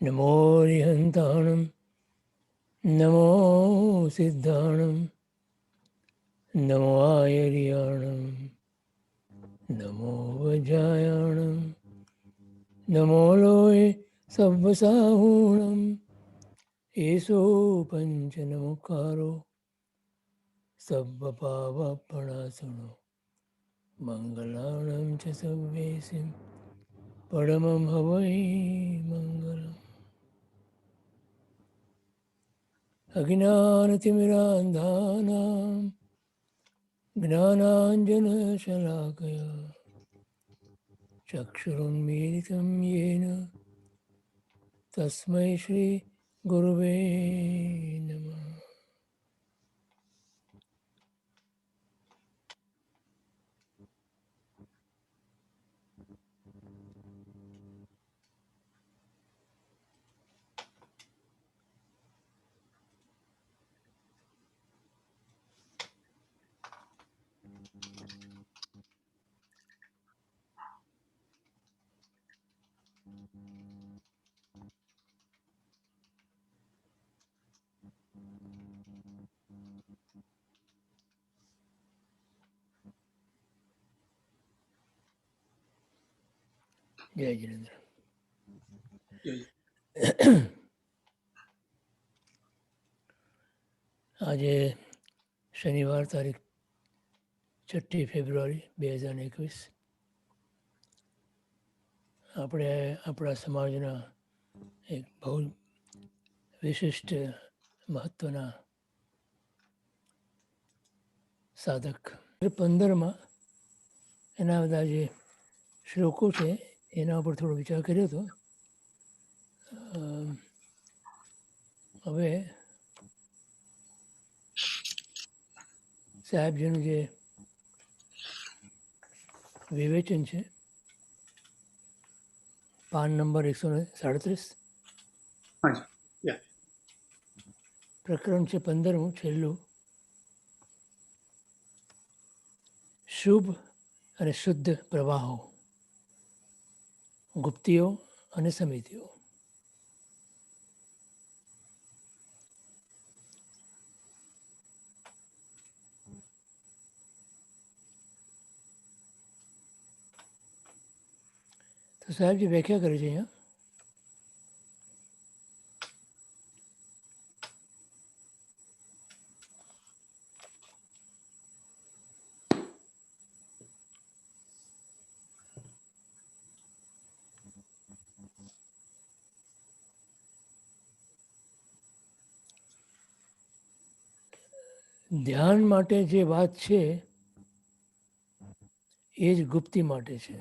નમો રિહંતાણમ નમો સિદ્ધાણમ નમો આયર્યાણમ નમો વજાયાણમ નમો લોય સવ્વસાહૂણમ એસો પંચ નમોકારો સવ્વપાવપણાસણો મંગલાણં ચ સવ્યેસિં પરમં હવૈ મંગલમ. અજ્ઞાનતિમિરાંધાનાં જ્ઞાનાંજનશલાકયા ચક્ષુરુન્મીલિतं येन તસ્મૈ શ્રી ગુરવે નમઃ. જય જિનેન્દ્ર. આજે શનિવાર તારીખ 6 ફેબ્રુઆરી 2021. આપણે આપણા સમાજના એક બહુ વિશિષ્ટ મહત્ત્વના સાધક 15માં એના બધા જે શ્લોકો છે એના ઉપર થોડો વિચાર કર્યો હતો. હવે સાહેબજીનું જે વિવેચન છે પાન નંબર 137, પ્રકરણ છે 15મું, છેલ્લું. શુભ અને શુદ્ધ પ્રવાહો, ગુપ્તિઓ અને સમિતિઓ. તો સાહેબજી વ્યાખ્યા કરે છે અહીંયા. ધ્યાન માટે જે વાત છે એ જ ગુપ્તિ માટે છે.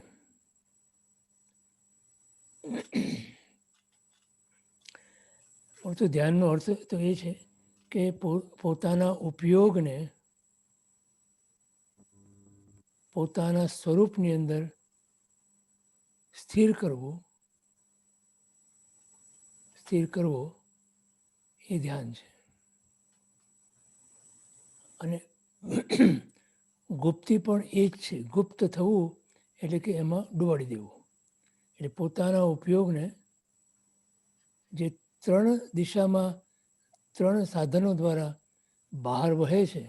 તો ધ્યાનનો અર્થ તો એ છે કે પોતાના ઉપયોગને પોતાના સ્વરૂપની અંદર સ્થિર કરવો એ ધ્યાન છે. અને ગુપ્તિ પણ એ જ છે. ગુપ્ત થવું એટલે કે એમાં ડુબાડી દેવું. એટલે પોતાના ઉપયોગને જે 3 દિશામાં 3 સાધનો દ્વારા બહાર વહે છે,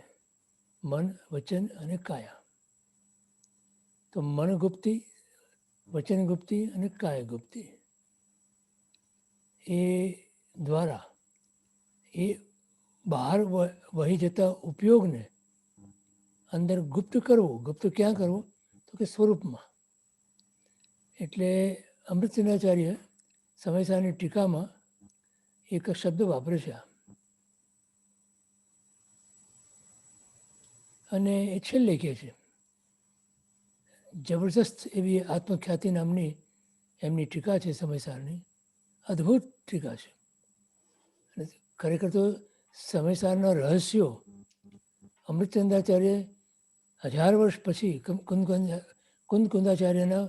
મન, વચન અને કાયા. તો મન ગુપ્તિ, વચન ગુપ્તિ અને કાય ગુપ્તિ એ દ્વારા એ બહાર વહી જતા ઉપયોગને અંદર ગુપ્ત કરવો. ગુપ્ત ક્યાં કરવો? તો કે સ્વરૂપમાં. એટલે અમૃતચંદ્રાચાર્ય સમયસારની ટીકામાં એક શબ્દ વાપરે છે અને એ છેલ્લે કહે છે. જબરજસ્ત એવી આત્મખ્યાતિ નામની એમની ટીકા છે સમયસારની. અદ્ભુત ટીકા છે. અને ખરેખર તો સમયસારના રહસ્યો અમૃતચંદ્રાચાર્ય 1000 વર્ષ પછી, કુંદકુંદાચાર્યના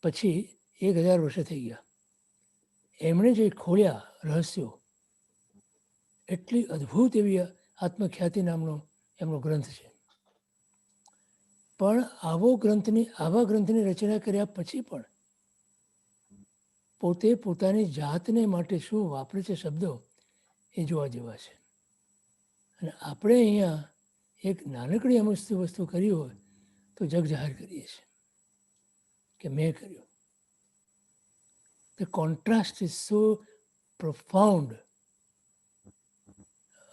પછી 1000 વર્ષે થઈ ગયા. એમણે જે ખોલ્યા રહસ્યો, એટલી અદ્ભુત એવી આત્મખ્યાતિ નામનો એમનો ગ્રંથ છે. પણ આવા ગ્રંથની રચના કર્યા પછી પણ પોતે પોતાની જાતને માટે શું વાપરે છે શબ્દો એ જોવા જેવા છે. અને આપણે અહીંયા એક નાનકડી અમુક વસ્તુ કરી હોય તો જગ જાહેર કરીએ છીએ કે મેં કર્યું. The contrast is so profound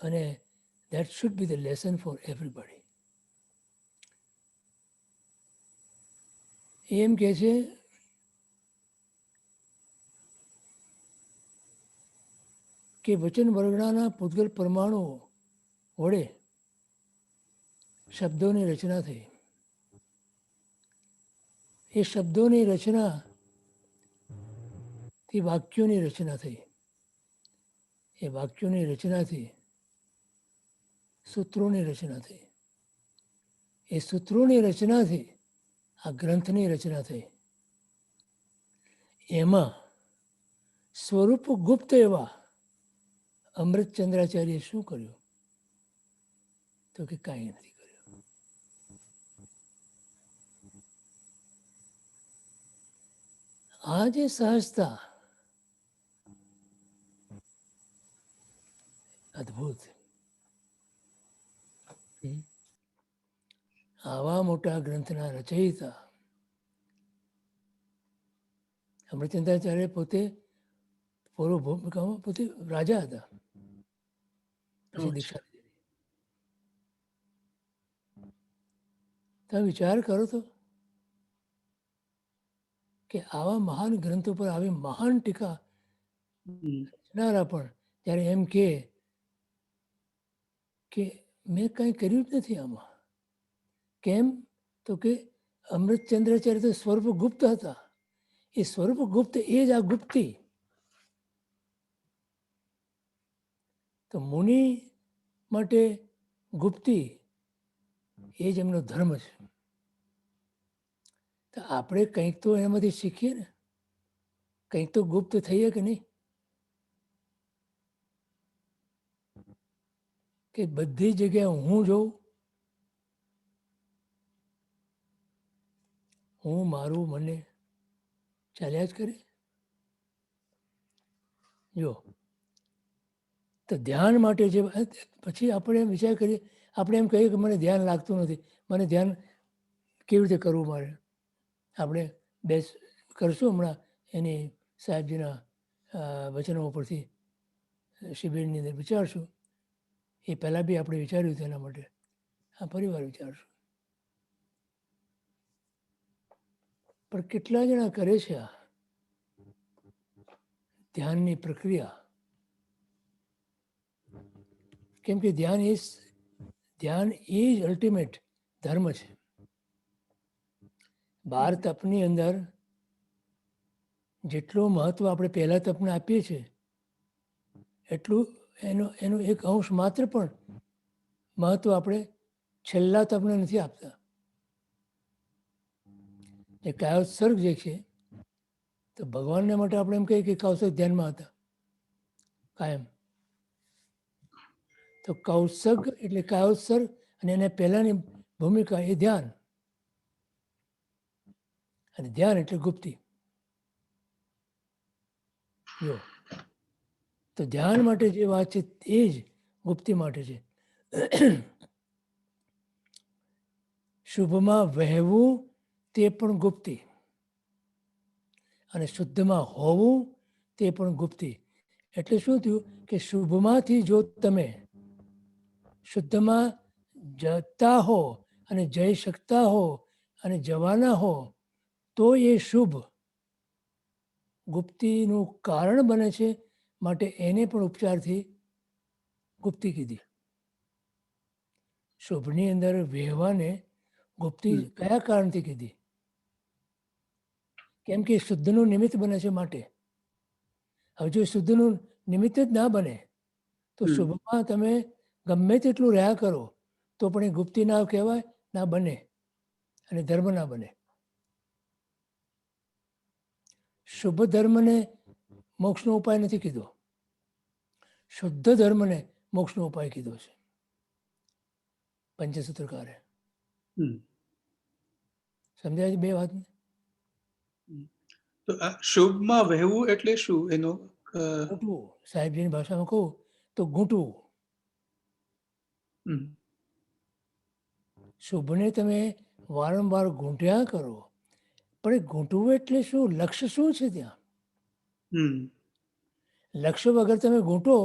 અને that should be the lesson for everybody. એમ કહે છે કે વચન વર્ગણાના પૂતગલ પરમાણુઓ વડે શબ્દોની રચના થઈ. એ શબ્દોની રચનાથી વાક્યોની રચના થઈ. એ વાક્યોની રચનાથી સૂત્રોની રચના થઈ. એ સૂત્રોની રચનાથી આ ગ્રંથની રચના થઈ. એમાં સ્વરૂપ ગુપ્ત એવા અમૃતચંદ્રાચાર્ય શું કર્યું? તો કે કાંઈ નથી કર્યું. આ જે સહજતા અદ્ભુત. આવા મોટા ગ્રંથના રચયિતા અમૃતચંદ્રાચાર્ય પોતે પોતે રાજા હતા. પછી દીક્ષા લીધી. તમે વિચાર કરો તો કે આવા મહાન ગ્રંથો પર આવી મહાન ટીકા રચનારા પણ જ્યારે એમ કે મેં કંઈ કર્યું જ નથી આમાં. કેમ? તો કે અમૃતચંદ્રાચાર્ય તો સ્વરૂપ ગુપ્ત હતા. એ સ્વરૂપ ગુપ્ત એ જ આ ગુપ્તી. તો મુનિ માટે ગુપ્તી એ જ એમનો ધર્મ છે. તો આપણે કંઈક તો એમાંથી શીખીએ ને, કંઈક તો ગુપ્ત થઈએ કે નહીં. કે બધી જગ્યાએ હું જોઉં, હું મારું મને ચાલ્યા જ કરે. જો તો ધ્યાન માટે જે પછી આપણે એમ વિચાર કરીએ, આપણે એમ કહીએ કે મને ધ્યાન લાગતું નથી, મને ધ્યાન કેવી રીતે કરવું મારે. આપણે કરશું હમણાં એની સાહેબજીના વચનો ઉપરથી શિબિરની અંદર વિચારશું. એ પહેલાં બી આપણે વિચાર્યું હતું એના માટે. આ ફરી વાર વિચારશું. પણ કેટલા જણા કરે છે આ ધ્યાનની પ્રક્રિયા? કેમ કે ધ્યાન એ જ અલ્ટિમેટ ધર્મ છે. 12 તપની અંદર જેટલું મહત્વ આપણે પહેલા તપને આપીએ છીએ એટલું એનો એક અંશ માત્ર પણ મહત્વ આપણે છેલ્લા તપને નથી આપતા. જે કાયોત્સર્ગ જે છે, તો ભગવાનને માટે આપણે એમ કહીએ કે કૌશક ધ્યાનમાં હતા કાયમ. તો કૌશક એટલે કાયોત્સર્ગ અને એને પહેલાની ભૂમિકા એ ધ્યાન, અને ધ્યાન એટલે ગુપ્તી. જો તો ધ્યાન માટે જે વાત છે એ જ ગુપ્તી માટે છે. શુભમાં વહેવું તે પણ ગુપ્તી, અને શુદ્ધમાં હોવું તે પણ ગુપ્તી. એટલે શું થયું કે શુભમાંથી જો તમે શુદ્ધમાં જતા હો અને જઈ શકતા હો અને જવાના હો તો એ શુભ ગુપ્તીનું કારણ બને છે. માટે એને પણ ઉપચારથી ગુપ્તી કીધી. શુભની અંદર વહેવાને ગુપ્તી કયા કારણથી કીધી? કેમ કે શુદ્ધનું નિમિત્ત બને છે માટે. હવે જો શુદ્ધનું નિમિત્ત જ ના બને તો શુભમાં તમે ગમે તેટલું રહ્યા કરો તો પણ એ ગુપ્તી ના કહેવાય, ના બને, અને ધર્મ ના બને. શુભ ધર્મને મોક્ષનો ઉપાય નથી કીધો, શુદ્ધ ધર્મને મોક્ષનો ઉપાય કીધો છે પંચસૂત્રકારે. સમજાય છે બે વાતને? તો આ શુભમાં વહેવું એટલે શું એનો ગૂંટવું, સાહેબજીની ભાષામાં કહું તો ગૂંટવું. હમ, શુભને તમે વારંવાર ગૂંટ્યા કરો, પણ એ ગૂંટવું એટલે શું? લક્ષ્ય શું છે ત્યાં? હમ, લક્ષ્ય વગર તમે ગૂંટો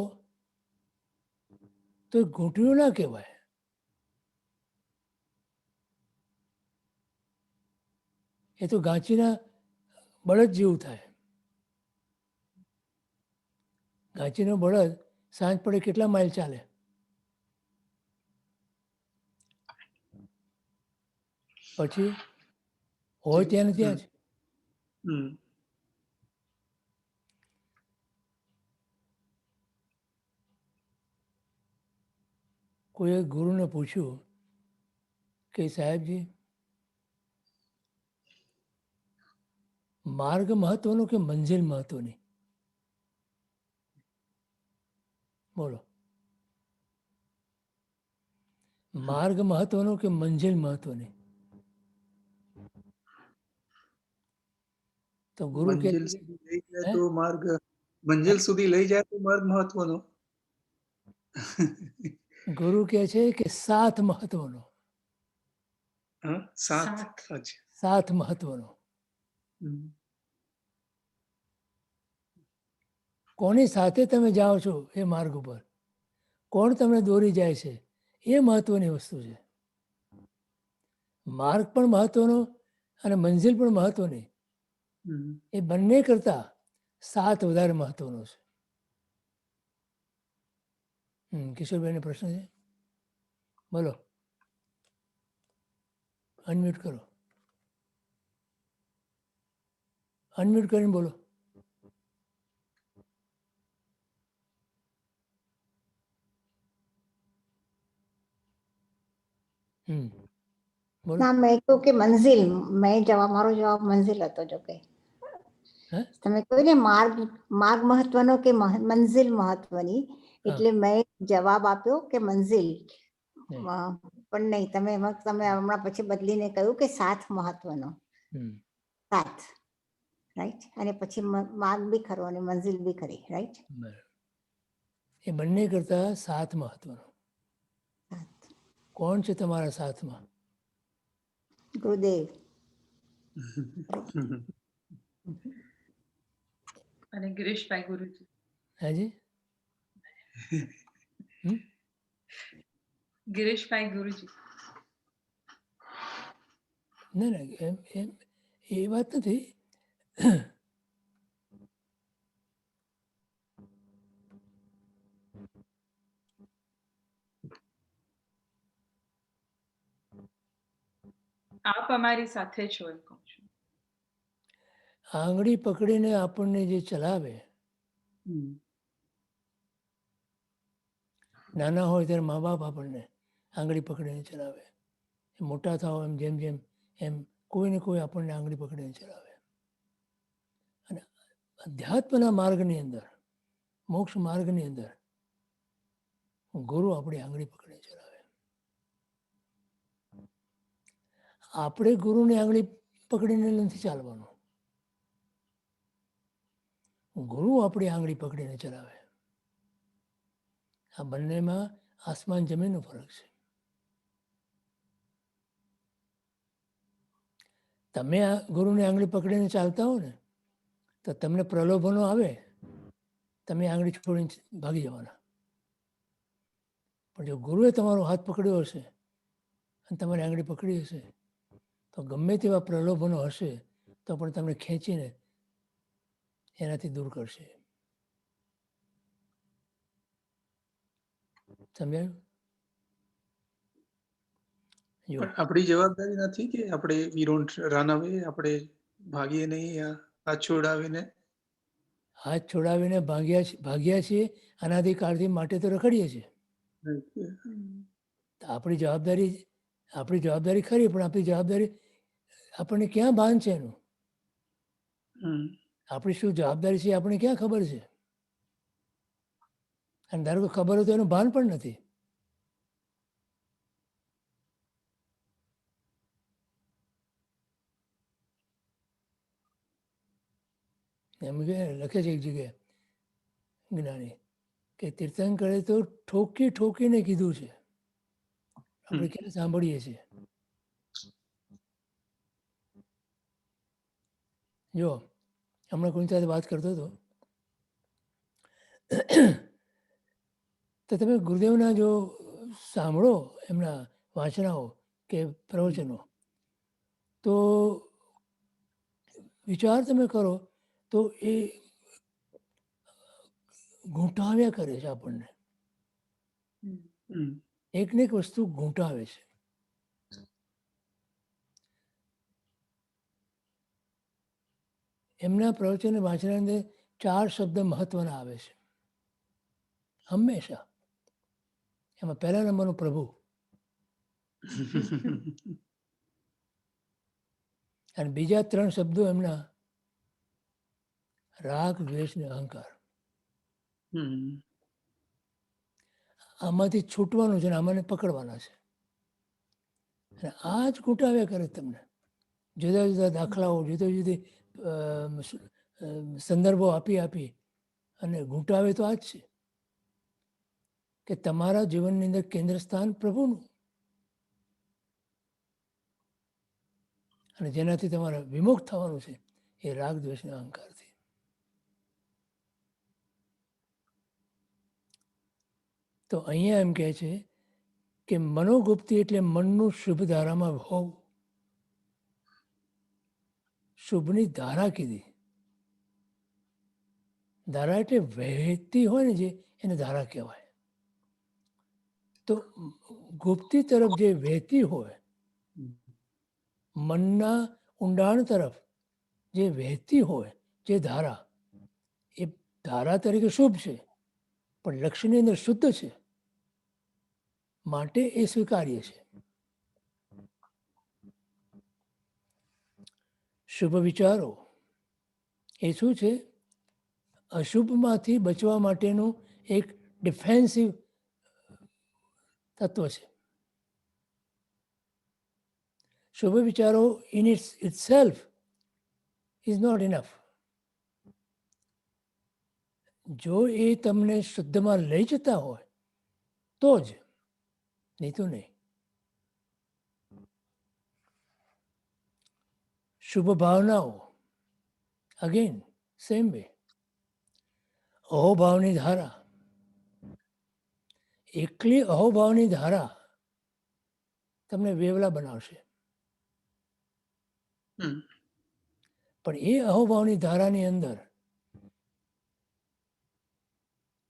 તો એ ગૂંટવ્યું ના કહેવાય. એ તો ગાંચીના બળદ જેવું થાય. ગાંચીનો બળદ સાંજ પડે કેટલા માઇલ ચાલે? પછી હોય ત્યાં ને ત્યાં જ. હમ, કોઈએ ગુરુને પૂછ્યું કે સાહેબજી, માર્ગ મહત્વનો કે મંજિલ મહત્વની? બોલો. માર્ગ મહત્વનો કે મંજિલ મહત્વની? તો ગુરુ કે મંજિલ સુધી લઈ જાય હે તો માર્ગ, મંજિલ સુધી લઈ જાય તો માર્ગ મહત્વનો. ગુરુ કહે છે કે સાથ મહત્વનો. હા, સાથ. અચ્છા. સાથ મહત્વનો. હમ, કોની સાથે તમે જાઓ છો એ માર્ગ ઉપર, કોણ તમને દોરી જાય છે, એ મહત્વની વસ્તુ છે. માર્ગ પણ મહત્વનો અને મંજિલ પણ મહત્વની. હમ. એ બંને કરતા સાથ વધારે મહત્વનો છે. કિશોરભાઈને પ્રશ્ન છે? બોલો, અનમ્યુટ કરો. અનમ્યુટ કરીને બોલો. બોલો. ના, મેં કહ્યું કે મંઝિલ, મારો જવાબ મંઝિલ હતો. જો કે હે? તમે કહ્યું ને માર્ગ મહત્વનો કે મંઝિલ મહત્વની, હા. એટલે મેં જવાબ આપ્યો કે મંઝિલ. નહીં. પણ નહીં, તમે હમણાં પછી બદલીને કહ્યું કે સાથ મહત્વનો. સાથ, રાઈટ. અને પછી માર્ગ બી ખરો અને મંઝિલ બી ખરી, રાઈટ. બરાબર. એ બંને કરતા સાથ મહત્વનો. સાથ. કોણ છે તમારા સાથમાં? ગુરુદેવ. અને ગિરીશભાઈ ગુરુજી. હાજી? ગિરીશભાઈ ગુરુજી. ના ના, એમ એમ એ વાત નથી. આપ અમારી સાથે છો એમ કહું છું. આંગળી પકડીને આપણને જે ચલાવે, નાના હોય ત્યારે મા બાપ આપણને આંગળી પકડીને ચલાવે. મોટા થાવ એમ જેમ જેમ એમ કોઈ ને કોઈ આપણને આંગળી પકડીને ચલાવે. અને અધ્યાત્મના માર્ગની અંદર, મોક્ષ માર્ગની અંદર ગુરુ આપણી આંગળી પકડીને ચલાવે. આપણે ગુરુની આંગળી પકડીને નથી ચાલવાનું. ગુરુ આપણી આંગળી પકડીને ચલાવે. આ બંનેમાં આસમાન જમીનનો ફરક છે. તમે આ ગુરુની આંગળી પકડીને ચાલતા હો ને તો તમને પ્રલોભનો આવે, તમે આંગળી છોડીને ભાગી જવાના. પણ જો ગુરુએ તમારો હાથ પકડ્યો હશે અને તમારી આંગળી પકડી હશે તો ગમે તેવા પ્રલોભનો હશે તો પણ તમને ખેંચીને એનાથી દૂર કરશે. સમજાયું? આપણી જવાબદારી નથી કે આપણે વી ડોન્ટ રન અવે, આપણે ભાગીએ નહીં હાથ છોડાવીને? હાથ છોડાવીને ભાગ્યા છીએ, અનાદિકાળથી માટે તો રખડીએ છીએ. આપણી જવાબદારી ખરી, પણ આપણી જવાબદારી આપણને ક્યાં ભાન છે એનું? આપણી શું જવાબદારી છે આપણને ક્યાં ખબર છે? અને ધારો કે ખબર હોય તો એનું ભાન પણ નથી. એમ કે લખે છે એક જગ્યાએ જ્ઞાની કે તીર્થંકરે તો ઠોકી ઠોકીને કીધું છે, આપણે ક્યારે સાંભળીએ છીએ. જો હમણાં કોઈની સાથે વાત કરતો હતો તો તમે ગુરુદેવના જો સાંભળો એમના વાંચનાઓ કે પ્રવચનો તો વિચાર તમે કરો તો એ ઘૂંટાવ્યા કરે છે આપણને, એક ને એક વસ્તુ ઘૂંટાવે છે. એમના પ્રવચન વાંચના અંદર 4 શબ્દ મહત્વના આવે છે હંમેશા. એમાં પહેલા નંબરનો પ્રભુ, અને બીજા 3 શબ્દો એમના રાગ, દ્વેષ ને અહંકાર. આમાંથી છૂટવાનું છે ને આમાંને પકડવાના છે. અને આ જ ઘૂંટાવ્યા કરે તમને, જુદા જુદા દાખલાઓ, જુદી જુદી સંદર્ભો આપી આપી અને ઘૂંટાવે તો આ જ છે કે તમારા જીવનની અંદર કેન્દ્ર સ્થાન પ્રભુનું, અને જેનાથી તમારે વિમુખ થવાનું છે એ રાગ, દ્વેષના અહંકારથી. તો અહીંયા એમ કહે છે કે મનોગુપ્તિ એટલે મનનું શુભ ધારામાં હોવું. શુભની ધારા કીધી. ધારા એટલે વહેતી હોય ને જે, એને ધારા કહેવાય. તો ગુપ્તિ તરફ જે વહેતી હોય, મનના ઊંડાણ તરફ જે વહેતી હોય જે ધારા, એ ધારા તરીકે શુભ છે પણ લક્ષ્યની અંદર શુદ્ધ છે માટે એ સ્વીકાર્ય છે. શુભ વિચારો એ શું છે? અશુભમાંથી બચવા માટેનું એક ડિફેન્સિવ તત્વ છે. શુભ વિચારો in itself is not enough. જો એ તમને શુદ્ધમાં લઈ જતા હોય તો જ, નહીં તો નહીં. શુભ ભાવનાઓ અગેન સેમ વે. અહોભાવની ધારા, એકલી અહોભાવની ધારા તમને વેવલા બનાવશે. પણ એ અહોભાવની ધારાની અંદર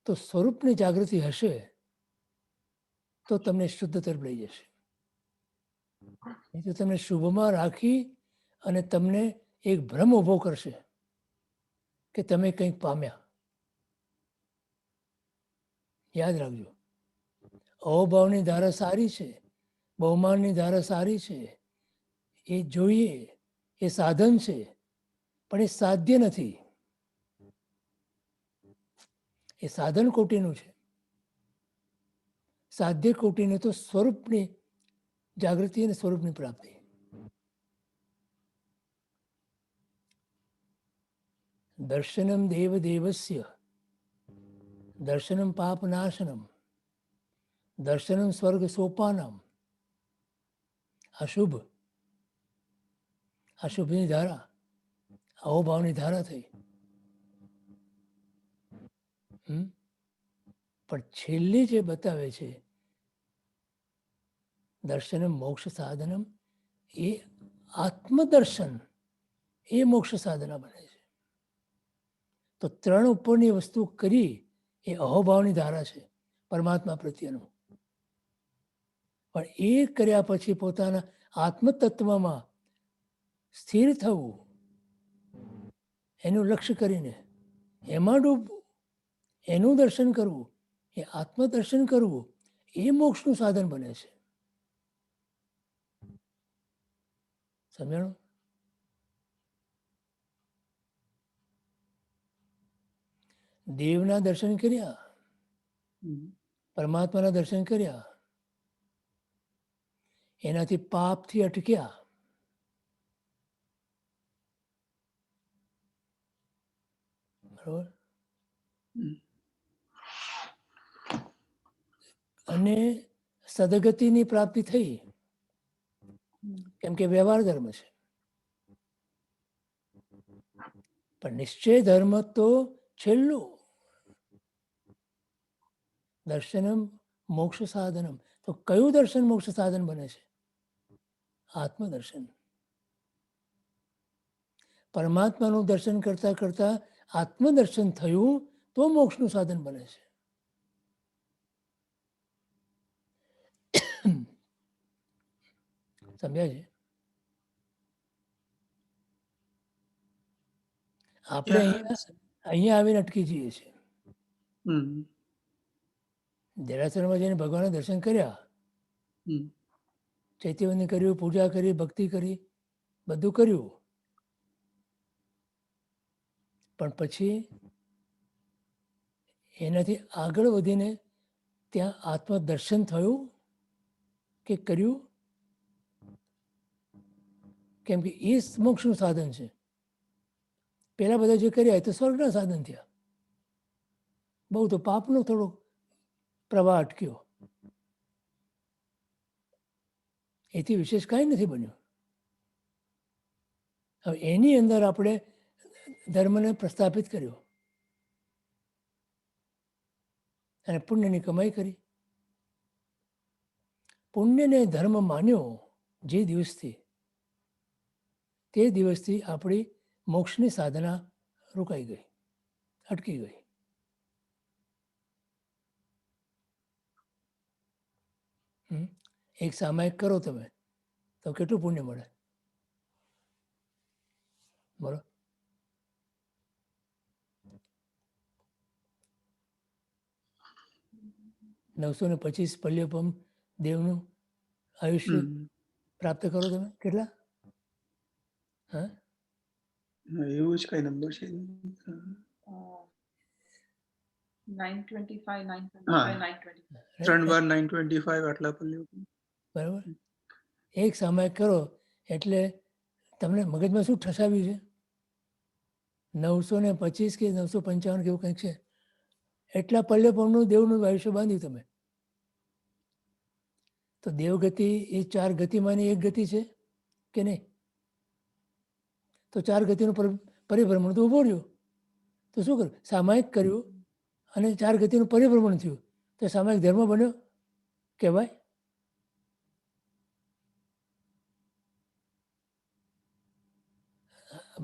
તો સ્વરૂપની જાગૃતિ હશે તો તમને શુદ્ધ તરફ લઈ જશે. નહીં તો તમને શુભમાં રાખી અને તમને એક ભ્રમ ઊભો કરશે કે તમે કંઈક પામ્યા. યાદ રાખજો, અહોભાવની ધારા સારી છે, બહુમાનની ધારા સારી છે, એ જોઈએ, એ સાધન છે, પણ એ સાધ્ય નથી. એ સાધન કોટીનું છે. સાધ્ય કોટીને તો સ્વરૂપની જાગૃતિ અને સ્વરૂપની પ્રાપ્તિ. દર્શનમ દેવ દેવસ્ય દર્શનમ પાપનાશનમ દર્શનમ સ્વર્ગ સોપાનમ. અશુભ, અશુભની ધારા અહોભાવની ધારા થઈ. પણ છેલ્લી જે બતાવે છે દર્શનમ મોક્ષ સાધનમ, એ આત્મદર્શન એ મોક્ષ સાધના બને છે. તો 3 ઉપરની વસ્તુ કરી એ અહોભાવની ધારા છે પરમાત્મા પ્રત્યેનું. પણ એ કર્યા પછી પોતાના આત્મતત્વમાં સ્થિર થવું, એનું લક્ષ્ય કરીને એમાં ડૂબવું, એનું દર્શન કરવું, એ આત્મદર્શન કરવું, એ મોક્ષનું સાધન બને છે. સમજાણું? દેવના દર્શન કર્યા, પરમાત્માના દર્શન કર્યા, એનાથી પાપથી અટક્યા, બરોબર. હમ. અને સદગતિની પ્રાપ્તિ થઈ કેમ કે વ્યવહાર ધર્મ છે, પણ નિશ્ચય ધર્મ તો છેલ્લું. દર્શનમ મોક્ષ સાધનમ. તો કયું દર્શન મોક્ષ સાધન બને છે? આત્મદર્શન. પરમાત્માનું દર્શન કરતા કરતા આત્મદર્શન થયું તો મોક્ષનું સાધન બને છે. સમજ્યા છે? આપણે અહીંયા આવીને અટકી જઈએ છીએ. હમ. દેરાસરમાં જઈને ભગવાનના દર્શન કર્યા, હમ. ચૈત્યવંદન કર્યું, પૂજા કરી, ભક્તિ કરી, બધું કર્યું, પણ પછી એનાથી આગળ વધીને ત્યાં આત્મદર્શન થયું કે કર્યું? કેમ કે એ મોક્ષનું સાધન છે. પેલા બધા જે કર્યા એ તો સ્વર્ગના સાધન થયા. બહુ તો પાપનો થોડો પ્રવાહ અટક્યો, એથી વિશેષ કાંઈ નથી બન્યું. હવે એની અંદર આપણે ધર્મને પ્રસ્થાપિત કર્યો અને પુણ્યની કમાઈ કરી. પુણ્યને ધર્મ માન્યો જે દિવસથી, તે દિવસથી આપણી મોક્ષની સાધના રોકાઈ ગઈ, અટકી ગઈ. એક સામાયિક કરો તમે તો કેટલું પુણ્ય મળે? બોલો. $925 પલ્યપમ દેવનું આયુષ્ય પ્રાપ્ત કરો તમે, કેટલા? હા, એવું જ કઈ નંબર છે. 925, 925, હા. 925. 3 વાર 925 આટલા પલ્લે. બરાબર. એક સામાયિક કરો એટલે તમને મગજમાં શું ઠસાવ્યું છે? 925 કે 955 કેવું કંઈક છે. એટલા પલ્યપમનું દેવનું આયુષ્ય બાંધ્યું તમે. તો દેવગતિ એ 4 ગતિમાંની એક ગતિ છે કે નહીં? તો 4 ગતિનું પરિભ્રમણ તો ઊભો રહ્યો. તો શું કર્યું? સામાયિક કર્યું અને 4 ગતિનું પરિભ્રમણ થયું, તો સામાયિક ધર્મ બન્યો કહેવાય?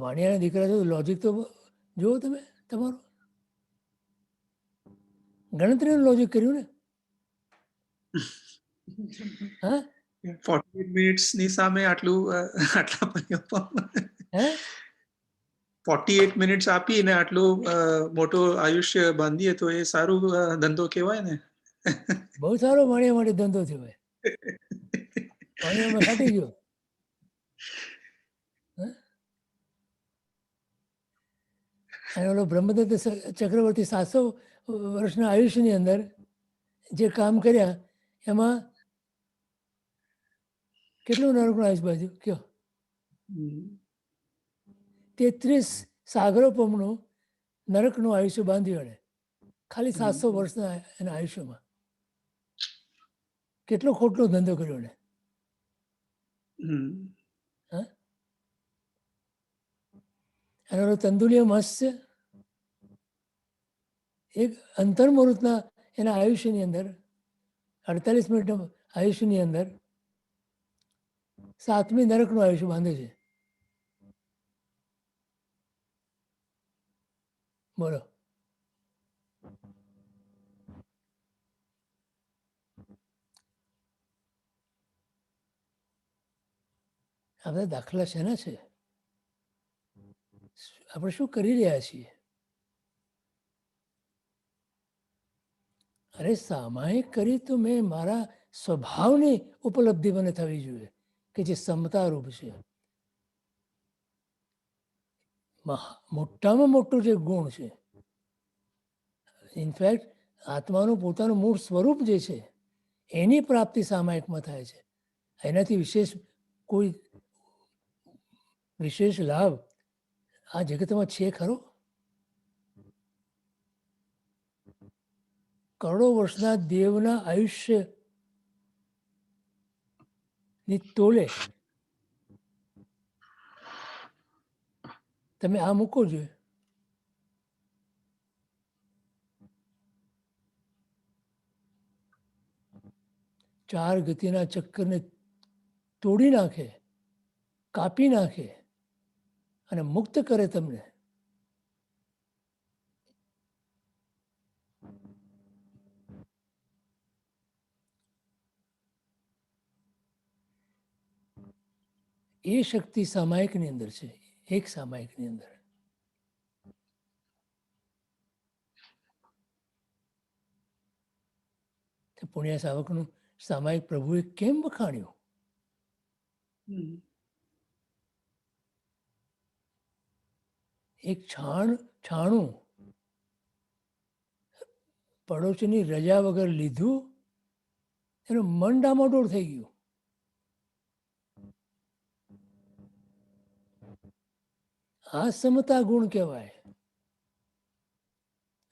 વાણિયાના દીકરા છો, લોજિક તો જુઓ તમે તમારું. ગણતરીનું લોજિક કર્યું ને. હા, 48 મિનિટ્સની સામે આટલા પલ્યપમ. હે 48 મિનિટ્સ આપીને આટલું મોટું આયુષ્ય બાંધીએ તો એ સારું ધંધો કહેવાય ને. બહુ સારો વાણિયા માટે ધંધો થયો હોય. વાણિયામાં ફાટી ગયો. અને ઓલો બ્રહ્મદત્ત ચક્રવર્તી 700 વર્ષના આયુષ્યની અંદર જે કામ કર્યા એમાં કેટલું નરકનું આયુષ્ય બાંધ્યું કયો? 33 સાગરોપમનું નરકનું આયુષ્ય બાંધ્યું એણે ખાલી 700 વર્ષના એના આયુષ્યમાં. કેટલો ખોટલો ધંધો કર્યો એણે. હા, અને ઓલો તંદુલિયા મસ્ત છે, એક અંતર્મુહૂર્તના એના આયુષ્યની અંદર 48 મિનિટના આયુષ્યની અંદર 7મી નરકનું આયુષ્ય બાંધે છે. બોલો. આ બધા દાખલા શેના છે? આપણે શું કરી રહ્યા છીએ? અરે સામાયિક કરી તો મેં મારા સ્વભાવની ઉપલબ્ધિ મને થવી જોઈએ કે જે સમતારૂપ છે. મોટામાં મોટું જે ગુણ છે, ઇનફેક્ટ આત્માનું પોતાનું મૂળ સ્વરૂપ જે છે એની પ્રાપ્તિ સામાયિકમાં થાય છે. એનાથી કોઈ વિશેષ લાભ આ જગતમાં છે ખરો? કરોડો વર્ષના દેવના આયુષ્ય ની તોલે તમે આ મૂકો જોઈએ. ચાર ગતિના ચક્કરને તોડી નાખે, કાપી નાખે અને મુક્ત કરે તમને. એ શક્તિ સામાયિકની અંદર છે, એક સામાયિકની અંદર. પુણ્ય સાવકનું સામાયિક પ્રભુએ કેમ વખાણ્યું? એક છાણું પડોશીની રજા વગર લીધું, એનું મન ડામાડોળ થઈ ગયું. આ સમતા ગુણ કહેવાય.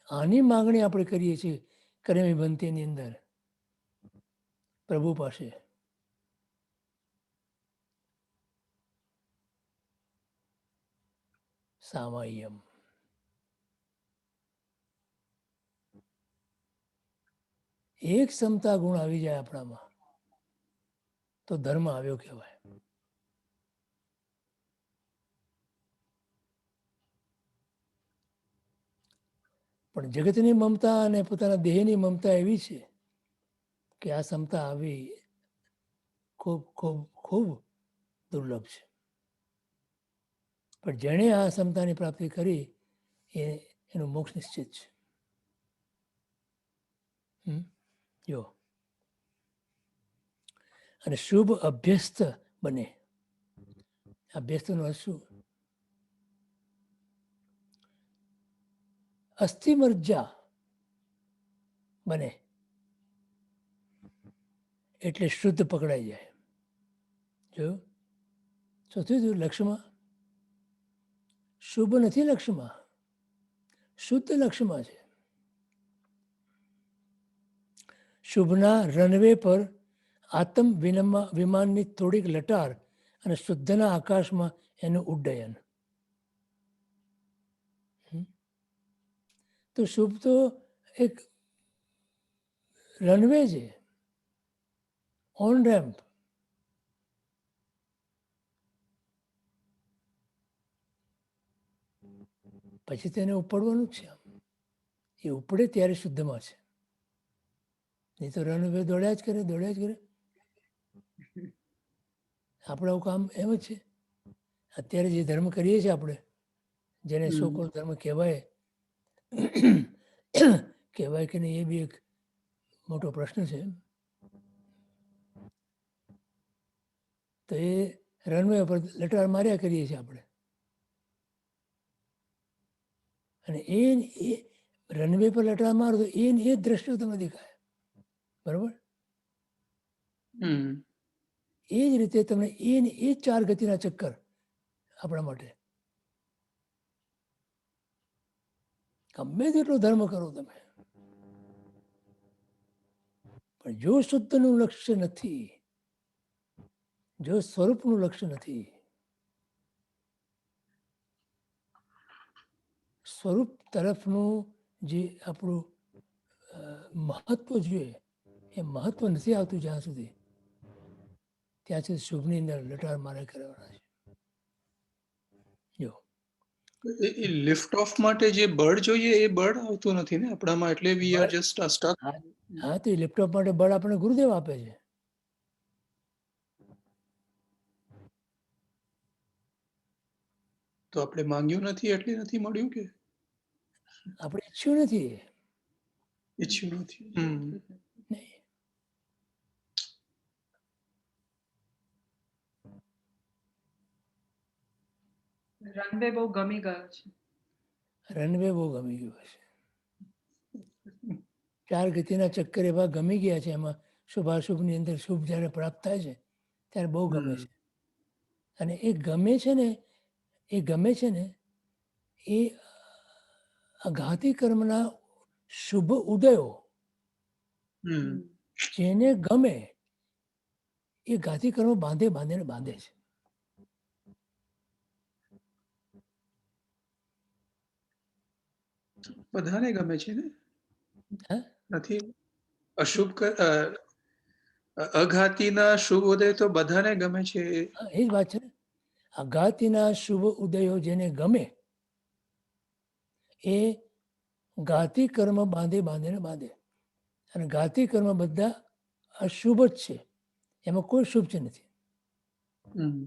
આની માગણી આપણે કરીએ છીએ કરમી બનતીની અંદર પ્રભુ પાસે. સામાયમ. એક સમતા ગુણ આવી જાય આપણામાં તો ધર્મ આવ્યો કહેવાય. પણ જગતની મમતા અને પોતાના દેહની મમતા એવી છે કે આ સમતા આવી ખૂબ ખૂબ ખૂબ દુર્લભ છે. પણ જેણે આ સમતાની પ્રાપ્તિ કરી એનું મોક્ષ નિશ્ચિત છે. જો અને શુભ અભ્યસ્ત બને. અભ્યસ્તનો અર્થ શું? અસ્થિમજ્જા બને એટલે શુદ્ધ પકડાઈ જાય. જો સૌથી લક્ષ્યમાં શુભ નથી, લક્ષ્યમાં શુદ્ધ લક્ષ્યમાં છે. શુભના રનવે પર આત્મ વિમાનની થોડીક લટાર અને શુદ્ધના આકાશમાં એનું ઉડ્ડયન. તો શુભ તો એક રનવે છે, ઓન રેમ્પ. પછી તેને ઉપડવાનું જ છે. એ ઉપડે ત્યારે શુદ્ધમાં છે, નહીં તો રનવે દોડ્યા જ કરે. આપણું કામ એમ જ છે. અત્યારે જે ધર્મ કરીએ છીએ આપણે, જેને સોકોલ ધર્મ કહેવાય કે નહીં, એ બી એક મોટો પ્રશ્ન છે. તો એ રનવે પર લટાર માર્યા કરીએ છીએ આપણે. અને એ રનવે પર લટાર મારો તો એ દ્રશ્યો તમને દેખાય. બરોબર? એ જ રીતે તમને એ ચાર ગતિના ચક્કર આપણા માટે. ગમે તેટલો ધર્મ કરો તમે, પણ જો શુદ્ધનું લક્ષ્ય નથી, જો સ્વરૂપનું લક્ષ્ય નથી, સ્વરૂપ તરફનું જે આપણું મહત્વ જોઈએ, એ મહત્વ નથી આવતું જ્યાં સુધી, ત્યાં સુધી શુભની અંદર લટાર મારે કરવાના છે. જો એ લિફ્ટ ઓફ માટે જે બળ જોઈએ એ બળ આવતું નથી ને આપણામાં, એટલે વી આર જસ્ટ સ્ટક. હા, તો લેપટોપ માટે બળ આપણે ગુરુદેવ આપે છે. તો આપણે માંગ્યું નથી એટલે નથી મળ્યું, કે આપણે ઈચ્છ્યું નથી. ઈચ્છ્યું નથી. રનવે બહુ ગમી ગયો છે. રનવે બહુ ગમી ગયો છે. ચાર ગતિના ચક્કર એવા ગમી ગયા છે. એમાં શુભાશુભની અંદર શુભ જ્યારે પ્રાપ્ત થાય છે ત્યારે બહુ ગમે છે. અને એ ગમે છે ને એ ઘાતી કર્મના શુભ ઉદયો હમ જેને ગમે એ ગાતી કર્મ બાંધે બાંધે ને બાંધે છે. બધાને ગમે છે ને, હા, નથી અશુભ અઘાતીના શુભ ઉદય તો બધાને ગમે છે. હા, એ જ વાત છે ને. અઘાતીના શુભ ઉદયો જેને ગમે એ ગાતી કર્મ બાંધે બાંધે ને બાંધે, અને ગાતી કર્મ બધા અશુભ જ છે, એમાં કોઈ શુભ છે નથી. હમ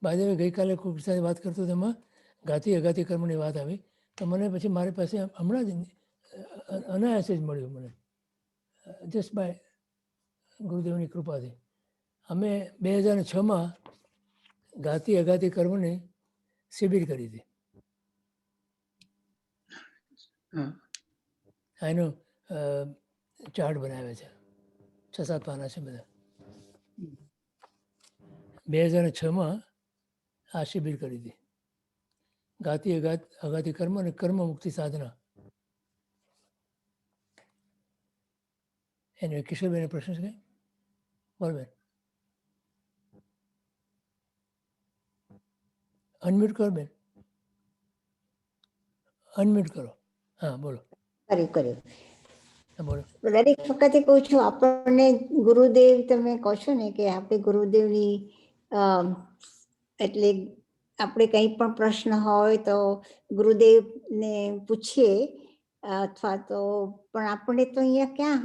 બાજુ ગઈકાલે કોઈ સાથે વાત કરતો હતો, એમાં ગાતી અગાતી કર્મની વાત આવી, તો મને પછી મારી પાસે હમણાં જ અનાયાસે જ મળ્યું મને, જસ્ટ બાય ગુરુદેવની કૃપાથી. અમે 2006માં ગાતી અગાતી કર્મની શિબિર કરી હતી. હા એનો ચાર્ટ બનાવ્યા છે, 6-7 પાના છે બધા. 2006માં આ શિબિર કરી હતી, ગાતી અગાતી કર્મ અને કર્મ મુક્તિ સાધના. એને કિશોરબેન પ્રશ્ન છે, બોલ બેન, અનમ્યુટ કરો બેન, અનમ્યુટ કરો. હા બોલો. કર્યું. હા બોલો. દરેક વખતે કહું છું, આપણને ગુરુદેવ તમે કહો છો ને કે આપણે ગુરુદેવની એટલે આપણે કંઈ પણ પ્રશ્ન હોય તો ગુરુદેવને પૂછીએ, અથવા તો પણ આપણે તો અહીંયા ક્યાં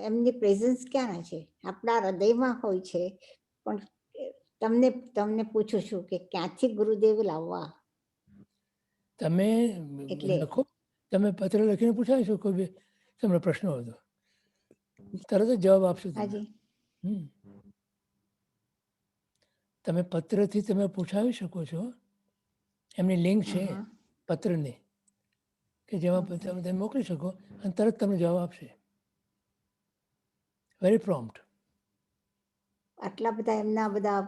એમની પ્રેઝન્સ ક્યાં છે, આપણા હૃદયમાં હોય છે. પણ તમને પૂછું છું કે ક્યાંથી ગુરુદેવ લાવવા? તમે એટલે લખો, તમે પત્ર લખીને પૂછાવી શકો, કોઈ બી તમને પ્રશ્ન હોય તો તરત જ જવાબ આપશો તમે. હાજી તમે પત્રથી તમે પૂછાવી શકો છો, એમની લિંક છે હા પત્રની, કે જેમાં તમે મોકલી શકો અને તરત તમને જવાબ આપશે, વેરી પ્રોમ્પ્ટ. આટલા બધા એમના બધા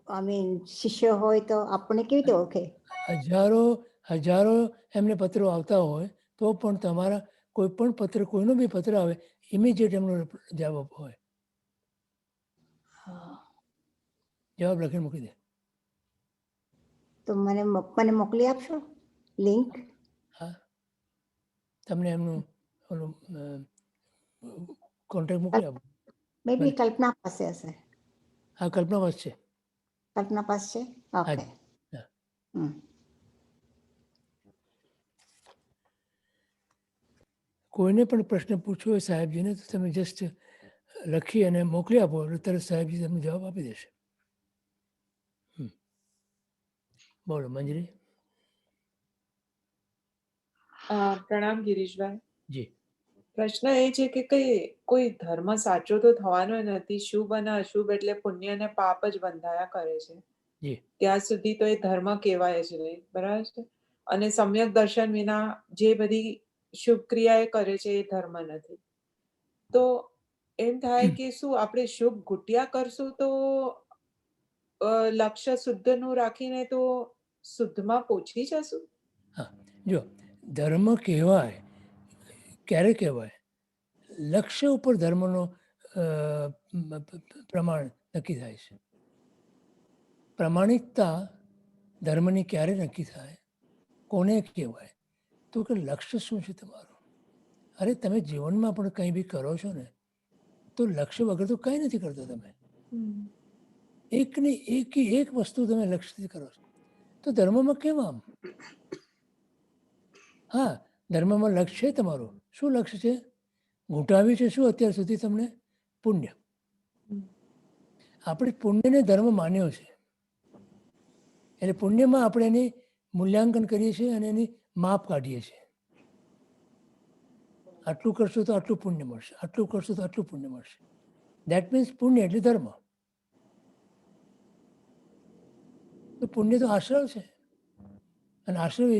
આઈ મીન શિષ્ય હોય તો આપણને કેવી રીતે ઓળખે? હજારો એમને પત્રો આવતા હોય તો પણ તમારા કોઈ પણ પત્ર, કોઈનો બી પત્ર આવે, ઇમિડિયેટ એમનો જવાબ હોય, જવાબ લખીને મૂકી દે. તો મને મોકલી આપશો લિંક? હા, તમને એમનું ઓલું કોન્ટેક્ટ મોકલી આપો. મે બી કલ્પના પાસે હશે. હા, કલ્પના બસ છે. કલ્પના પાસે છે, ઓકે. હા. કોઈને પણ પ્રશ્ન પૂછવો હોય સાહેબજીને, તો તમે જસ્ટ લખી અને મોકલી આપો એટલે તરત સાહેબજી તમને જવાબ આપી દેશે. બોલો મંજરી. પ્રણામ ગિરીશભાઈ. જી. પ્રશ્ન એ છે કે કોઈ ધર્મ સાચો તો થવાનો નથી, શુભ અને અશુભ એટલે પુણ્ય અને પાપ જ બંધાયા કરે છે. જી. ત્યાં સુધી તો એ ધર્મ કહેવાય જ નહીં, બરાબર છે. અને સમ્યક દર્શન વિના જે બધી શુભ ક્રિયા એ કરે છે એ ધર્મ નથી. તો એમ થાય કે શું આપણે શુભ ઘૂંટ્યા કરશું તો લક્ષ્ય શુદ્ધનું રાખીને તો શુદ્ધમાં પહોંચી જશું? હા, જો ધર્મ કહેવાય ક્યારે કહેવાય? લક્ષ્ય ઉપર ધર્મનો પ્રમાણ નક્કી થાય છે. પ્રમાણિકતા ધર્મની ક્યારે નક્કી થાય, કોને કહેવાય? તો કે લક્ષ્ય શું છે તમારું? અરે તમે જીવનમાં પણ કંઈ બી કરો છો ને, તો લક્ષ્ય વગર તો કંઈ નથી કરતો તમે. એક વસ્તુ તમે લક્ષ્યથી કરો છો, તો ધર્મમાં કેમ આમ? હા, ધર્મમાં લક્ષ્ય છે તમારું. શું લક્ષ્ય છે? ઘૂંટાવ્યું છે શું અત્યાર સુધી તમને? પુણ્ય. આપણે પુણ્યને ધર્મ માન્યો છે, એટલે પુણ્યમાં આપણે એની મૂલ્યાંકન કરીએ છીએ અને એની માપ કાઢીએ છીએ. આટલું કરશો તો આટલું પુણ્ય મળશે, આટલું કરશો તો આટલું પુણ્ય મળશે. દેટ મીન્સ પુણ્ય એટલે ધર્મ. તો પુણ્ય તો આશ્રવ છે, અને આશ્રવ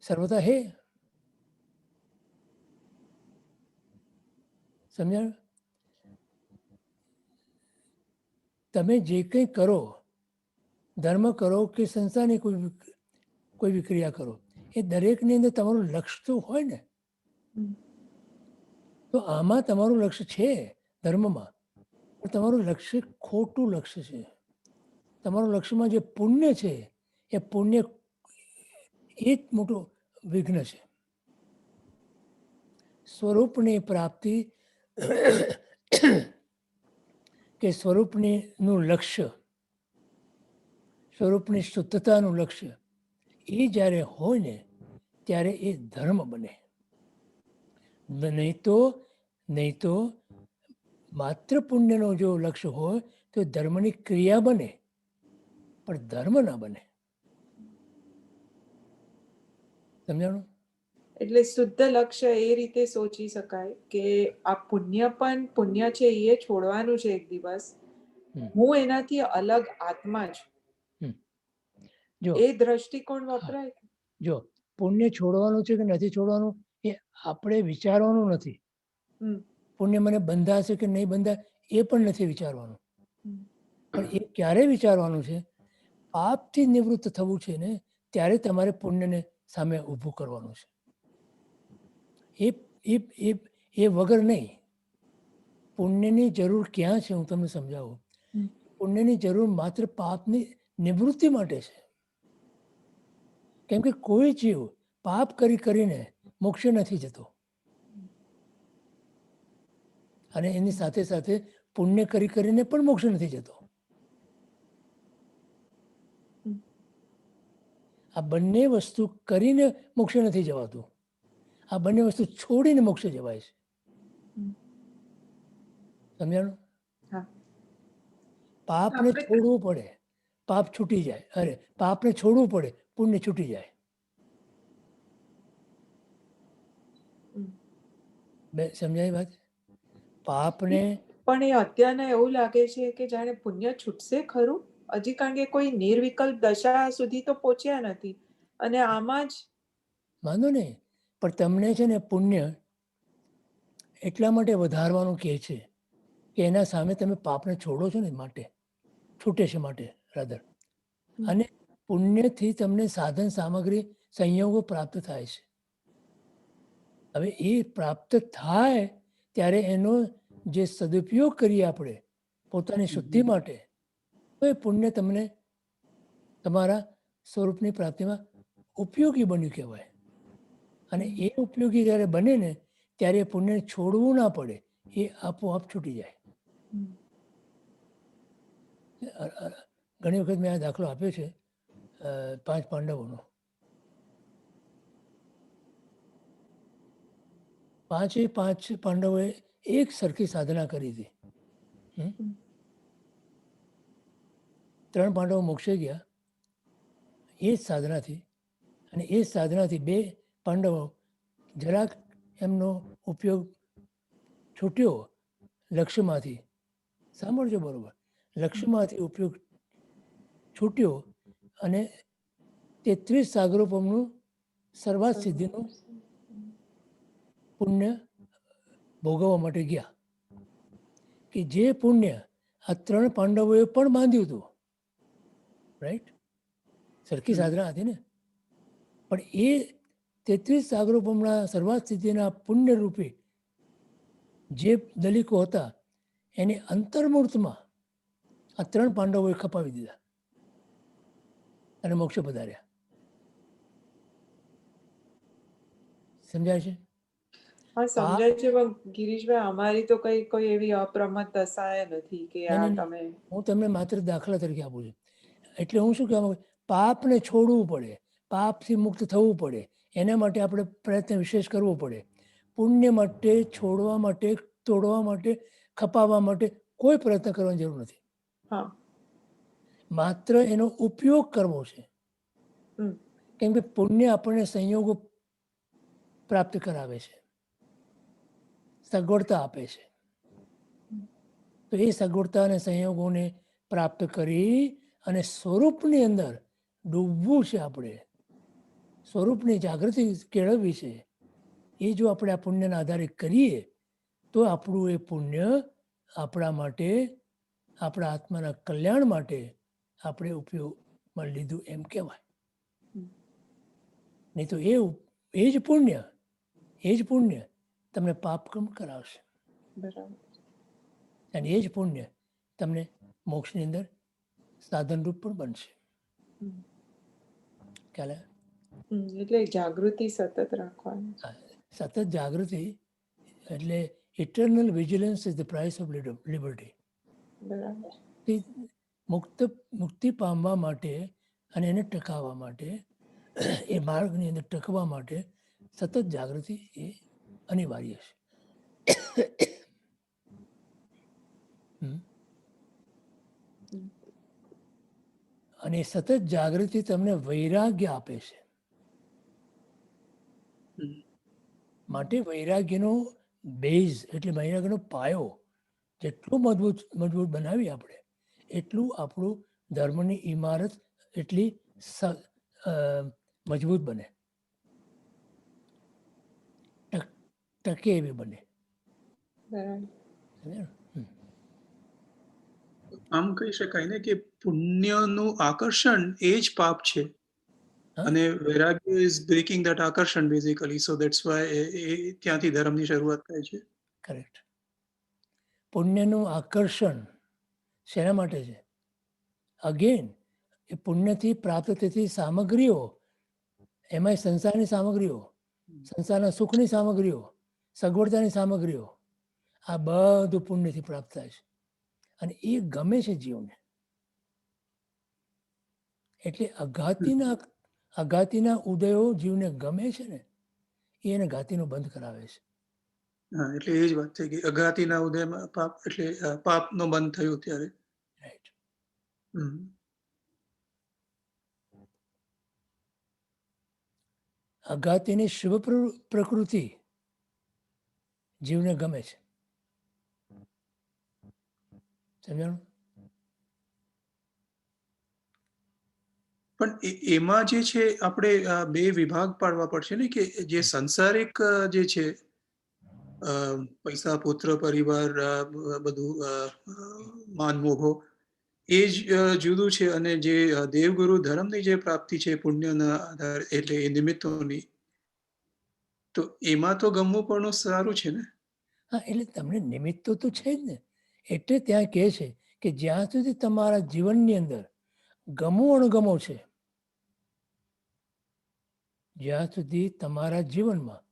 સર્વતા હે. સમજાયું? તમે જે કંઈ કરો, ધર્મ કરો કે સંસારની કોઈ બી ક્રિયા કરો, એ દરેકની અંદર તમારું લક્ષ્ય તો હોય ને. હમ. તો આમાં તમારું લક્ષ્ય છે ધર્મમાં, પણ તમારું લક્ષ્ય ખોટું લક્ષ્ય છે. તમારું લક્ષ્યમાં જે પુણ્ય છે એ પુણ્ય એ જ મોટું વિઘ્ન છે. સ્વરૂપની પ્રાપ્તિ કે સ્વરૂપનું લક્ષ્ય, સ્વરૂપની શુદ્ધતાનું લક્ષ્ય એ જ્યારે હોય ને ત્યારે એ ધર્મ બને. નહીં તો માત્ર પુણ્યનો જો લક્ષ્ય હોય તો ધર્મની ક્રિયા બને પણ ધર્મ ના બને. સમજાણું? એટલે શુદ્ધ લક્ષ્ય એ રીતે સોચી શકાય કે આ પુણ્ય પણ પુણ્ય છે એ છોડવાનું છે એક દિવસ. હમ. હું એનાથી અલગ આત્મા છું. જો એ દ્રષ્ટિકોણ વપરાય. જો પુણ્ય છોડવાનું છે કે નથી છોડવાનું એ આપણે વિચારવાનું નથી. હમ. પુણ્ય મને બંધાશે કે નહીં બંધા એ પણ નથી વિચારવાનું. હમ. પણ એ ક્યારે વિચારવાનું છે? પાપથી નિવૃત્ત થવું છે ને ત્યારે તમારે પુણ્યને સામે ઊભું કરવાનું છે. એ એ એ એ વગર નહીં. પુણ્યની જરૂર ક્યાં છે હું તમને સમજાવું. હમ. પુણ્યની જરૂર માત્ર પાપની નિવૃત્તિ માટે છે. કેમ કે કોઈ જીવ પાપ કરીને મોક્ષે નથી જતો, અને એની સાથે સાથે પુણ્ય કરીને પણ મોક્ષ નથી જતો. હમ. આ બંને વસ્તુ કરીને મોક્ષે નથી જવાતું. આ બંને વસ્તુ છોડીને મોક્ષે જવાય છે. હમ. સમજાણું? હા. પાપને આપણે- છોડવું પડે, પાપ છૂટી જાય. અરે પાપને છોડવું પડે, પુણ્ય છૂટી જાય. હમ. બે સમજાય વાત? પાપને પણ એ અત્યારના એવું લાગે છે કે જાણે પુણ્ય છૂટશે ખરું, હજી કારણ કે કોઈ નિર્વિકલ્પ દશા સુધી તો પહોંચ્યા નથી અને આમાં જ વાંધો નહીં, પણ તમને છે ને પુણ્ય એટલા માટે વધારવાનું કહે છે કે એના સામે તમે પાપને છોડો છો ને માટે, છૂટે છે માટે રાધર. અને પુણ્યથી તમને સાધન સામગ્રી સંયોગો પ્રાપ્ત થાય છે. હવે એ પ્રાપ્ત થાય ત્યારે એનો જે સદુપયોગ કરીએ આપણે પોતાની શુદ્ધિ માટે, તો એ પુણ્ય તમને તમારા સ્વરૂપની પ્રાપ્તિમાં ઉપયોગી બન્યું કહેવાય. અને એ ઉપયોગી જ્યારે બને ને ત્યારે એ પુણ્યને છોડવું ના પડે, એ આપોઆપ છૂટી જાય. ઘણી વખત મેં આ દાખલો આપ્યો છે 5 પાંડવોનો. 5 પાંડવોએ એક સરખી સાધના કરી હતી. 3 પાંડવો મોક્ષે ગયા એ જ સાધનાથી, અને એ જ સાધનાથી 2 પાંડવો જરાક એમનો ઉપયોગ છૂટ્યો લક્ષ્યમાંથી. સાંભળજો બરોબર, લક્ષ્યમાંથી ઉપયોગ છૂટ્યો અને 33 સાગરોપમનું સર્વાત સિદ્ધિનું પુણ્ય ભોગવવા માટે ગયા. કે જે પુણ્ય આ 3 પાંડવોએ પણ બાંધ્યું હતું, રાઈટ? સરખી સાધના હતી ને, પણ એ 33 સાગરોપમના સર્વાત સિદ્ધિના પુણ્ય રૂપે જે દલિકો હતા એની અંતર્મૂર્તમાં આ 3 પાંડવોએ ખપાવી દીધા અને મોક્ષ પધાર્યા. સમજાય છે? હા સમજાય છે, પણ ગિરીશભાઈ અમારી તો કોઈ એવી અપ્રમત દશાએ નથી કે આ નહીં, તમે હું તમને માત્ર દાખલા તરીકે આપું છું. એટલે હું શું કહેવા માંગુ, પાપને છોડવું પડે, પાપથી મુક્ત થવું પડે, એના માટે આપણે પ્રયત્ન વિશેષ કરવો પડે. પુણ્ય માટે છોડવા માટે, તોડવા માટે, ખપાવવા માટે કોઈ પ્રયત્ન કરવાની જરૂર નથી. હા. માત્ર એનો ઉપયોગ કરવો છે. કેમ કે પુણ્ય આપણને સંયોગો પ્રાપ્ત કરાવે છે, સગવડતા આપે છે. તો એ સગવડતા અને સંયોગોને પ્રાપ્ત કરી અને સ્વરૂપની અંદર ડૂબવું છે. આપણે સ્વરૂપની જાગૃતિ કેળવવી છે. એ જો આપણે આ પુણ્યના આધારે કરીએ તો આપણું એ પુણ્ય આપણા માટે, આપણા આત્માના કલ્યાણ માટે આપણે ઉપયોગમાં લીધું એમ કહેવાય. નહીં તો એ જ પુણ્ય તમને પાપ કમ કરાવશે, બરાબર. અને એ જ પુણ્ય તમને મોક્ષની અંદર સાધનરૂપ પણ બનશે. હમ. ખ્યાલ આવ્યો? એટલે જાગૃતિ સતત રાખવાની. સતત જાગૃતિ એટલે eternal vigilance is the price of liberty. બરાબર. મુક્તિ પામવા માટે અને એને ટકાવવા માટે, એ માર્ગની અંદર ટકવા માટે સતત જાગૃતિ એ અનિવાર્ય છે. અને સતત જાગૃતિ તમને વૈરાગ્ય આપે છે. માટે વૈરાગ્યનો બેઝ એટલે વૈરાગ્યનો પાયો જેટલો મજબૂત બનાવી આપણે, એટલું આપણું ધર્મની ઇમારત એટલી મજબૂત બને, ટકે એવી બને. બરાબર. આમ કહી શકાય ને કે પુણ્યનું આકર્ષણ એ જ પાપ છે, અને વૈરાગ્ય ઇઝ બ્રેકિંગ ધેટ આકર્ષણ બેઝિકલી. સો ધેટ્સ વાય ત્યાંથી ધર્મની શરૂઆત થાય છે. કરેક્ટ. પુણ્યનું આકર્ષણ શેના માટે છે? અગેન એ પુણ્યથી પ્રાપ્ત થતી સામગ્રીઓ, એમાંય સંસારની સામગ્રીઓ, સંસારના સુખની સામગ્રીઓ, સગવડતાની સામગ્રીઓ, આ બધું પુણ્યથી પ્રાપ્ત થાય છે. અને એ ગમે છે જીવને. એટલે અઘાતીના ઉદયો જીવને ગમે છે ને, એને ઘાતીનું બંધ કરાવે છે. હા, એટલે એ જ વાત થઈ ગઈ. અઘાતીના ઉદયમાં પાપ એટલે પાપનો બંધ થયો ત્યારે. રાઈટ. અઘાતીની શુભ પ્રકૃતિ જીવને ગમે છે. સમજાણું? પણ એમાં જે છે આપણે બે વિભાગ પાડવા પડશે ને, કે જે સંસારિક જે છે પૈસા, પુત્ર, પરિવાર, બધું માન મોભો, એ જ જુદું છે, અને જે દેવગુરુ ધર્મની જે પ્રાપ્તિ છે પુણ્યના આધારે એટલે એ નિમિત્તોની, તો એમાં તો ગમવું પણ સારું છે ને. હા, એટલે તમને નિમિત્તો તો છે જ ને. એટલે ત્યાં કહે છે કે જ્યાં સુધી તમારા જીવનની અંદર ગમો અણગમો છે, જ્યાં સુધી તમારા જીવનમાં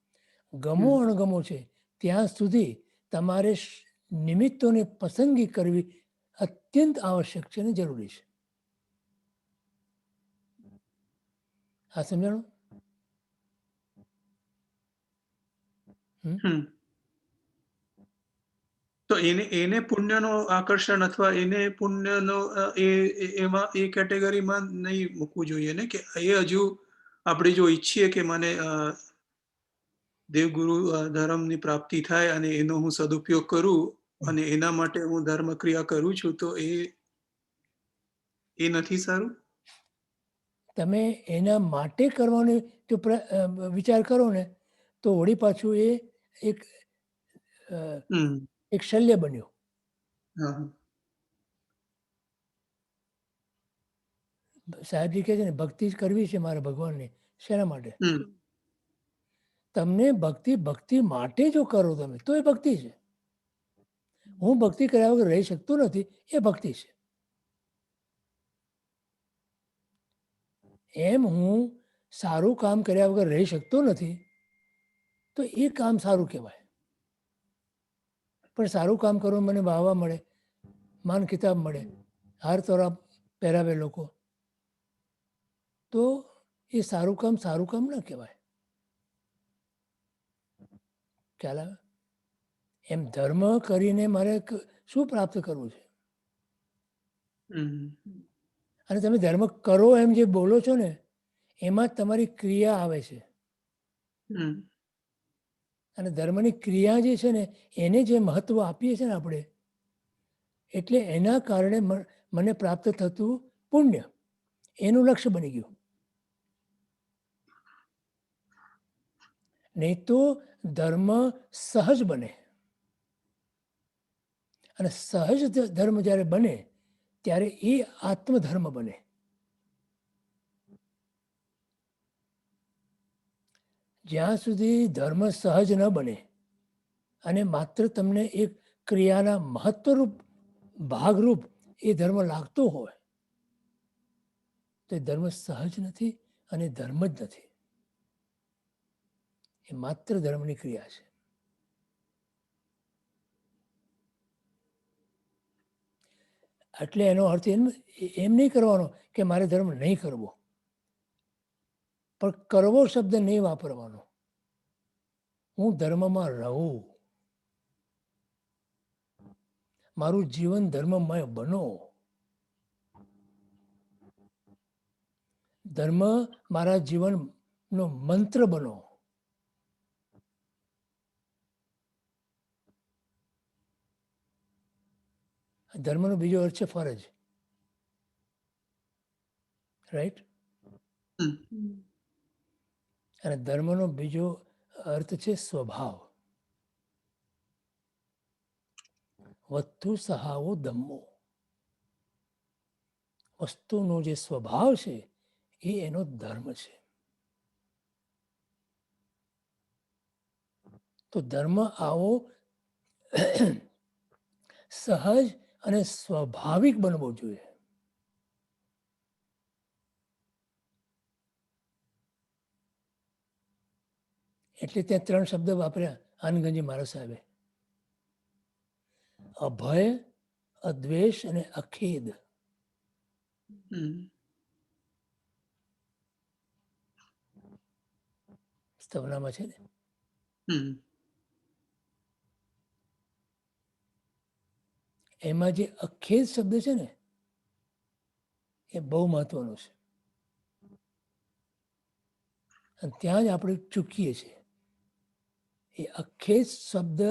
ગમો અણગમો છે, ત્યાં સુધી તમારે નિમિત્તોની પસંદગી કરવી અત્યંત આવશ્યક છે અને જરૂરી છે. હા, સમજાણું? તો એને પુણ્યનો આકર્ષણ અથવા એને પુણ્યનો એમાં એ કેટેગરીમાં નહીં મૂકવું જોઈએ ને, કે એ હજુ આપણે જો ઈચ્છીએ કે મને દેવગુરુ ધર્મની પ્રાપ્તિ થાય અને એનો હું સદુપયોગ કરું અને એના માટે હું ધર્મ ક્રિયા કરું છું, તો એ નથી સારું. તમે એના માટે કરવાનો જો વિચાર કરો ને, તો વળી પાછું એ એક શલ્ય બન્યું. સાહેબજી કહે છે ને, ભક્તિ જ કરવી છે મારે ભગવાનની. શેના માટે? તમને ભક્તિ માટે જો કરો તમે, તો એ ભક્તિ છે. હું ભક્તિ કર્યા વગર રહી શકતો નથી, એ ભક્તિ છે. એમ હું સારું કામ કર્યા વગર રહી શકતો નથી, તો એ કામ સારું કહેવાય. પણ સારું કામ કરવું મને વાહવા મળે, માન ખિતાબ મળે, હાર તોરા પહેરાવે લોકો, તો એ સારું કામ ના કહેવાય. ખ્યાલ આવે? એમ ધર્મ કરીને મારે શું પ્રાપ્ત કરવું છે? અને તમે ધર્મ કરો એમ જે બોલો છો ને, એમાં જ તમારી ક્રિયા આવે છે. અને ધર્મની ક્રિયા જે છે ને, એને જે મહત્વ આપીએ છીએ ને આપણે, એટલે એના કારણે મને પ્રાપ્ત થતું પુણ્ય એનું લક્ષ્ય બની ગયું. નહીં તો ધર્મ સહજ બને, અને સહજ ધર્મ જ્યારે બને ત્યારે એ આત્મધર્મ બને. જ્યાં સુધી ધર્મ સહજ ન બને અને માત્ર તમને એક ક્રિયાના મહત્વરૂપ ભાગરૂપ એ ધર્મ લાગતો હોય તો એ ધર્મ સહજ નથી અને ધર્મ જ નથી. એ માત્ર ધર્મની ક્રિયા છે. એટલે એનો અર્થ એમ નહીં કરવાનો કે મારે ધર્મ નહીં કરવો, પણ કરવો શબ્દ નહીં વાપરવાનો. હું ધર્મમાં રહું, મારું જીવન ધર્મમય બનો, ધર્મ મારા જીવનનો મંત્ર બનો. ધર્મનો બીજો અર્થ છે ફરજ, રાઈટ? અને ધર્મનો બીજો અર્થ છે સ્વભાવ. વસ્તુ સહાવો ધમ્મો, વસ્તુનો જે સ્વભાવ છે એ એનો ધર્મ છે. તો ધર્મ આવો સહજ અને સ્વાભાવિક બનવો જોઈએ. એટલે ત્યાં 3 શબ્દ વાપર્યા આનંદગંજી મહારાજ સાહેબે: અભય, અદ્વેષ અને અખેદ. સ્તવનામાં છે ને. એમાં જે અખેદ શબ્દ છે ને એ બહુ મહત્વનો છે. અને ત્યાં જ આપણે ચૂકીએ છીએ. એ અખેદ શબ્દ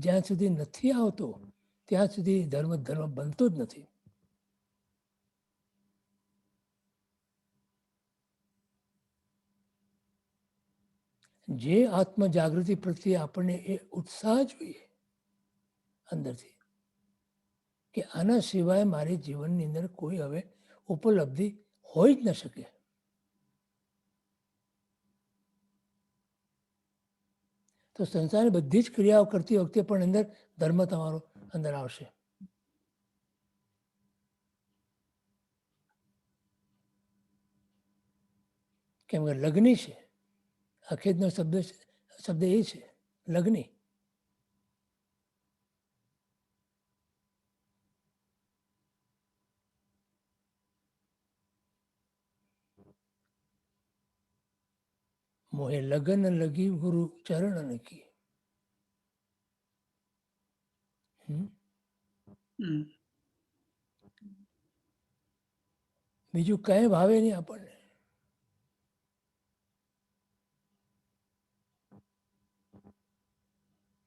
જ્યાં સુધી નથી આવતો ત્યાં સુધી ધર્મ બનતો જ નથી. જે આત્મ જાગૃતિ પ્રત્યે આપણને એ ઉત્સાહ જોઈએ અંદરથી કે આના સિવાય મારી જીવનની અંદર કોઈ હવે ઉપલબ્ધિ હોઈ જ ન શકે. તો સંસારની બધી જ ક્રિયાઓ કરતી વખતે પણ અંદર ધર્મ તમારો અંદર આવશે. કેમ કે લગ્ની છે, અખેદનો શબ્દ એ છે, લગ્ની. મોહે લગન લગી ગુરુ ચરણ કી. બીજું કઈ ભાવે નહીં આપણને.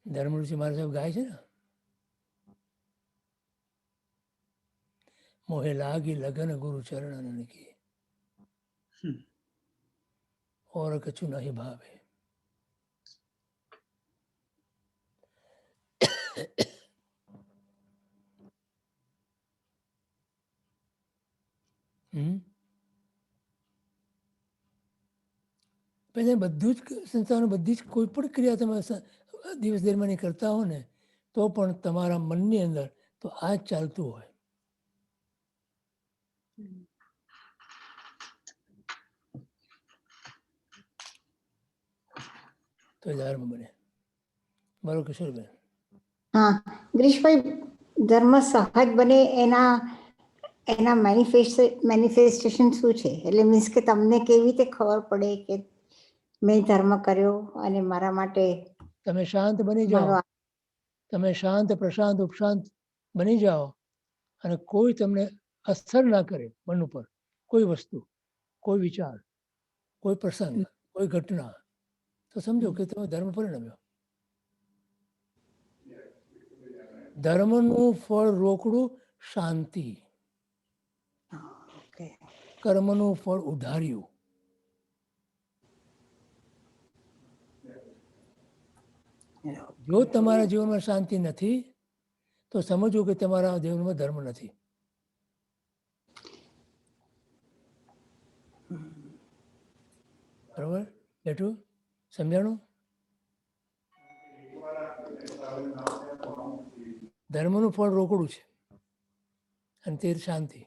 ધર્મઋષિ મારા સાહેબ ગાય છે ને, મોહે લાગી લગન ગુરુ ચરણ કી, और कछु नहीं भावे. પછી બધું જ સંસારનું બધી જ કોઈ પણ ક્રિયા તમે દિવસ દરમિયાન કરતા હો ને તો પણ તમારા મનની અંદર તો આ જ ચાલતું હોય. તો ધર્મ બને. બરોબર કિશોરબેન? હા ગિરીશભાઈ, ધર્મ સહજ બને એના એના મેનિફેસ્ટેશન શું છે? એટલે મીન્સ કે તમને કેવી રીતે ખબર પડે કે મેં ધર્મ કર્યો અને મારા માટે તમે શાંત બની જાઓ, તમે શાંત પ્રશાંત ઉપશાંત બની જાઓ અને કોઈ તમને અસર ના કરે મન ઉપર, કોઈ વસ્તુ, કોઈ વિચાર, કોઈ પ્રસંગ, કોઈ ઘટના, તો સમજો કે તમે ધર્મ પરિણમ્યો. ધર્મનું ફળ રોકડું શાંતિ, કર્મનું ફળ ઉધાર્યું. જો તમારા જીવનમાં શાંતિ નથી તો સમજો કે તમારા જીવનમાં ધર્મ નથી. બરોબર બેઠું? સમજાણું? ધર્મનું ફળ રોકડું છે અને તે શાંતિ.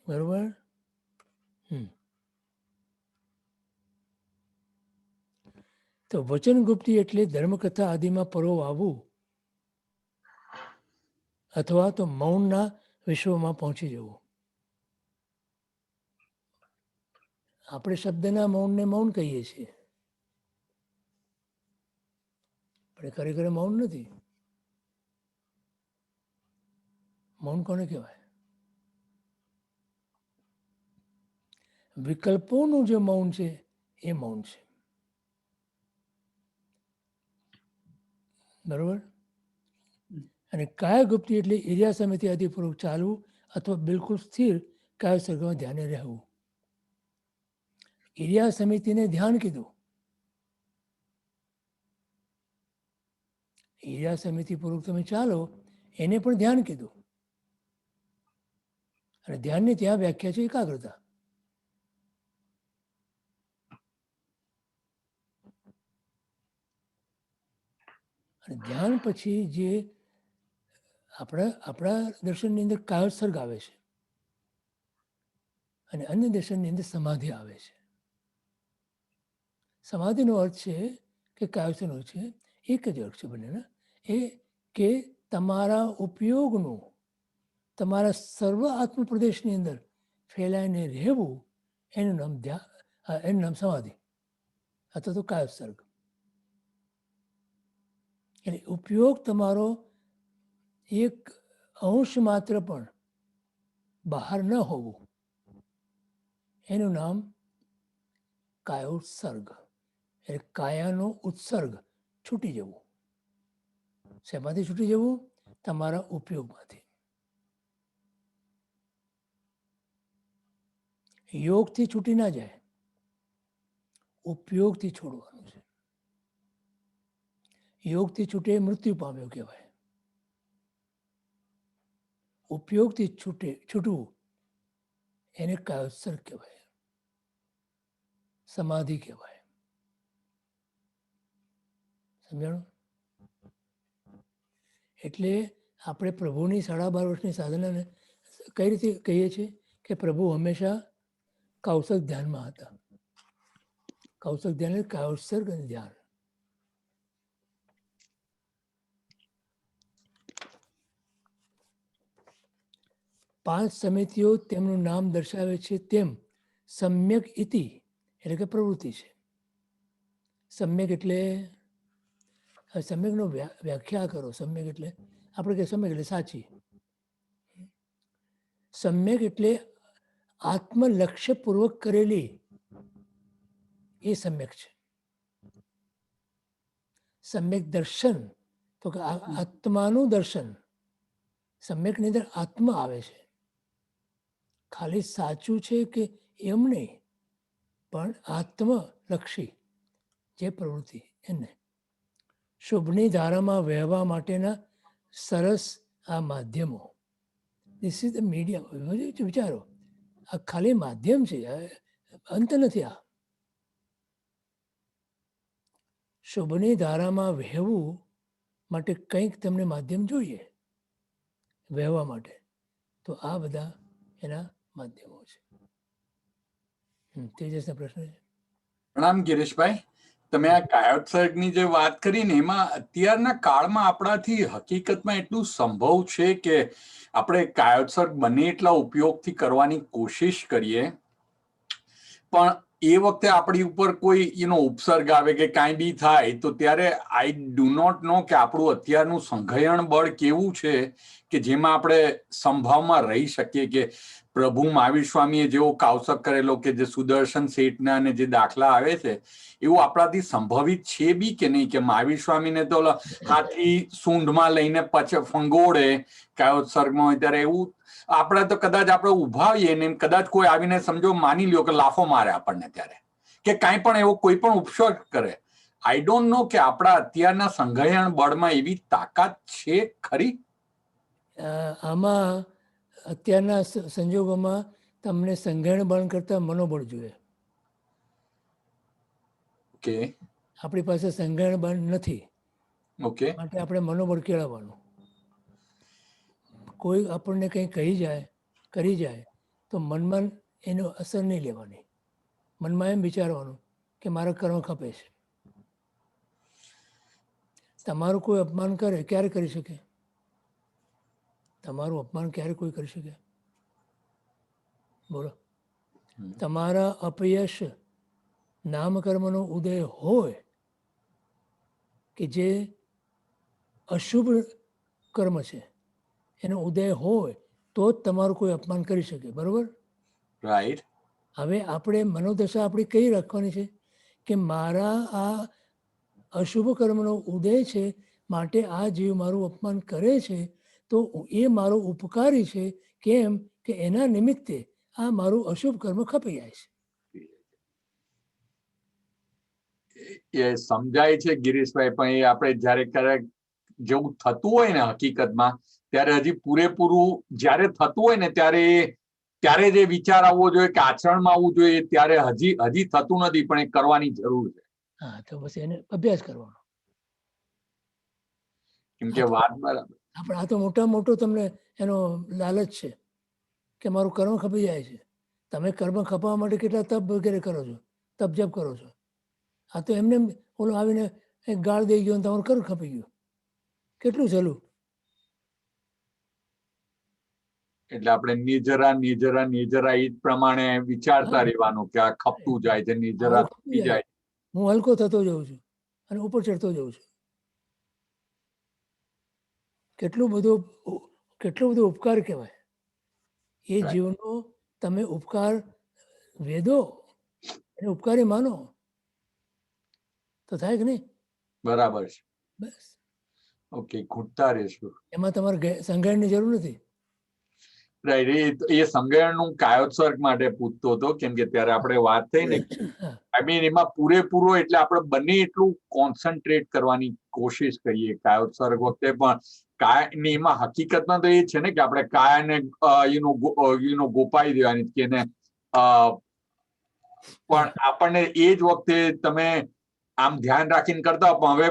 બરોબર. તો વચનગુપ્તી એટલે ધર્મકથા આદિમાં પરોવાવું અથવા તો મૌનના વિશ્વમાં પહોંચી જવું. આપણે શબ્દના મૌનને મૌન કહીએ છીએ, પણ ખરેખર મૌન નથી. મૌન કોને કહેવાય? વિકલ્પોનું જે મૌન છે એ મૌન છે. બરોબર. અને કાયગુપ્તી એટલે એરિયા સમિતિ આદિપૂર્વક ચાલવું અથવા બિલકુલ સ્થિર કાય સર્ગમાં ધ્યાને રહેવું. એરિયા સમિતિને ધ્યાન કીધું. એરિયા સમિતિ પૂર્વક તમે ચાલો એને પણ ધ્યાન કીધું. અને ધ્યાનની ત્યાં વ્યાખ્યા છે એકાગ્રતા. અને ધ્યાન પછી જે આપણા દર્શનની અંદર કાયોત્સર્ગ આવે છે અને અન્ય દર્શનની અંદર સમાધિ આવે છે. સમાધિનો અર્થ છે કે કાયોત્સર્ગનો અર્થ છે એક જ અર્થ છે બંનેના, એ કે તમારા ઉપયોગનું તમારા સર્વ આત્મપ્રદેશની અંદર ફેલાઈને રહેવું, એનું નામ ધ્યાન, એનું નામ સમાધિ અથવા તો કાયોત્સર્ગ. એટલે ઉપયોગ તમારો એક અંશ માત્ર પણ બહાર ન હોવું, એનું નામ કાયોત્સર્ગ. એટલે કાયાનો ઉત્સર્ગ, છૂટી જવું. શેમાંથી છૂટી જવું? તમારા ઉપયોગમાંથી. યોગથી છૂટી ના જાય, ઉપયોગથી છોડવાનું છે. યોગથી છૂટે મૃત્યુ પામ્યો કહેવાય. ઉપયોગથી છૂટવું એને કાયોત્સર્ગ કહેવાય, સમાધિ કહેવાય. સમજાણું? એટલે આપણે પ્રભુની 12.5 વર્ષની સાધનાને કઈ રીતે કહીએ છીએ કે પ્રભુ હંમેશા કૌશક ધ્યાનમાં હતા. કૌશક ધ્યાન એટલે કાયોત્સર્ગ અને ધ્યાન. પાંચ સમિતિઓ તેમનું નામ દર્શાવે છે તેમ સમ્યક ઇતિ એટલે કે પ્રવૃત્તિ છે. સમ્યક એટલે, સમ્યકનો વ્યાખ્યા કરો. સમ્યક એટલે આપણે કે સમ્યક એટલે સાચી. સમ્યક એટલે આત્મલક્ષ્યપૂર્વક કરેલી, એ સમ્યક છે. સમ્યક દર્શન તો કે આત્માનું દર્શન. સમ્યકની અંદર આત્મા આવે છે. ખાલી સાચું છે કે એમ નહીં, પણ આત્મલક્ષી જે પ્રવૃત્તિ, એને શુભની ધારામાં વહેવા માટેના સરસ આ માધ્યમો. This is the medium. વિચારો, આ ખાલી માધ્યમ છે, અંત નથી. આ શુભની ધારામાં વહેવું માટે કંઈક તમને માધ્યમ જોઈએ વહેવા માટે, તો આ બધા એના માધ્યમો છે. તેજસનો પ્રશ્ન છે. પ્રણામ ગિરીશભાઈ. તમે આ કાયોત્સર્ગની જે વાત કરી ને, એમાં અત્યારના કાળમાં આપણાથી હકીકતમાં એટલું સંભવ છે કે આપણે કાયોત્સર્ગ બને એટલા ઉપયોગથી કરવાની કોશિશ કરીએ, પણ એ વખતે આપણી ઉપર કોઈ એનો ઉપસર્ગ આવે કે કાંઈ બી થાય તો ત્યારે આઈ ડુ નોટ નો કે આપણું અત્યારનું સંઘયણ બળ કેવું છે કે જેમાં આપણે સંભાવમાં રહી શકીએ કે પ્રભુ મહાવીર સ્વામીએ જેવો કાવસક કરેલો કે જે સુદર્શન શેઠના અને જે દાખલા આવે છે એવું આપણાથી સંભવિત છે બી કે નહીં, કે મહાવીર સ્વામીને તો હાથી સૂંઢમાં લઈને પછી ફંગોળે કાયોત્સર્ગમાં હોય ત્યારે એવું આપણે તો કદાચ આપણે ઉભા હોઈએ ને કદાચ કોઈ આવીને સમજો માની લ્યો કે લાફો મારે આપણને ત્યારે, કે કાંઈ પણ એવો કોઈ પણ ઉપસર્ગ કરે. આઈ ડોન્ટ નો કે આપણા અત્યારના સંઘયણ બળમાં એવી તાકાત છે ખરી? આમાં અત્યારના સંજોગોમાં તમને સંઘયણ બળ કરતાં મનોબળ જોઈએ. ઓકે આપણી પાસે સંજ્ઞાન બળ નથી, ઓકે માટે આપણે મનોબળ કેળવવાનું. કોઈ આપણને કંઈ કહી જાય, કરી જાય, તો મનમાં એનો અસર નહીં લેવાની. મનમાં એમ વિચારવાનું કે મારા કર્મ ખપે છે. તમારું કોઈ અપમાન કરે, ક્યારે કરી શકે? તમારું અપમાન ક્યારે કોઈ કરી શકે? બોલો. તમારા અપયશ નામકર્મનો ઉદય હોય કે જે અશુભ કર્મ છે એનો ઉદય હોય તો જ તમારું કોઈ અપમાન કરી શકે. બરાબર? રાઈટ હવે આપણે મનોદશા આપણી કઈ રાખવાની છે કે મારા આ અશુભ કર્મનો ઉદય છે, માટે આ જીવ મારું અપમાન કરે છે, તો એ મારો ઉપકારી છે. કેમ કે એના નિમિત્તે આ મારું અશુભ કર્મ ખપી જાય છે. એ સમજાય છે ગિરીશભાઈ, પણ એ આપણે જ્યારે ક્યારેક જેવું થતું હોય ને હકીકતમાં, ત્યારે હજી પૂરેપૂરું જ્યારે થતું હોય ને ત્યારે જે વિચાર આવવો જોઈએ કે આચરણમાં આવવું જોઈએ, ત્યારે હજી થતું નથી, પણ એ કરવાની જરૂર છે. હા, તો બસ એને અભ્યાસ કરવાનો. કેમ કે વાત બરાબર. આપણે આ તો મોટો તમને એનો લાલચ છે કે મારું કર્મ ખપી જાય છે. તમે કર્મ ખપાવવા માટે કેટલા તપ વગેરે કરો છો, તપ જપ કરો છો. આ તો એમને ઓલો આવીને એક ગાળ દઈ ગયો અને તમારું કર્મ ખપી ગયું. કેટલું સહેલું. એટલે આપણે નિજરા એ જ પ્રમાણે વિચારતા રહેવાનું કે આ ખપતું જાય છે, નિજરા થતી જાય. હું હલકો થતો જાઉં છું અને ઉપર ચડતો જાઉં છું. કેટલો બધો ઉપકાર કહેવાય. એ જીવનનો તમે ઉપકાર વેદો એને ઉપકારી માનો તો થાય કે નહીં? બરાબર છે. બસ ઓકે, ઘૂંટતા રહેશું. એમાં તમારે સંજ્ઞાનની જરૂર નથી. રાઈટ, એ સંજ્ઞાનનું કાયોત્સર્ગ માટે પૂછતો હતો, કેમ કે ત્યારે આપણે વાત થઈ ને, આઈ મીન એમાં પૂરેપૂરો એટલે આપણે બને એટલું કોન્સન્ટ્રેટ કરવાની કોશિશ કરીએ કાયોત્સર્ગ વખતે. પણ એમાં હકીકતમાં તો એ છે ને કે આપણે કાયાને ગોપાઈ દેવાની કે એને પણ આપણને એ જ વખતે તમે આમ ધ્યાન રાખીને કરતા હો, પણ હવે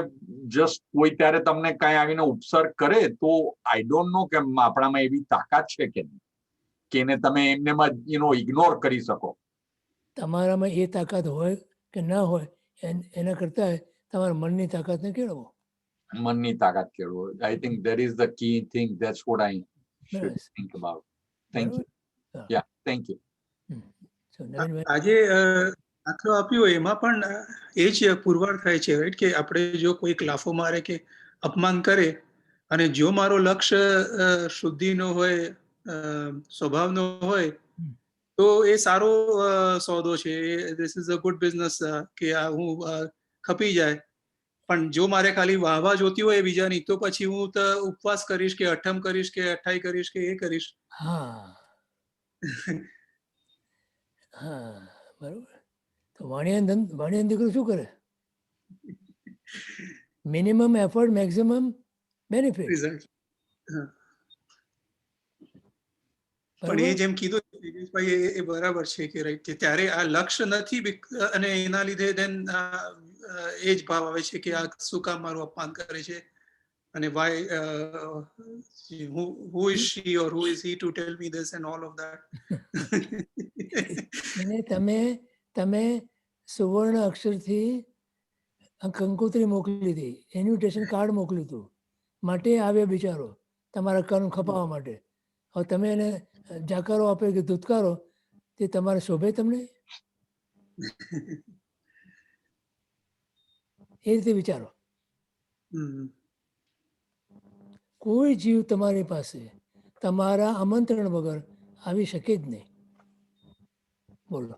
જસ્ટ કોઈ ત્યારે તમને કઈ આવીને ઉપસર્ગ કરે તો આઈ ડોન્ટ નો કે આપણામાં એવી તાકાત છે કે નહીં કે એને તમે એમને ઇગ્નોર કરી શકો. તમારામાં એ તાકાત હોય કે ના હોય એના કરતા તમારા મનની તાકાતને કેળવો. મનની તાકાત કેળવો. I think that is the key thing. That's what I should think about. Thank you. Yeah, thank you. આજે દાખલો આપ્યો એમાં પણ એ જ પુરવાર થાય છે, રાઈટ, કે આપણે જો કોઈક લાફો મારે કે અપમાન કરે અને જો મારો લક્ષ્ય શુદ્ધિનો હોય, સ્વભાવનો હોય, તો એ સારો સોદો છે. This is a good business કે આ હું ખપી જાય. પણ જો મારે ખાલી વાહવા જોતી હોય બીજાની, તો પછી હું તો ઉપવાસ કરીશ કે અઠમ કરીશ કે અઠાઈ કરીશ કે એ કરીશ. હા હા, બરોબર. તો વાણિયા દીકરો શું કરે? Minimum effort, maximum benefit. પણ એ જેમ કીધું દિનેશભાઈ, એ બરાબર છે કે રાઈટ, કે ત્યારે આ લક્ષ્ય નથી અને એના લીધે દેન એ જ ભાવ આવે છે કે આ શું કામ મારું અપમાન કરે છે અને Y who is she or who is he to tell me this and all of that. અને તમે સુવર્ણ અક્ષરથી કંકોત્રી મોકલી હતી, ઇન્વિટેશન કાર્ડ મોકલ્યું હતું, માટે આવ્યા બિચારો તમારા કર્મ ખપાવવા માટે. હવે તમે એને જાકારો આપે કે ધૂતકારો, તે તમારે શોભે તમને? એ રીતે વિચારો. કોઈ જીવ તમારી પાસે તમારા આમંત્રણ વગર આવી શકે જ નહીં. બોલો,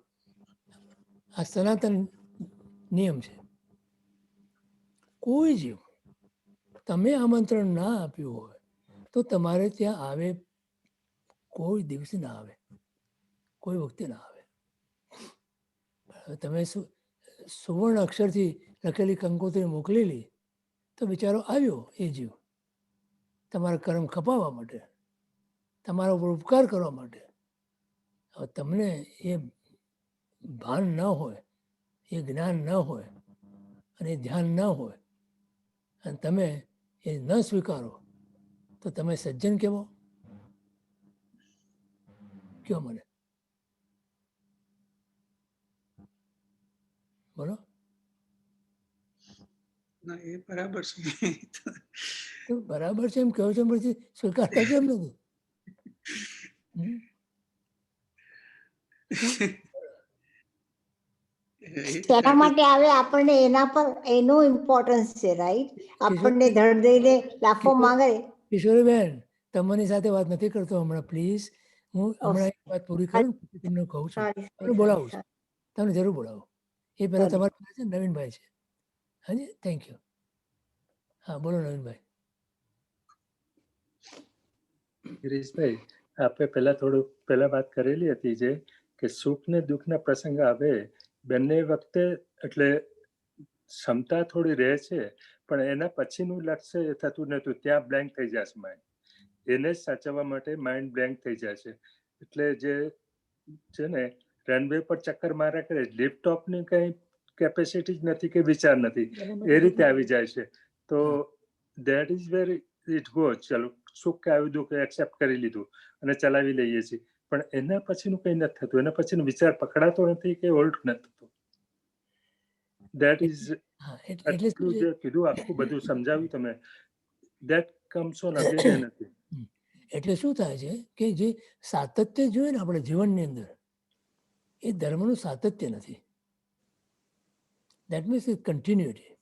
આ સનાતન નિયમ છે. કોઈ જીવ તમે આમંત્રણ ના આપ્યું હોય તો તમારે ત્યાં આવે કોઈ દિવસે ના આવે, કોઈ વખતે ના આવે. તમે સુવર્ણ અક્ષરથી લખેલી કંકોત્રી મોકલેલી તો બિચારો આવ્યો એ જીવ તમારા કર્મ ખપાવવા માટે, તમારા ઉપર ઉપકાર કરવા માટે. હવે તમને એ ભાન ન હોય, એ જ્ઞાન ન હોય, અને એ ધ્યાન ન હોય અને તમે એ ન સ્વીકારો તો તમે સજ્જન કેવો કયો મને બોલો. ના એ બરાબર છે. તો બરાબર છે એમ કહો છો પછી સ્વીકારતા કેમ નથી? હમ? શેના માટે આવે આપણને એના પર એનું ઇમ્પોર્ટન્સ છે, રાઈટ? આપણને ધડ દઈને લાફો માંગે. કિશોરીબેન, તમારી સાથે વાત નથી કરતો હમણાં, પ્લીઝ. હું હમણાં એક વાત પૂરી કરું ને પછી તમને કહું છું. તમને બોલાવું છું, તમને જરૂર બોલાવું. એ પહેલા Sorry. તમારા પાસે નવીનભાઈ છે. હાજી, થેન્ક યુ. હા, બોલો નવીનભાઈ. ગિરીશભાઈ, આપણે પહેલા વાત કરેલી હતી જે કે સુખ ને દુઃખના પ્રસંગ આવે બંને વખતે એટલે ક્ષમતા થોડી રહે છે, પણ એના પછીનું લક્ષ્ય એ થતું નતું, ત્યાં બ્લેન્ક થઈ જશે માઇન્ડ. એને જ સાચવવા માટે માઇન્ડ બ્લેન્ક થઈ જાય છે. એટલે જે છે ને રનવે પર ચક્કર માર્યા કરે, લેપટોપની કઈ કેપેસિટી જ નથી કે વિચાર નથી, એ રીતે આવી જાય છે. તો that is where it goes. ચાલો, સુખ આવ્યું, દુઃખ એક્સેપ્ટ કરી લીધું અને ચલાવી લઈએ છીએ, પણ એના પછીનું કંઈ નથી થતું. એના પછીનો વિચાર પકડાતો નથી કે ઓલ્ટ નથી થતું. દેટ ઇઝ એટલું જે કીધું, આખું બધું સમજાવ્યું તમે, that comes on again and again. એટલે શું થાય છે કે જે સાતત્ય જોઈએ ને આપણે જીવનની અંદર, એ ધર્મનું સાતત્ય નથી. That means continuity.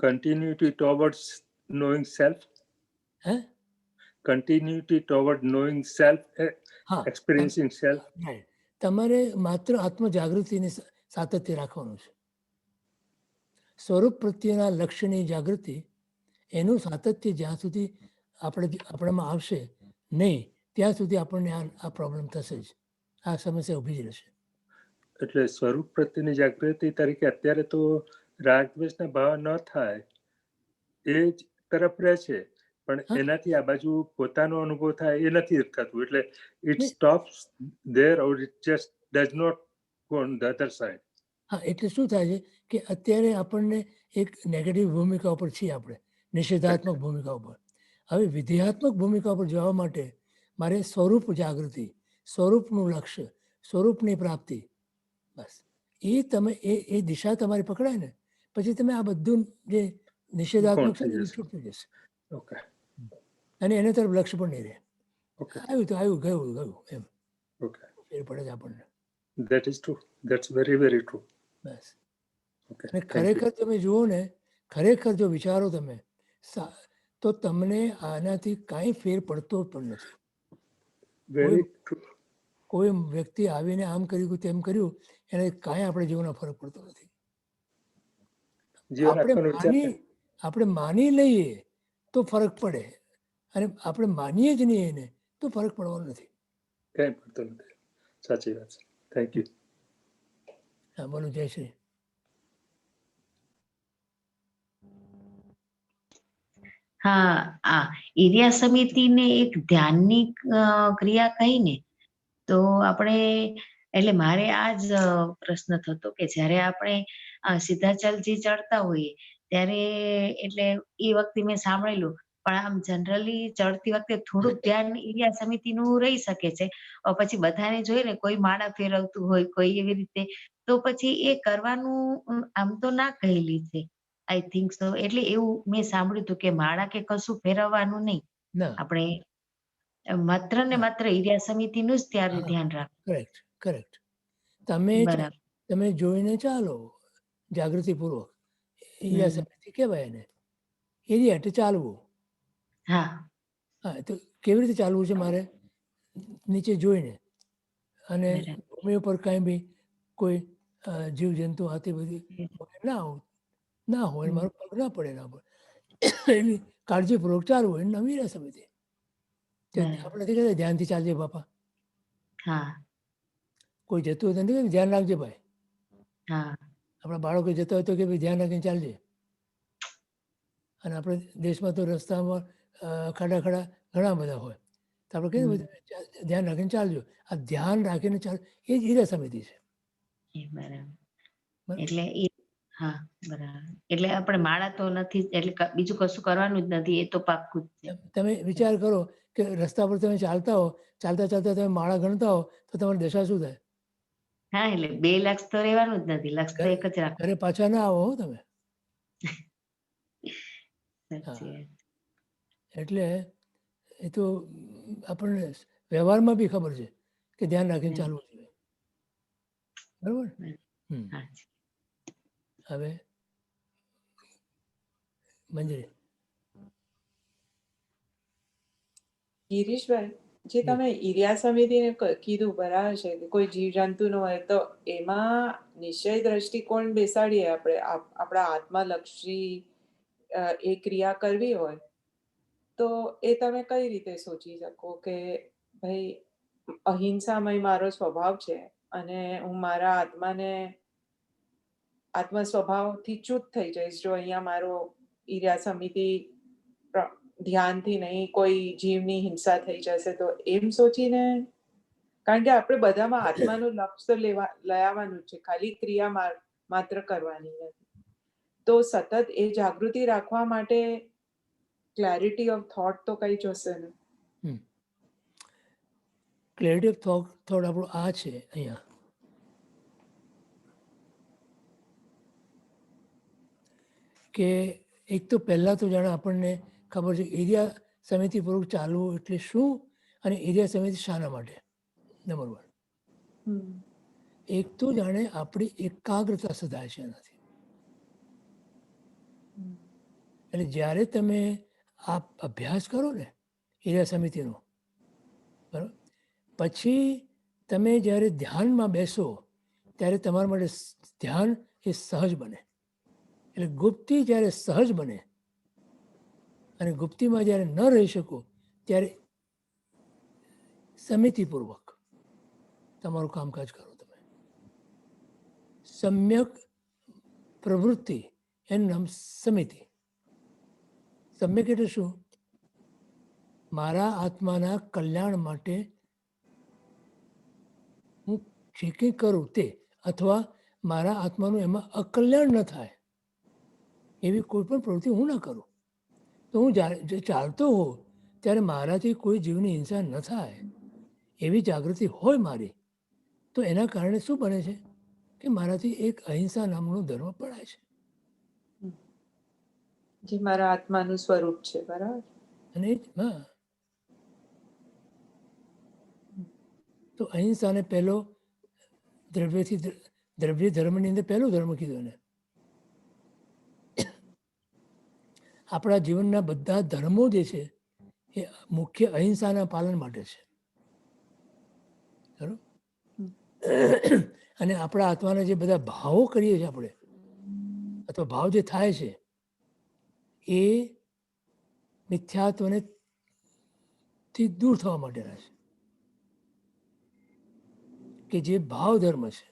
Continuity towards knowing self. હે? Continuity toward knowing self, experiencing self. તમારે માત્ર આત્મ જાગૃતિને સાતત્ય રાખવાનું છે. સ્વરૂપ પ્રત્યેના લક્ષ્યની જાગૃતિ, એનું સાતત્ય જ્યાં સુધી આપણામાં આવશે નહીં, ત્યાં સુધી આપણને આ પ્રોબ્લેમ થશે જ, આ સમસ્યા ઊભી જ રહેશે. એટલે સ્વરૂપ પ્રત્યેની જાગૃતિ તરીકે અત્યારે તો રાગદ્વેષના ભાવ ન થાય એ જ તરફ રહે છે, પણ એનાથી આ બાજુ પોતાનો અનુભવ થાય એ નથી થતું. એટલે it stops there or it just does not go on the other side. હા, એટલે શું થાય છે કે અત્યારે આપણને એક નેગેટિવ ભૂમિકા ઉપર છીએ આપણે, નિષેધાત્મક ભૂમિકા ઉપર. હવે વિધેયાત્મક ભૂમિકા ઉપર જવા માટે મારે સ્વરૂપ જાગૃતિ, સ્વરૂપનું લક્ષ્ય, સ્વરૂપની પ્રાપ્તિ, બસ એ તમે એ દિશા તમારી પકડાય ને પછી તમે આ બધું જે નિષેધાત્મક છે એ છૂટ થઈ જશે. ઓકે. અને એને તરફ લક્ષ્ય પણ નહીં રહે. ઓકે. આવ્યું તો આવ્યું, ગયું ગયું, એમ ઓકે. ફેર પડે છે આપણને. That is true. That's very, very true. Bus. Okay. અને ખરેખર તમે જુઓ ને, ખરેખર જો વિચારો તમે, તો તમને આનાથી કાંઈ ફેર પડતો પણ નથી. Very true. કોઈ વ્યક્તિ આવીને આમ કર્યું તેમ કર્યું, એને કાંઈ આપણે જીવનમાં ફરક પડતો નથી. આપણે માની લઈએ તો ફરક પડે, અને આપણે માનીએ જ નહીં એને તો ફરક પડવાનો નથી. કંઈ પડતો નથી. સાચી વાત છે. Thank you. હા, બોલો જયશ્રી. હા, આ એરિયા સમિતિને એક ધ્યાનની ક્રિયા કહીને તો આપણે, એટલે મારે આ જ પ્રશ્ન થતો કે જ્યારે આપણે સિદ્ધાચલજી ચડતા હોઈએ ત્યારે, એટલે એ વખતે મેં સાંભળેલું, પણ આમ જનરલી ચડતી વખતે થોડુંક ધ્યાન એરિયા સમિતિનું રહી શકે છે. પછી બધાને જોઈને કોઈ માળા ફેરવતું હોય, કોઈ એવી રીતે, તો પછી એ કરવાનું આમ તો ના કહેલી છે, આઈ થિંક સો. એટલે એવું મેં સાંભળ્યું હતું કે માળા કે કશું ફેરવવાનું નહીં, આપણે માત્ર ને માત્ર એરિયા સમિતિનું જ ત્યારે ધ્યાન રાખવું. Correct, correct. તમે જોઈને ચાલો જાગૃતિપૂર્વક, એરિયા સમિતિ કહેવાય એને, એરિયા એટલે ચાલવું. હા. હા, તો કેવી રીતે ચાલવું છે મારે? નીચે જોઈને, અને ભૂમિ ઉપર કાંઈ બી કોઈ જીવજંતુ હાથી બધી ના હોય, મારો પગ ના પડે એના પર, એવી કાળજીપૂર્વક ચાલવું, એનું નામ એરિયા સમિતિ. આપણે નથી કહેતા ધ્યાનથી ચાલજે બાપા. હા. કોઈ જતું હોય તો નથી કે ધ્યાન રાખજે ભાઈ. હા. આપણા બાળકો જતા હોય તો કે ભાઈ ધ્યાન રાખીને ચાલજે. અને આપણે દેશમાં તો રસ્તામાં ખાડા ઘણા બધા હોય, તો આપણે કહીએ ધ્યાન રાખીને ચાલજો. આ ધ્યાન રાખીને ચાલ, એ જ એરિયા સમિતિ છે. બરાબર. એટલે હા બરાબર. એટલે આપણે માળા તો નથી એટલે બીજું કશું કરવાનું જ નથી, એ તો પાક્કું જ છે. તમે વિચાર કરો કે રસ્તા પર તમે ચાલતા હો, ચાલતા ચાલતા તમે માળા ગણતા હો તો તમારી દશા શું થાય? હા એટલે 2 લક્ષ તો રહેવાનું જ નથી, લક્ષ તો એક જ રાખવું. ઘરે પાછા ના આવો હો તમે. સાચી વાત. એટલે એ તો આપણને વ્યવહારમાં બી ખબર છે કે ધ્યાન રાખીને હમ. ચાલવું જોઈએ. બરોબર. હા હવે મંજરી, ગિરીશભાઈ, જે જી. તમે ઈર્યા સમિતિને કીધું બરાબર છે કે કોઈ જીવજંતુ નો હોય તો એમાં નિશ્ચય દ્રષ્ટિકોણ બેસાડીએ આપણે આપણા આત્મલક્ષી એ ક્રિયા કરવી હોય તો એ તમે કઈ રીતે સોચી શકો કે ભાઈ અહિંસામય મારો સ્વભાવ છે અને હું મારા આત્મ સ્વભાવથી ચૂત થઈ જઈશ જો અહીંયા મારો ઈર્યા સમિતિ ધ્યાનથી નહીં કોઈ જીવની હિંસા થઈ જશે તો એમ સોચીને, કારણ કે આપણે બધામાં આત્માનું લક્ષ તો લાવવાનું છે, ખાલી ક્રિયા માત્ર કરવાની નથી. તો સતત એ જાગૃતિ રાખવા માટે ક્લેરિટી ઓફ થોટ તો કઈ જોશે ને. ક્લેરિટી ઓફ થોટ આપણું આ છે અહીંયા કે એક તો પહેલાં તો જાણે આપણને ખબર છે એરિયા સમિતિપૂર્વક ચાલવું એટલે શું અને એરિયા સમિતિ શાના માટે. નંબર 1. એક તો જાણે આપણી એકાગ્રતા સધાય છે એનાથી. એટલે જ્યારે તમે આ અભ્યાસ કરો ને એરિયા સમિતિનો, બરાબર, પછી તમે જ્યારે ધ્યાનમાં બેસો ત્યારે તમારા માટે ધ્યાન એ સહજ બને. એટલે ગુપ્તી જ્યારે સહજ બને અને ગુપ્તીમાં જ્યારે ન રહી શકો ત્યારે સમિતિપૂર્વક તમારું કામકાજ કરો. તમે સમ્યક પ્રવૃત્તિ એનું નામ સમિતિ. સમ્યક એટલે શું? મારા આત્માના કલ્યાણ માટે હું જે કંઈ કરું તે, અથવા મારા આત્માનું એમાં અકલ્યાણ ન થાય એવી કોઈ પણ પ્રવૃત્તિ હું ન કરું. તો હું જ્યારે ચાલતો હોઉં ત્યારે મારાથી કોઈ જીવની હિંસા ન થાય એવી જાગૃતિ હોય મારી, તો એના કારણે શું બને છે કે મારાથી એક અહિંસા નામનો ધર્મ પડાય છે. જે મારા આત્માનું સ્વરૂપ છે, બરાબર. અને હા, તો અહિંસાને પહેલો દ્રવ્ય ધર્મની અંદર પહેલો ધર્મ કીધો એને. આપણા જીવનના બધા ધર્મો જે છે એ મુખ્ય અહિંસાના પાલન માટે છે. બરાબર. અને આપણા આત્માના જે બધા ભાવો કરીએ છીએ આપણે, અથવા ભાવ જે થાય છે એ મિથ્યાત્વને થી દૂર થવા માટેના છે, કે જે ભાવ ધર્મ છે.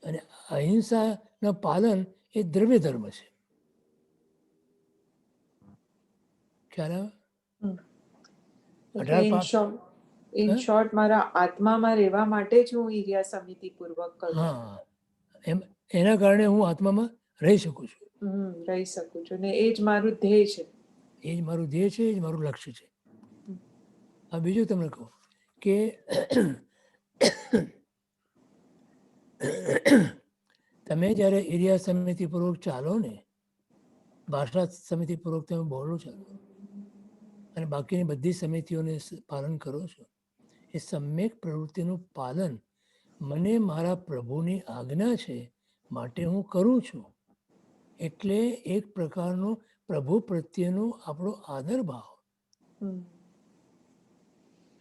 અને અહિંસાના પાલન એ દ્રવ્ય ધર્મ છે. ખ્યાલ આવે? 18 શોર્ટ મારા આત્મામાં રહેવા માટે જ હું ઈર્યા સમિતિ પૂર્વક કરું. હા, એના કારણે હું આત્મામાં રહી શકું છું. રહી શકું છું ને એ જ મારું ધ્યેય છે. એ જ મારું ધ્યેય છે, એ જ મારું લક્ષ્ય છે. આ બીજું તમને કહું કે તમે જ્યારે એરિયા સમિતિપૂર્વક ચાલો ને, ભાષા સમિતિપૂર્વક તમે બોલો ચાલો અને બાકીની બધી સમિતિઓને પાલન કરો છો, એ સમ્યક પ્રવૃત્તિનું પાલન મને મારા પ્રભુની આજ્ઞા છે માટે હું કરું છું. એટલે એક પ્રકારનો પ્રભુ પ્રત્યેનો આપણો આદર ભાવ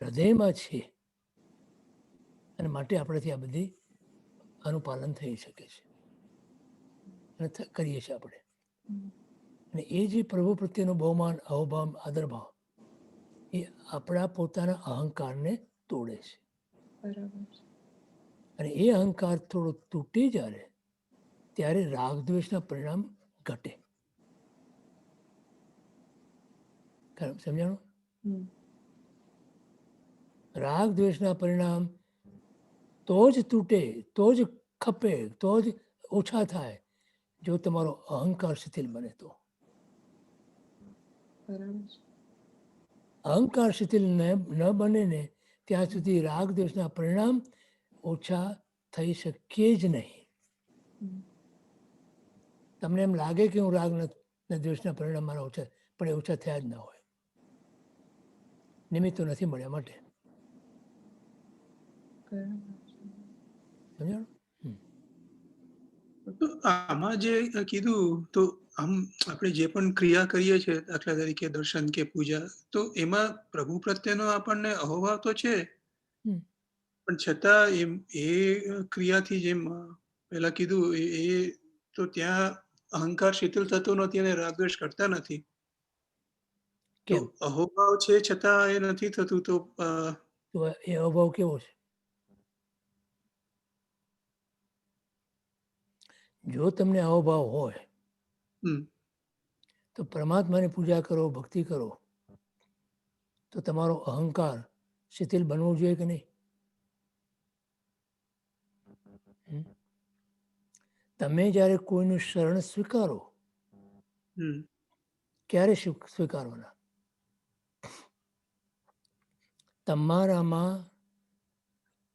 હૃદયમાં છે અને માટે આપણાથી આ બધી આનું પાલન થઈ શકે છે અને કરીએ છીએ આપણે. અને એ જે પ્રભુ પ્રત્યેનો બહુમાન, અહોભાવ, આદરભાવ એ આપણા પોતાના અહંકારને તોડે છે. બરાબર. અને એ અહંકાર થોડો તૂટી જાય ત્યારે રાગદ્વેષના પરિણામ ઘટે. સમજાણું? રાગ દ્વેષના પરિણામ તો જ તૂટે, તો જ ખપે, તો જ ઓછા થાય જો તમારો અહંકાર શિથિલ બને તો. બરાબર છે. અહંકાર શિથિલ ન બને ને ત્યાં સુધી રાગ દ્વેષના પરિણામ ઓછા થઈ શકીએ જ નહીં. હમ. તમને એમ લાગે કે હું રાગ ને દ્વેષના પરિણામ મારા ઓછા, પણ એ ઓછા થયા જ ના હોય. નિમિત્તો નથી મળ્યા માટે. બરાબર છે. સમજાણું? તો આમાં જે કીધું તો આમ આપણે જે પણ ક્રિયા કરીએ છીએ, દાખલા તરીકે દર્શન કે પૂજા, તો એમાં પ્રભુ પ્રત્યેનો આપણને અહોભાવ તો છે, હમ. પણ છતાં એ ક્રિયાથી જેમ પહેલા કીધું એ તો ત્યાં અહંકાર શિથિલ થતો નથી અને રાગદ્વેષ કરતા નથી. તો કેમ? અહોભાવ છે છતાં એ નથી થતું, તો તો એ અભાવ કેવો છે? જો તમને અહોભાવ હોય હમ તો પરમાત્માની પૂજા કરો, ભક્તિ કરો, તો તમારો અહંકાર શિથિલ બનવો જોઈએ કે નહીં? તમે જ્યારે કોઈનું શરણ સ્વીકારો, હમ ક્યારે સ્વીકારવાના? તમારામાં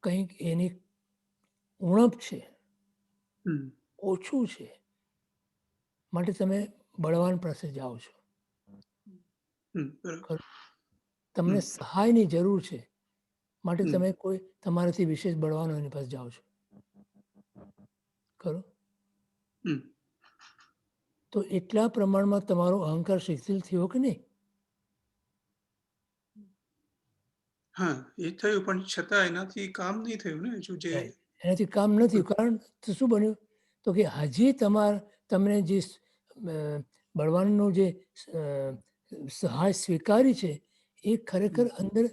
કંઈક એની ઉણપ છે, હમ ઓછું છે, માટે તમે બળવાન પાસે જાઓ છો. બરાબર. તમને સહાયની જરૂર છે, માટે હમ. તમે કોઈ તમારાથી વિશેષ બળવાનો એની પાસે જાઓ છો. ખરું? હમ તો એટલા પ્રમાણમાં તમારો અહંકાર શિથિલ થયો કે નહીં? હા, એ થયું, પણ છતાં એનાથી કામ નહીં થયું ને હજુ જે. એનાથી કામ નથી. કારણ તો શું બન્યું? તો કે હજી તમને જે બળવાનનો જે સહાય સ્વીકારી છે એ ખરેખર અંદર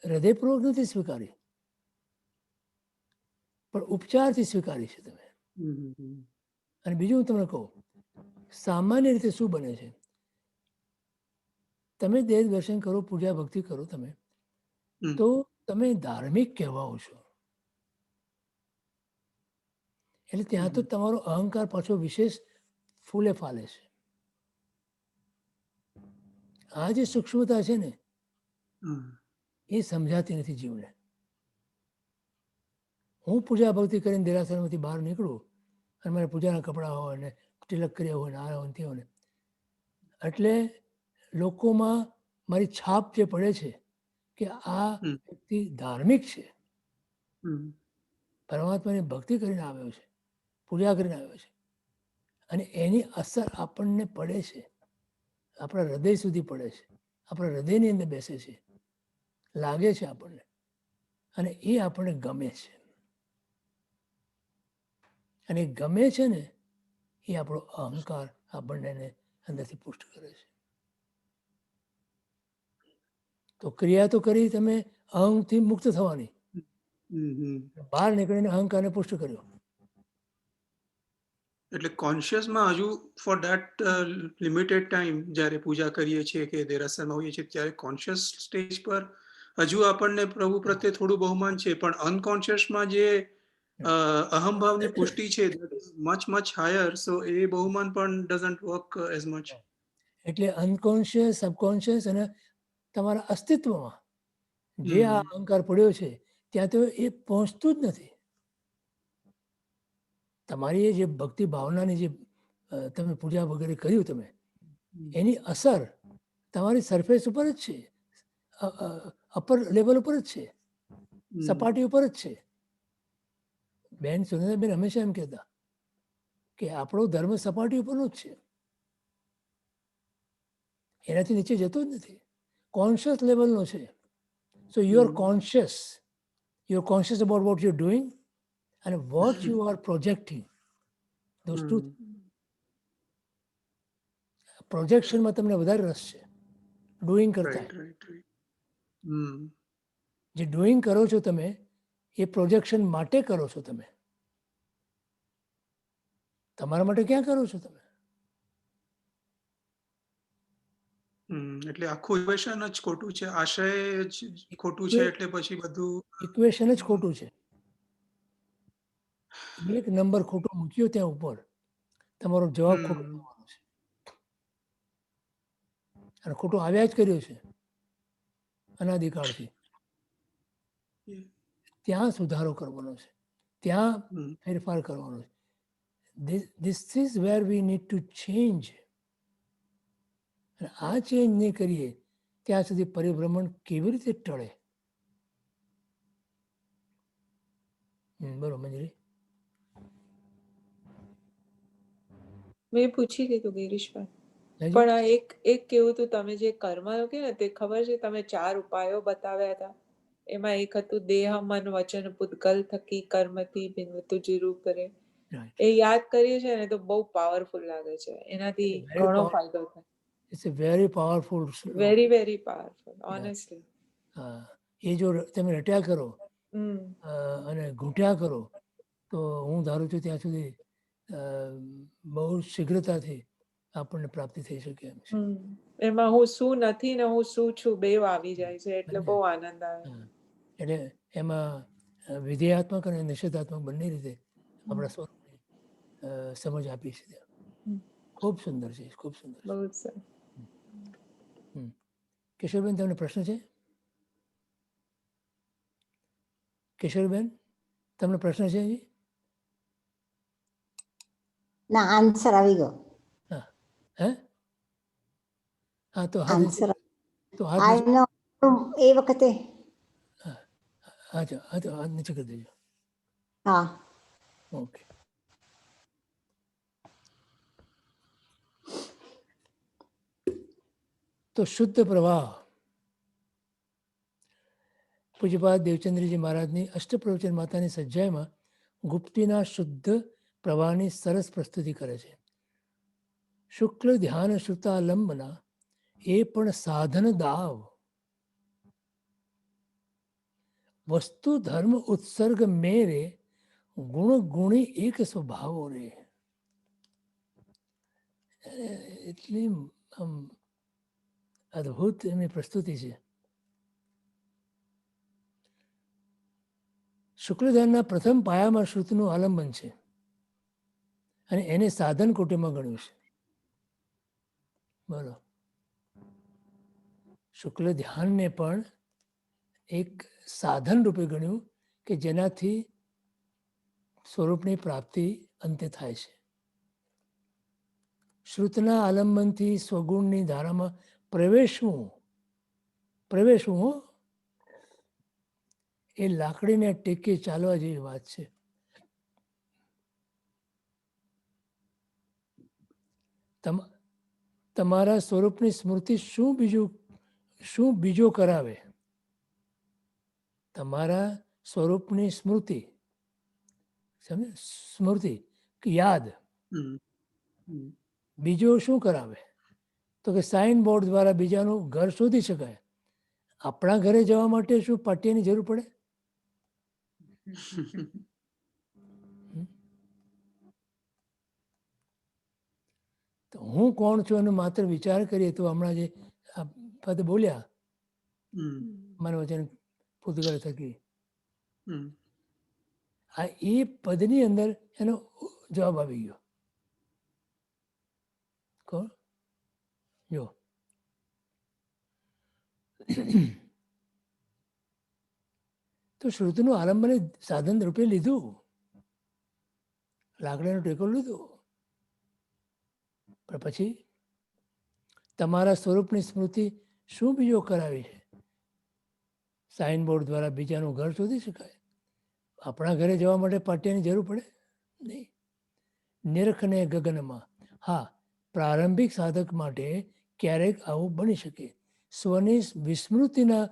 હૃદયપૂર્વક નથી સ્વીકારી, પણ ઉપચારથી સ્વીકારી છે તમે. અને બીજું હું તમને કહું, સામાન્ય રીતે શું બને છે, તમે દેહ દર્શન કરો, પૂજા ભક્તિ કરો તમે, તો તમે ધાર્મિક કહેવાઓ છો. એટલે ત્યાં તો તમારો અહંકાર પાછો વિશેષ ફૂલે ફાલે છે. આ જે સૂક્ષ્મતા છે ને એ સમજાતી નથી જીવને. હું પૂજા ભક્તિ કરીને દેરાસરમાંથી બહાર નીકળું અને મારે પૂજાના કપડાં હોય ને તિલક કર્યા હોય ને આ હોય ને તે હોય ને, એટલે લોકોમાં મારી છાપ જે પડે છે કે આ વ્યક્તિ ધાર્મિક છે, પરમાત્માની ભક્તિ કરીને આવ્યો છે, પૂજા કરીને આવ્યો છે, અને એની અસર આપણને પડે છે, આપણા હૃદય સુધી પડે છે, આપણા હૃદયની અંદર બેસે છે, લાગે છે આપણને, અને એ આપણને ગમે છે. અને ગમે છે ને એ આપણો અહંકાર આપણને અંદરથી પુષ્ટ કરે છે. તો ક્રિયા તો કરી તમે અહંથી મુક્ત થવાની, બહાર નીકળીને અહંકારને પુષ્ટ કર્યો. એટલે કોન્શિયસમાં હજુ ફોર ધેટ લિમિટેડ ટાઈમ જ્યારે પૂજા કરીએ છીએ કે દેરાસરમાં હોઈએ છીએ ત્યારે કોન્શિયસ સ્ટેજ પર હજુ આપણને પ્રભુ પ્રત્યે થોડું બહુમાન છે, પણ અનકોન્શિયસમાં જે અહમભાવની પુષ્ટિ છે મચ હાયર, સો એ બહુમાન પણ ડઝન્ટ વર્ક એઝ મચ. એટલે અનકોન્શિયસ, સબકોન્શિયસ અને તમારા અસ્તિત્વમાં જે આ અહંકાર પડ્યો છે ત્યાં તો એ પહોંચતું જ નથી. તમારી એ જે ભક્તિ ભાવનાની જે તમે પૂજા વગેરે કર્યું તમે, એની અસર તમારી સરફેસ ઉપર જ છે, અપર લેવલ ઉપર જ છે, સપાટી ઉપર જ છે. બેન સુરેન્દ્રબેન હંમેશા એમ કહેતા કે આપણો ધર્મ સપાટી ઉપરનો જ છે, એનાથી નીચે જતો જ નથી, કોન્શિયસ લેવલનો છે. So you are conscious about what you are doing અને what you are projecting. those two. પ્રોજેક્શનમાં તમને વધારે રસ છે ડુઈંગ કરતા. જે ડુઈંગ કરો છો તમે એ પ્રોજેક્શન માટે કરો છો તમે, તમારા માટે ક્યાં કરો છો તમે? એટલે આખું ઇક્વેશન જ ખોટું છે, આશય જ ખોટું છે, એટલે પછી બધું ઇક્વેશન જ ખોટું છે. એક નંબર ખોટો મૂક્યો ત્યાં ઉપર, તમારો જવાબ ખોટો હમ. આવવાનો છે અને ખોટો આવ્યા જ કર્યો છે અનાદિકાળથી. ત્યાં સુધારો કરવાનો છે, ત્યાં હમ. ફેરફાર કરવાનો છે. This is wear we need to change. અને આ ચેન્જ નહીં કરીએ ત્યાં સુધી પરિભ્રમણ કેવી રીતે ટળે? બરોબર મંજરી. મેં પૂછી લીધું ગિરીશભાઈ. હાજી? પણ આ એક કેવું હતું, તમે જે કર્મ કે ને તે ખબર છે, તમે 4 ઉપાયો બતાવ્યા હતા. એમાં એક હતું દેહ મન વચન પૂતગલ થકી કર્મથી બિનવતું જીરું કરે. Right. એ યાદ કરીએ છે ને તો બહુ પાવરફુલ લાગે છે, એનાથી Very ઘણો power- ફાયદો થાય. It's a very powerful. Very very powerful, honestly. એ જો તમે રટ્યા કરો હમ અને ઘૂંટ્યા કરો તો હું ધારું છું ત્યાં સુધી બહુ શીઘ્રતાથી આપણને પ્રાપ્તિ થઈ શકે એમ છે. એમાં હું શું નથી ને હું શું છું બે આવી જાય છે, એટલે બહુ આનંદ આવે. હા. એટલે એમાં વિધેયાત્મક અને નિષેધાત્મક બંને રીતે આપણા સ્વરૂપની સમજ આપી છે ત્યાં. ખૂબ સુંદર છે, ખૂબ સુંદર છે. બહુ જ સરસ. કિશોરબેન, તમને પ્રશ્ન છે? કિશોરબેન, તમને પ્રશ્ન છે હજી? ના, આન્સર આવી ગયો. હા. હે? હા, તો હાથ નીચે. આન્સર તો હાથ નીચે. આનો એ વખતે હા, હાથ નીચે કરી દેજો. હા. ઓકે. તો શુદ્ધ પ્રવાહ પૂજ્યપાદ દેવચંદ્રજી મહારાજની અષ્ટપ્રવચન માતાની સજ્જાઈમાં ગુપ્તીના શુદ્ધ પ્રવાહની સરસ પ્રસ્તુતિ કરે છે. શુક્લ ધ્યાન શ્રુતાલંબના એ પણ સાધન દાવ, વસ્તુ ધર્મ ઉત્સર્ગ મેરે, ગુણ ગુણી એક સ્વભાવો રે. એટલી આમ અદ્ભુત એમની પ્રસ્તુતિ છે. શુક્લ ધ્યાનના પ્રથમ પાયામાં શ્રુતનું આલંબન છે અને એને સાધન કોટીમાં ગણ્યું છે. બોલો, શુક્લ ધ્યાનને પણ એક સાધન રૂપે ગણ્યું કે જેનાથી સ્વરૂપની પ્રાપ્તિ અંતે થાય છે. શ્રુતના આલંબનથી સ્વગુણની ધારામાં પ્રવેશવું એ લાકડીને ટેકે ચાલવા જેવી વાત છે. તમારા સ્વરૂપની સ્મૃતિ શું બીજો કરાવે? તમારા સ્વરૂપની સ્મૃતિ યાદ બીજો શું કરાવે? તો કે સાઇન બોર્ડ દ્વારા બીજાનું ઘર શોધી શકાય. આપણા ઘરે જવા માટે શું પાટિયાની જરૂર પડે? તો હું કોણ છું એનો માત્ર વિચાર કરીએ તો હમણાં જે પદ બોલ્યા મન વચન પૂતગલ થકી, આ એ પદની અંદર એનો જવાબ આવી ગયો. કોણ જો તો શ્રુતિનું આલંબને સાધન રૂપે લીધું, લાકડીનો ટેકો લીધો, પણ પછી તમારા સ્વરૂપની સ્મૃતિ શું બીજો કરાવી છે? સાઇન બોર્ડ દ્વારા બીજાનું ઘર શોધી શકાય. આપણા ઘરે જવા માટે પાટિયાની જરૂર પડે નહીં. નિરખને ગગનમાં, હા, પ્રારંભિક સાધક માટે ક્યારેક આવું બની શકે. સ્વની વિસ્મૃતિના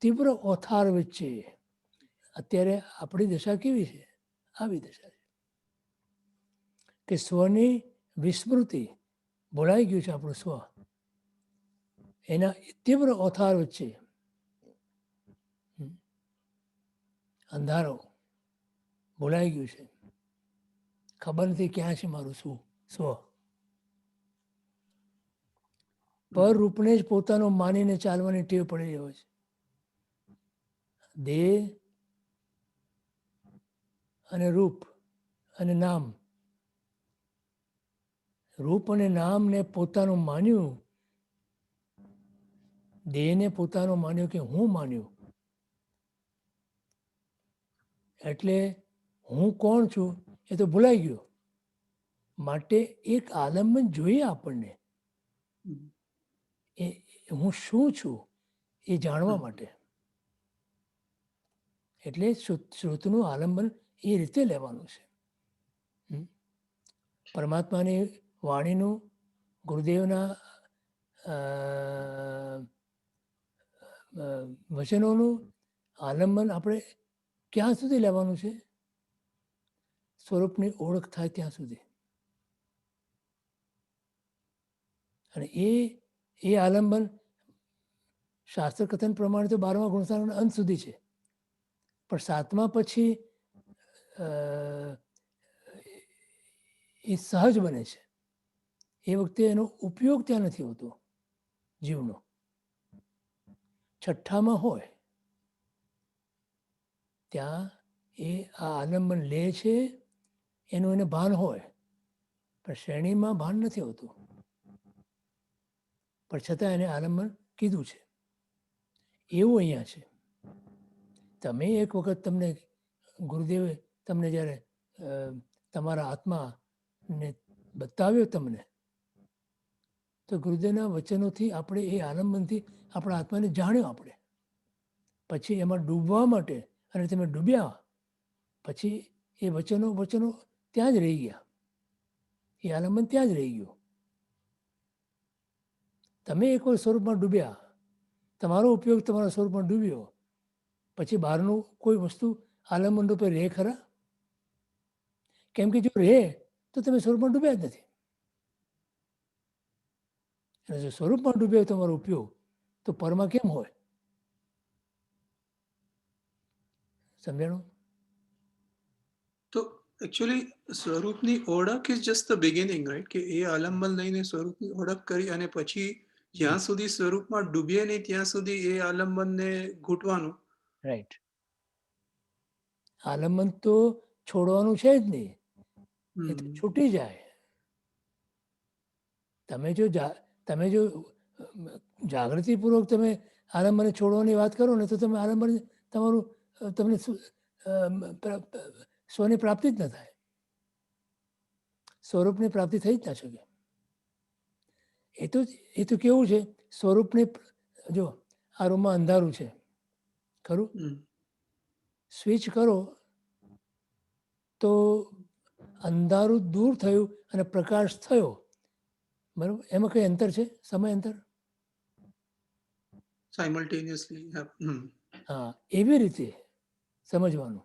તીવ્ર ઓથાર વચ્ચે, અત્યારે આપણી દશા કેવી છે? આવી દશા છે કે સ્વની વિસ્મૃતિ, ભૂલાઈ ગયું છે આપણું સ્વ, એના તીવ્ર ઓથાર વચ્ચે અંધારો, ભૂલાઈ ગયું છે, ખબર નથી ક્યાં છે મારું સ્વ. પર રૂપને જ પોતાનો માનીને ચાલવાની ટેવ પડી હોય છે. દેહ અને રૂપ અને નામ રૂપ અને નામને પોતાનું માન્યું, દેહને પોતાનો માન્યો કે હું માન્યું, એટલે હું કોણ છું એ તો ભૂલાઈ ગયો. માટે એક આલંબન જોઈએ આપણને, હમ. એ હું શું છું એ જાણવા માટે. એટલે શ્રુતનું આલંબન એ રીતે લેવાનું છે. પરમાત્માની વાણીનું, ગુરુદેવના વચનોનું આલંબન આપણે ક્યાં સુધી લેવાનું છે? સ્વરૂપની ઓળખ થાય ત્યાં સુધી. અને એ આલંબન શાસ્ત્ર કથન પ્રમાણે તો 12મા ગુણસાગરના અંત સુધી છે, પણ 7મા પછી એ સહજ બને છે. એ વખતે એનો ઉપયોગ ત્યાં નથી હોતો જીવનો. 6ઠ્ઠામાં હોય ત્યાં એ આ આલંબન લે છે, એનું એને ભાન હોય, પણ શ્રેણીમાં ભાન નથી હોતું. પણ છતાં એને આલંબન કીધું છે. એવું અહીંયા છે. તમે એક વખત તમને ગુરુદેવે તમને જ્યારે તમારા આત્માને બતાવ્યો તમને, તો ગુરુદેવના વચનોથી આપણે એ આલંબનથી આપણા આત્માને જાણ્યો આપણે. પછી એમાં ડૂબવા માટે, અને તમે ડૂબ્યા પછી એ વચનો ત્યાં જ રહી ગયા. એ આલંબન ત્યાં જ રહી ગયું. તમે એકવાર સ્વરૂપમાં ડૂબ્યા, તમારો ઉપયોગ તમારા સ્વરૂપમાં ડૂબ્યો, પછી બહારનું કોઈ વસ્તુ આલંબન રૂપે રહે ખરા? કેમ કે જો રહે તો તમે સ્વરૂપમાં ડૂબ્યા જ નથી. અને જો સ્વરૂપમાં ડૂબ્યો તમારો ઉપયોગ, તો પરમાં કેમ હોય? સમજાણું? તો એકચ્યુઅલી સ્વરૂપની ઓળખ is just the beginning, right? કે એ આલંબન લઈને સ્વરૂપની ઓળખ કરી, અને પછી જ્યાં સુધી સ્વરૂપમાં ડૂબીએ નહીં ત્યાં સુધી એ આલંબનને ઘૂંટવાનું. રાઈટ. આલંબન તો છોડવાનું છે જ નહીં, એ તો છૂટી જાય. તમે જો જાગૃતિપૂર્વક તમે આલંબનને છોડવાની વાત કરો ને, તો તમે આલંબન તમારું તમને સ્વની પ્રાપ્તિ જ ન થાય, સ્વરૂપની પ્રાપ્તિ થઈ જ ના શકે. એ તો કેવું છે, સ્વરૂપની, જો આ રૂમમાં અંધારું છે ખરું, સ્વિચ કરો તો અંધારું દૂર થયું અને પ્રકાશ થયો, બરાબર? એમાં કઈ અંતર છે? સમય અંતર? સાયમલ્ટેનિયસલી. હા, એવી રીતે સમજવાનું.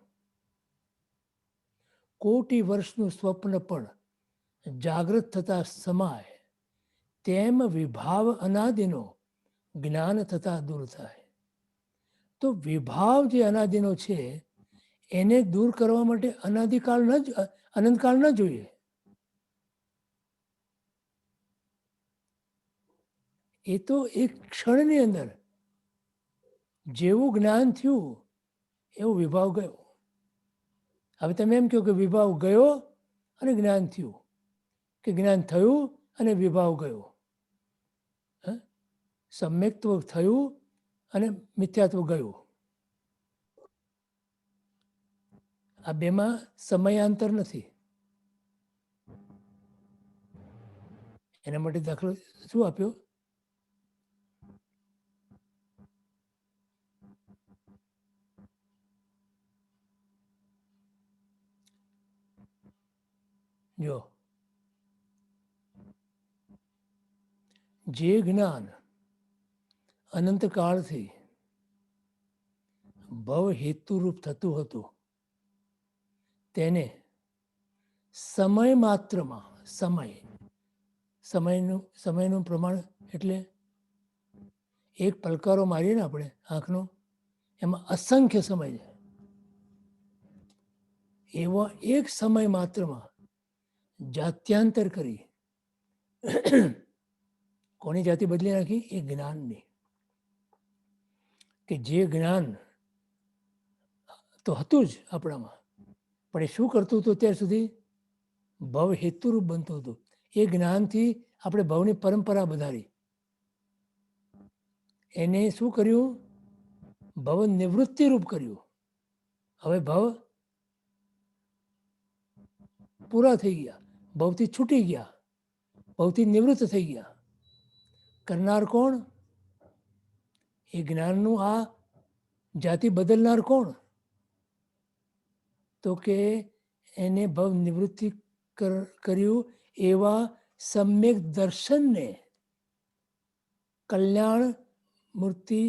કોટી વર્ષનું સ્વપ્ન પણ જાગૃત થતા સમાય, તેમ વિભાવ અનાદિનો જ્ઞાન થતા દૂર થાય. તો વિભાવ જે અનાદિનો છે એને દૂર કરવા માટે અનંતકાળ ન જોઈએ. એ તો એક ક્ષણની અંદર જેવું જ્ઞાન થયું એવો વિભાવ ગયો. હવે તમે એમ કહો કે વિભાવ ગયો અને જ્ઞાન થયું, કે જ્ઞાન થયું અને વિભાવ ગયો. સમ્યક્ત્વ થયું અને મિથ્યાત્વ ગયું. આ બેમાં સમયાંતર નથી. એના માટે દાખલો શું આપ્યો? જો જે જ્ઞાન અનંતકાળથી ભવ હેતુરૂપ થતું હતું, તેને સમય માત્રમાં, સમયનું પ્રમાણ એટલે એક પલકારો મારીએ ને આપણે આંખનો, એમાં અસંખ્ય સમય છે. એવા એક સમય માત્રમાં જાત્યાંતર કરી કોની જાતિ બદલી નાખી? એ જ્ઞાનની. કે જે જ્ઞાન તો હતું જ આપણામાં, પણ એ શું કરતું હતું? ત્યાર સુધી ભવ હેતુરૂપ બનતું હતું. એ જ્ઞાનથી આપણે ભવની પરંપરા વધારી. એને શું કર્યું? ભવ નિવૃત્તિ રૂપ કર્યું. હવે ભવ પૂરા થઈ ગયા, ભવથી છૂટી ગયા, ભવથી નિવૃત્ત થઈ ગયા. કરનાર કોણ? એ જ્ઞાનનું આ જાતિ બદલનાર કોણ? તો કે એને ભવ નિવૃત્તિ કર્યું એવા સમ્યક દર્શનને, કલ્યાણ મૂર્તિ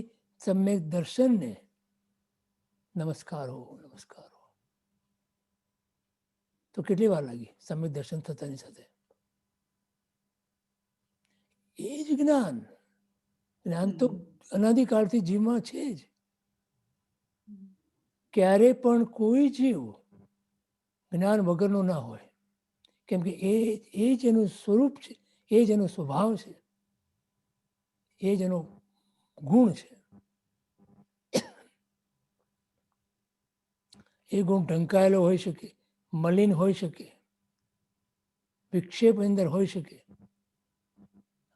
સમ્યક દર્શનને નમસ્કાર હો, નમસ્કાર હો. તો કેટલી વાર લાગી સમ્યક દર્શન થતાની સાથે? એ જ જ્ઞાન, જ્ઞાન તો અનાદિકાળથી જીવમાં છે જ. ક્યારે પણ કોઈ જીવ જ્ઞાન વગરનો ના હોય, કેમ કે એ જ એનું સ્વરૂપ છે, એ જ એનો સ્વભાવ છે, એ જ એનો ગુણ છે. એ ગુણ ઢંકાયેલો હોઈ શકે, મલિન હોઈ શકે, વિક્ષેપ અંદર હોઈ શકે,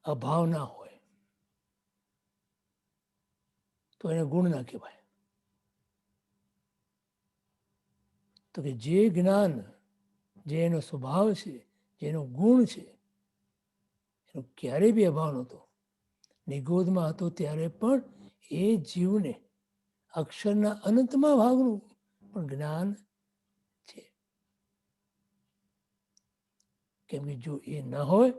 અભાવ ના હોય તો એને ગુણ ના કહેવાય. તો કે જે જ્ઞાન, જે એનો સ્વભાવ છે, જેનો ગુણ છે, એનો ક્યારેય બી અભાવ નહોતો. નિગોદમાં હતો ત્યારે પણ એ જીવને અક્ષરના અનંતમાં ભાગનું પણ જ્ઞાન છે. કેમ કે જો એ ન હોય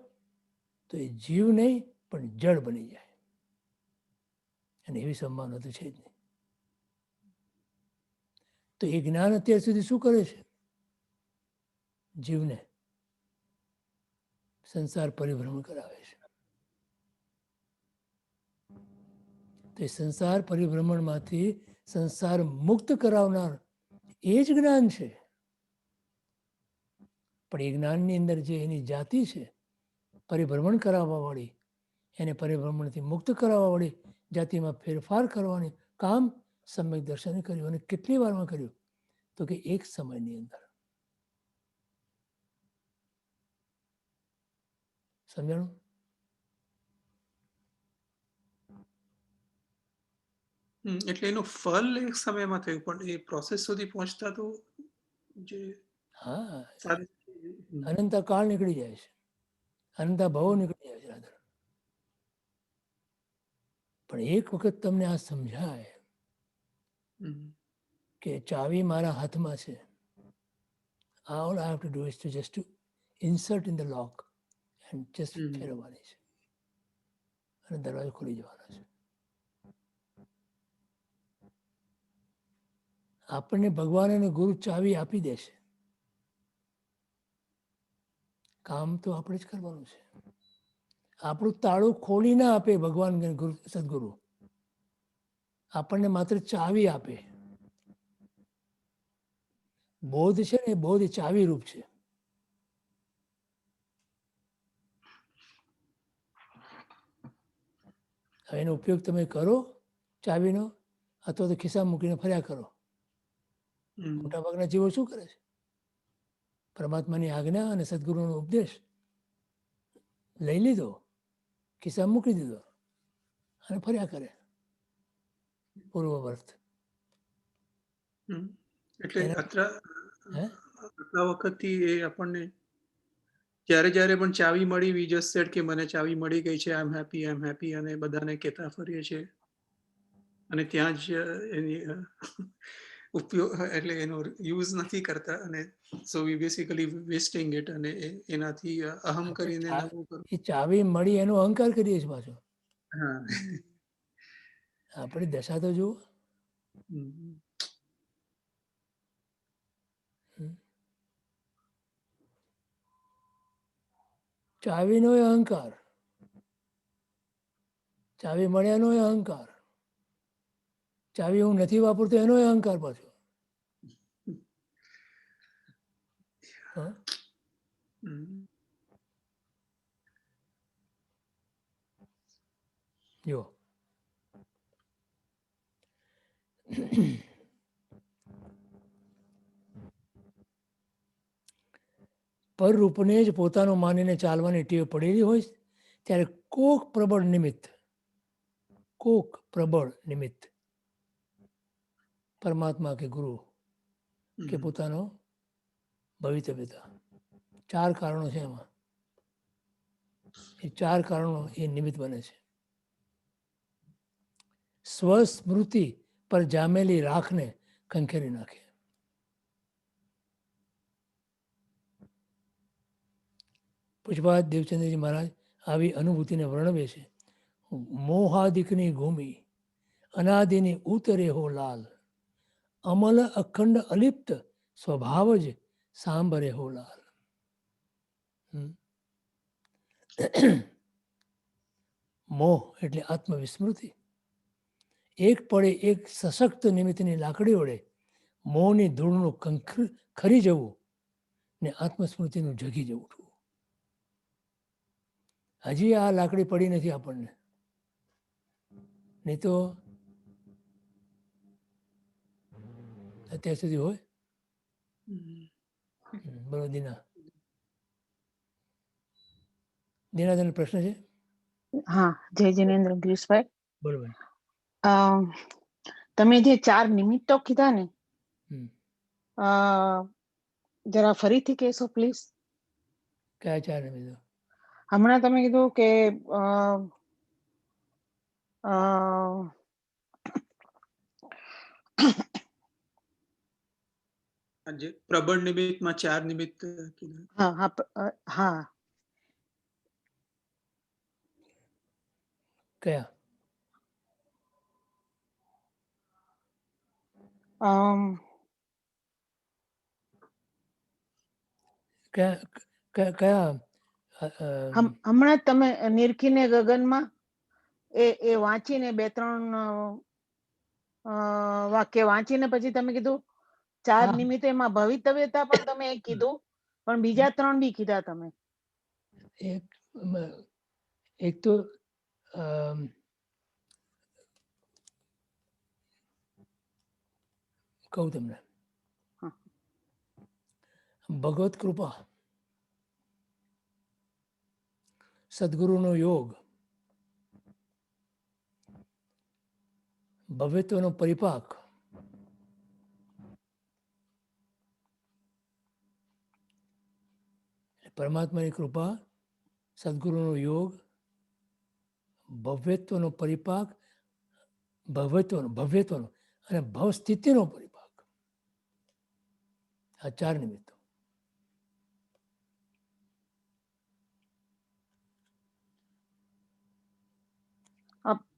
તો એ જીવ નહીં પણ જળ બની જાય, અને એવી સંભાવના તો છે જ નહીં. તો એ જ્ઞાન અત્યાર સુધી શું કરે છે? જીવને સંસાર પરિભ્રમણ કરાવે છે. તો એ સંસાર પરિભ્રમણમાંથી સંસાર મુક્ત કરાવનાર એ જ જ્ઞાન છે. પણ એ જ્ઞાનની અંદર જે એની જાતિ છે, પરિભ્રમણ કરાવવા વાળી, એને પરિભ્રમણથી મુક્ત કરાવવા વાળી જાતિમાં ફેરફાર કરવાની કામ સમ્યક દર્શને કર્યું. અને કેટલી વારમાં કર્યું? તો કે એક સમયની અંદર. સમજાણું? એટલે એનું ફલ એક સમયમાં થયું, પણ એ પ્રોસેસ સુધી પહોંચતા તો જે હા, સારી અનંતા કાળ નીકળી જાય છે, અનંતા ભવો નીકળી જાય છે રાધર. પણ એક વખત તમને આ સમજાય કે ચાવી મારા હાથમાં છે, all I have to do is to just to insert in the lock and just ફેરવવાની છે અને દરવાજો ખુલી જવાનો છે. આપણને ભગવાન અને ગુરુ ચાવી આપી દેશે, કામ તો આપણે જ કરવાનું છે. આપણું તાળું ખોલી ના આપે ભગવાન અને સદગુરુ, આપણને માત્ર ચાવી આપે. બોધ છે ને, બોધ ચાવી રૂપ છે. હવે એનો ઉપયોગ તમે કરો ચાવીનો, અથવા તો ખિસ્સા મૂકીને ફર્યા કરો. મોટાભાગના જીવો શું કરે છે? પરમાત્માની આજ્ઞા અને સદગુરુનો ઉપદેશ લઈ લીધો, ખિસ્સા મૂકી દીધો અને ફર્યા કરે પૂર્વવર્ત. એટલે આટલા વખતથી એ આપણને જ્યારે જ્યારે પણ ચાવી મળી, વી જસ્ટ સેડ કે મને ચાવી મળી ગઈ છે, આઈ એમ હેપી, અને બધાને કહેતા ફરીએ છીએ, અને ત્યાં જ એની ઉપયોગ એટલે એનો યુઝ નથી કરતા, અને સો વી બેસિકલી વેસ્ટિંગ ઇટ, અને એનાથી અહમ કરીને નવું કરવું. એ ચાવી મળી એનો અહંકાર કરીએ છીએ પાછો. હા, આપણી દશા તો જુઓ. ચાવીનો એ અહંકાર, ચાવી મળ્યાનો એ અહંકાર, ચાવી હું નથી વાપરતો એનો અહંકાર પાછો. જો પરરૂપને જ પોતાનું માનીને ચાલવાની ટેવ પડેલી હોય ત્યારે કોક પ્રબળ નિમિત્ત પરમાત્મા કે ગુરુ કે પોતાનો ભવિતવ્યતા 4 કારણો છે એમાં. એ 4 કારણો એ નિમિત્ત બને છે. સ્વસ્મૃતિ પર જામેલી રાખને ખંખેરી નાખે. પુષ્પાદ દેવચંદ્રજી મહારાજ આવી અનુભૂતિને વર્ણવે છે. મોહાદિકની ભૂમિ અનાદિની ઉતરે હો લાલ, અમલ અખંડ અલિપ્ત સ્વભાવ જ સાંભરે હો લાલ. મોહ એટલે આત્મવિસ્મૃતિ. એક પડે એક સશક્ત નિમિત્તની લાકડી વડે મોહની ધૂળનું ખરી જવું ને આત્મસ્મૃતિનું જગી જવું. હજી આ લાકડી પડી નથી આપણને, નહીં તો અત્યાર સુધી હોય. બરોબર. દીના તને પ્રશ્ન છે? હા, જય જિનેન્દ્ર ગિરીશભાઈ. બરોબર. તમે જે 4 નિમિત્તો કીધા ને, હમ. જરા ફરીથી કહેશો પ્લીઝ? કયા 4 નિમિત્તો? હમણાં તમે કીધું કે જે પ્રબળ નિમિત્તમાં 4 નિમિત્ત કીધું. હા. કયા? કયા? હમણાં તમે નિરખીને ગગનમાં એ વાંચીને 2-3 વાક્ય વાંચીને પછી તમે કીધું 4 નિમિત્ત, એમાં ભવિતવ્યતા પણ તમે કીધું, પણ બીજા 3 બી કીધા તમે. એક તો કહું તમને, ભગવત કૃપા, સદગુરુનો યોગ, ભવ્યત્વનો પરિપાક, પરમાત્માની કૃપા, સદગુરુનો યોગ, ભવ્યત્વનો પરિપાક, ભવ્યત્વનો અને ભવસ્થિતિનો પરિપાક. આ 4 નિમિત્તો.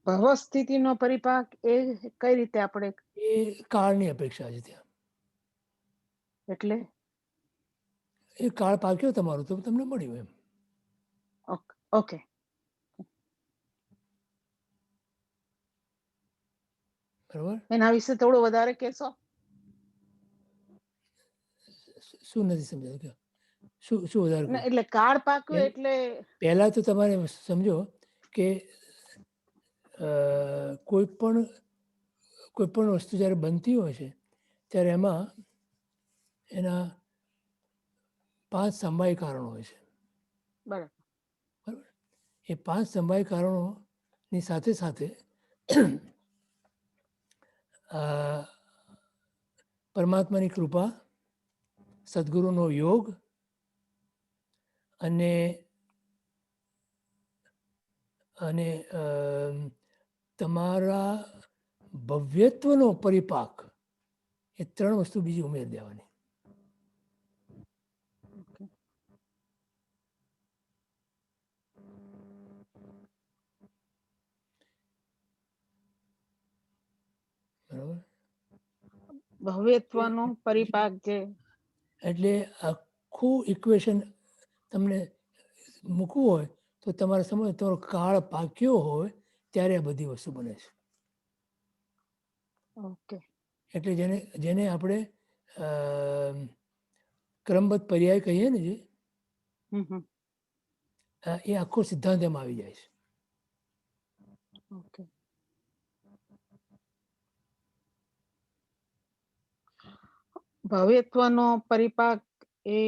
ભવસ્થિતિનો પરિપાક એ કઈ રીતે આપણે? એ કાળની અપેક્ષા છે ત્યાં. એટલે એ કાળ પાક્યો તમારો તો તમને મળ્યું એમ. ઓકે. બરોબર. એના વિશે થોડું વધારે કહેશો? શું નથી સમજાયું? શું વધારે? એટલે કાળ પાક્યો એટલે પહેલા તો તમારે સમજો કે કોઈ પણ વસ્તુ જ્યારે બનતી હોય છે ત્યારે એમાં એના 5 સમવાય કારણો હોય છે. બરાબર. એ 5 સમવાય કારણોની સાથે સાથે પરમાત્માની કૃપા, સદગુરુનો યોગ અને તમારા ભવ્યત્વનો પરિપાક, એ 3 વસ્તુ બીજી ઉમેરી દેવાની. બરાબર. ભવ્યત્વનો પરિપાક છે એટલે આખું ઇક્વેશન તમને મૂકવું હોય તો તમારે સમજ તમારો કાળ પાક્યો હોય ત્યારે આ બધી વસ્તુ બને છે. ઓકે. એટલે જેને આપણે ક્રમબદ્ધ પર્યાય કહીએ ને, જે એ આખો સિદ્ધાંત એમાં આવી જાય છે. ઓકે. ભવ્યત્વનો પરિપાક એ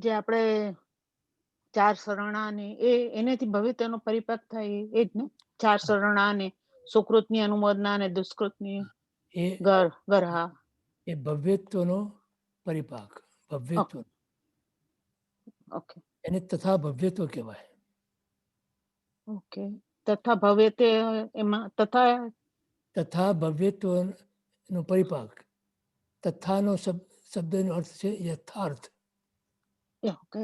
જે આપણે ચાર સરણા ને એનેથી ભવિષ્યનો પરિપાક થાય એ જ ને, ચાર સરણા ને સુકૃતની અનુમોદના ને દુષ્કૃતની એ ઘર હા એ ભવ્યત્વનો પરિપાક, ભવ્યત્વ, ઓકે એને તથા ભવ્યત્વ કહેવાય. ઓકે. તથા ભવ્ય તે એમાં તથા ભવ્યત્વનો પરિપાક. તથાનો શબ્દનો અર્થ છે યથાર્થ. ઓકે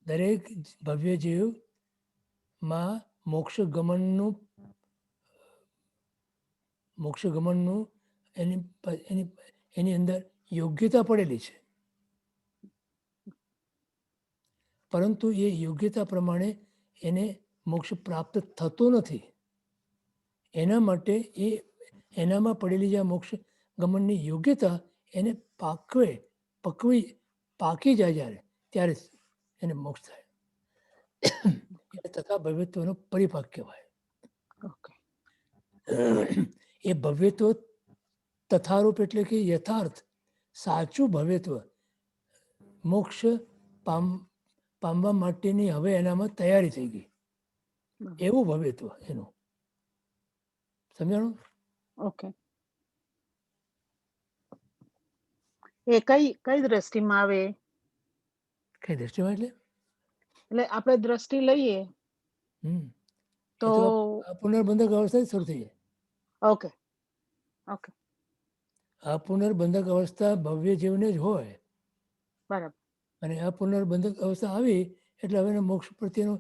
દરેક ભવ્ય જીવમાં મોક્ષ ગમનનું એની અંદર યોગ્યતા પડેલી છે, પરંતુ એ યોગ્યતા પ્રમાણે એને મોક્ષ પ્રાપ્ત થતો નથી. એના માટે એનામાં પડેલી જે મોક્ષ ગમનની યોગ્યતા એને પાકી જાય જ્યારે, ત્યારે એને મોક્ષ થાય. એટલે તથા ભવ્યત્વનો પરિપાક કહેવાય. ઓકે એ ભવ્યત્વ તથારૂપ એટલે કે યથાર્થ, સાચું ભવ્યત્વ, મોક્ષ પામવા માટેની હવે એનામાં તૈયારી થઈ ગઈ, એવું ભવ્યત્વ એનું. સમજાણું? ઓકે. એ કઈ દ્રષ્ટિમાં આવે? કઈ દ્રષ્ટિમાં એટલે આપણે દ્રષ્ટિ લઈએ તો પુનર્બંધક અવસ્થા જ શરૂ થઈ જાય. ઓકે ઓકે આ પુનર્બંધક અવસ્થા ભવ્ય જીવને જ હોય, બરાબર. અને આ પુનર્બંધક અવસ્થા આવી એટલે હવે મોક્ષ પ્રત્યેનો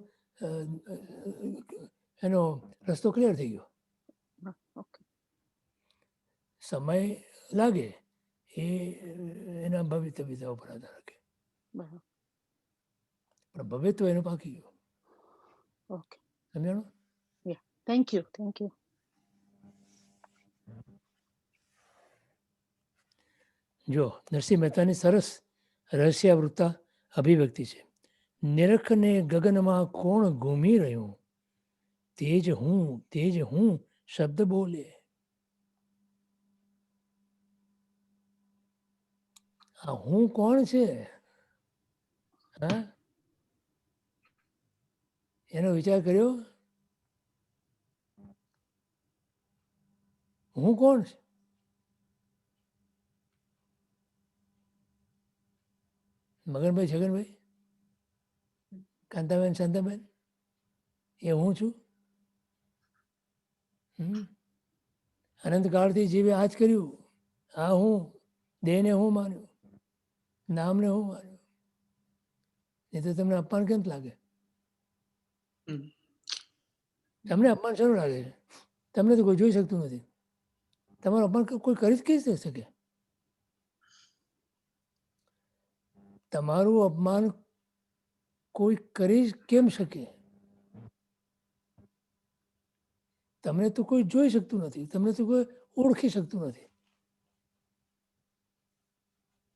એનો રસ્તો ક્લિયર થઈ ગયો. ઓકે સમય લાગે એ એના ભવિતવ્યતા ઉપર આધાર રાખે, બરાબર. પણ ભવ્યત્વ એનો પાકી ગયો. ઓકે સમજાણું? Thank you. જો નરસિંહ મહેતાની સરસ રહસ્યાવૃત્તા અભિવ્યક્તિ છે. નિરખને ગગનમાં કોણ ઘૂમી રહ્યું, તેજ હું શબ્દ બોલે. આ હું કોણ છે? હા, એનો વિચાર કર્યો? હું કોણ છે? મગનભાઈ, છગનભાઈ, કાંતાબેન, શાંતાબેન, એ હું છું. અનંતકાળથી જીવે આ જ કર્યું. આ હું દેહને હું માન્યું, નામને હું માન્યું. એ તો તમને અપમાન કેમ લાગે? તમને અપમાન શરૂ લાગે છે? તમને તો કોઈ જોઈ શકતું નથી. તમારું અપમાન કોઈ કરી જ કઈ શકે? તમારું અપમાન કોઈ કરી કેમ શકે? તમને તો કોઈ જોઈ શકતું નથી, તમને તો કોઈ ઓળખી શકતું નથી.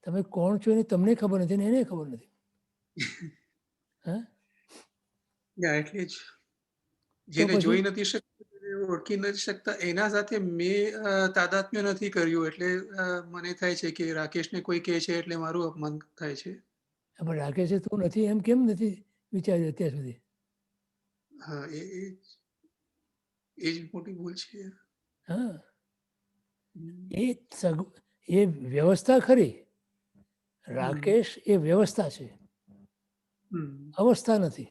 તમે કોણ છો એને તમને ખબર નથી ને એને ખબર નથી. હા, એટલે જ જેને જોઈ નથી શકતા, ઓળખી નથી શકતા, એના સાથે મેં તાદાત્મ્ય નથી કર્યું, એટલે મને થાય છે કે રાકેશને કોઈ કહે છે એટલે મારું અપમાન થાય છે. પણ રાકેશે તું નથી એમ કેમ નથી વિચાર્યું અત્યાર સુધી? હા, એ જ મોટી ભૂલ છે. હા, એ વ્યવસ્થા ખરી. રાકેશ એ વ્યવસ્થા છે, અવસ્થા નથી.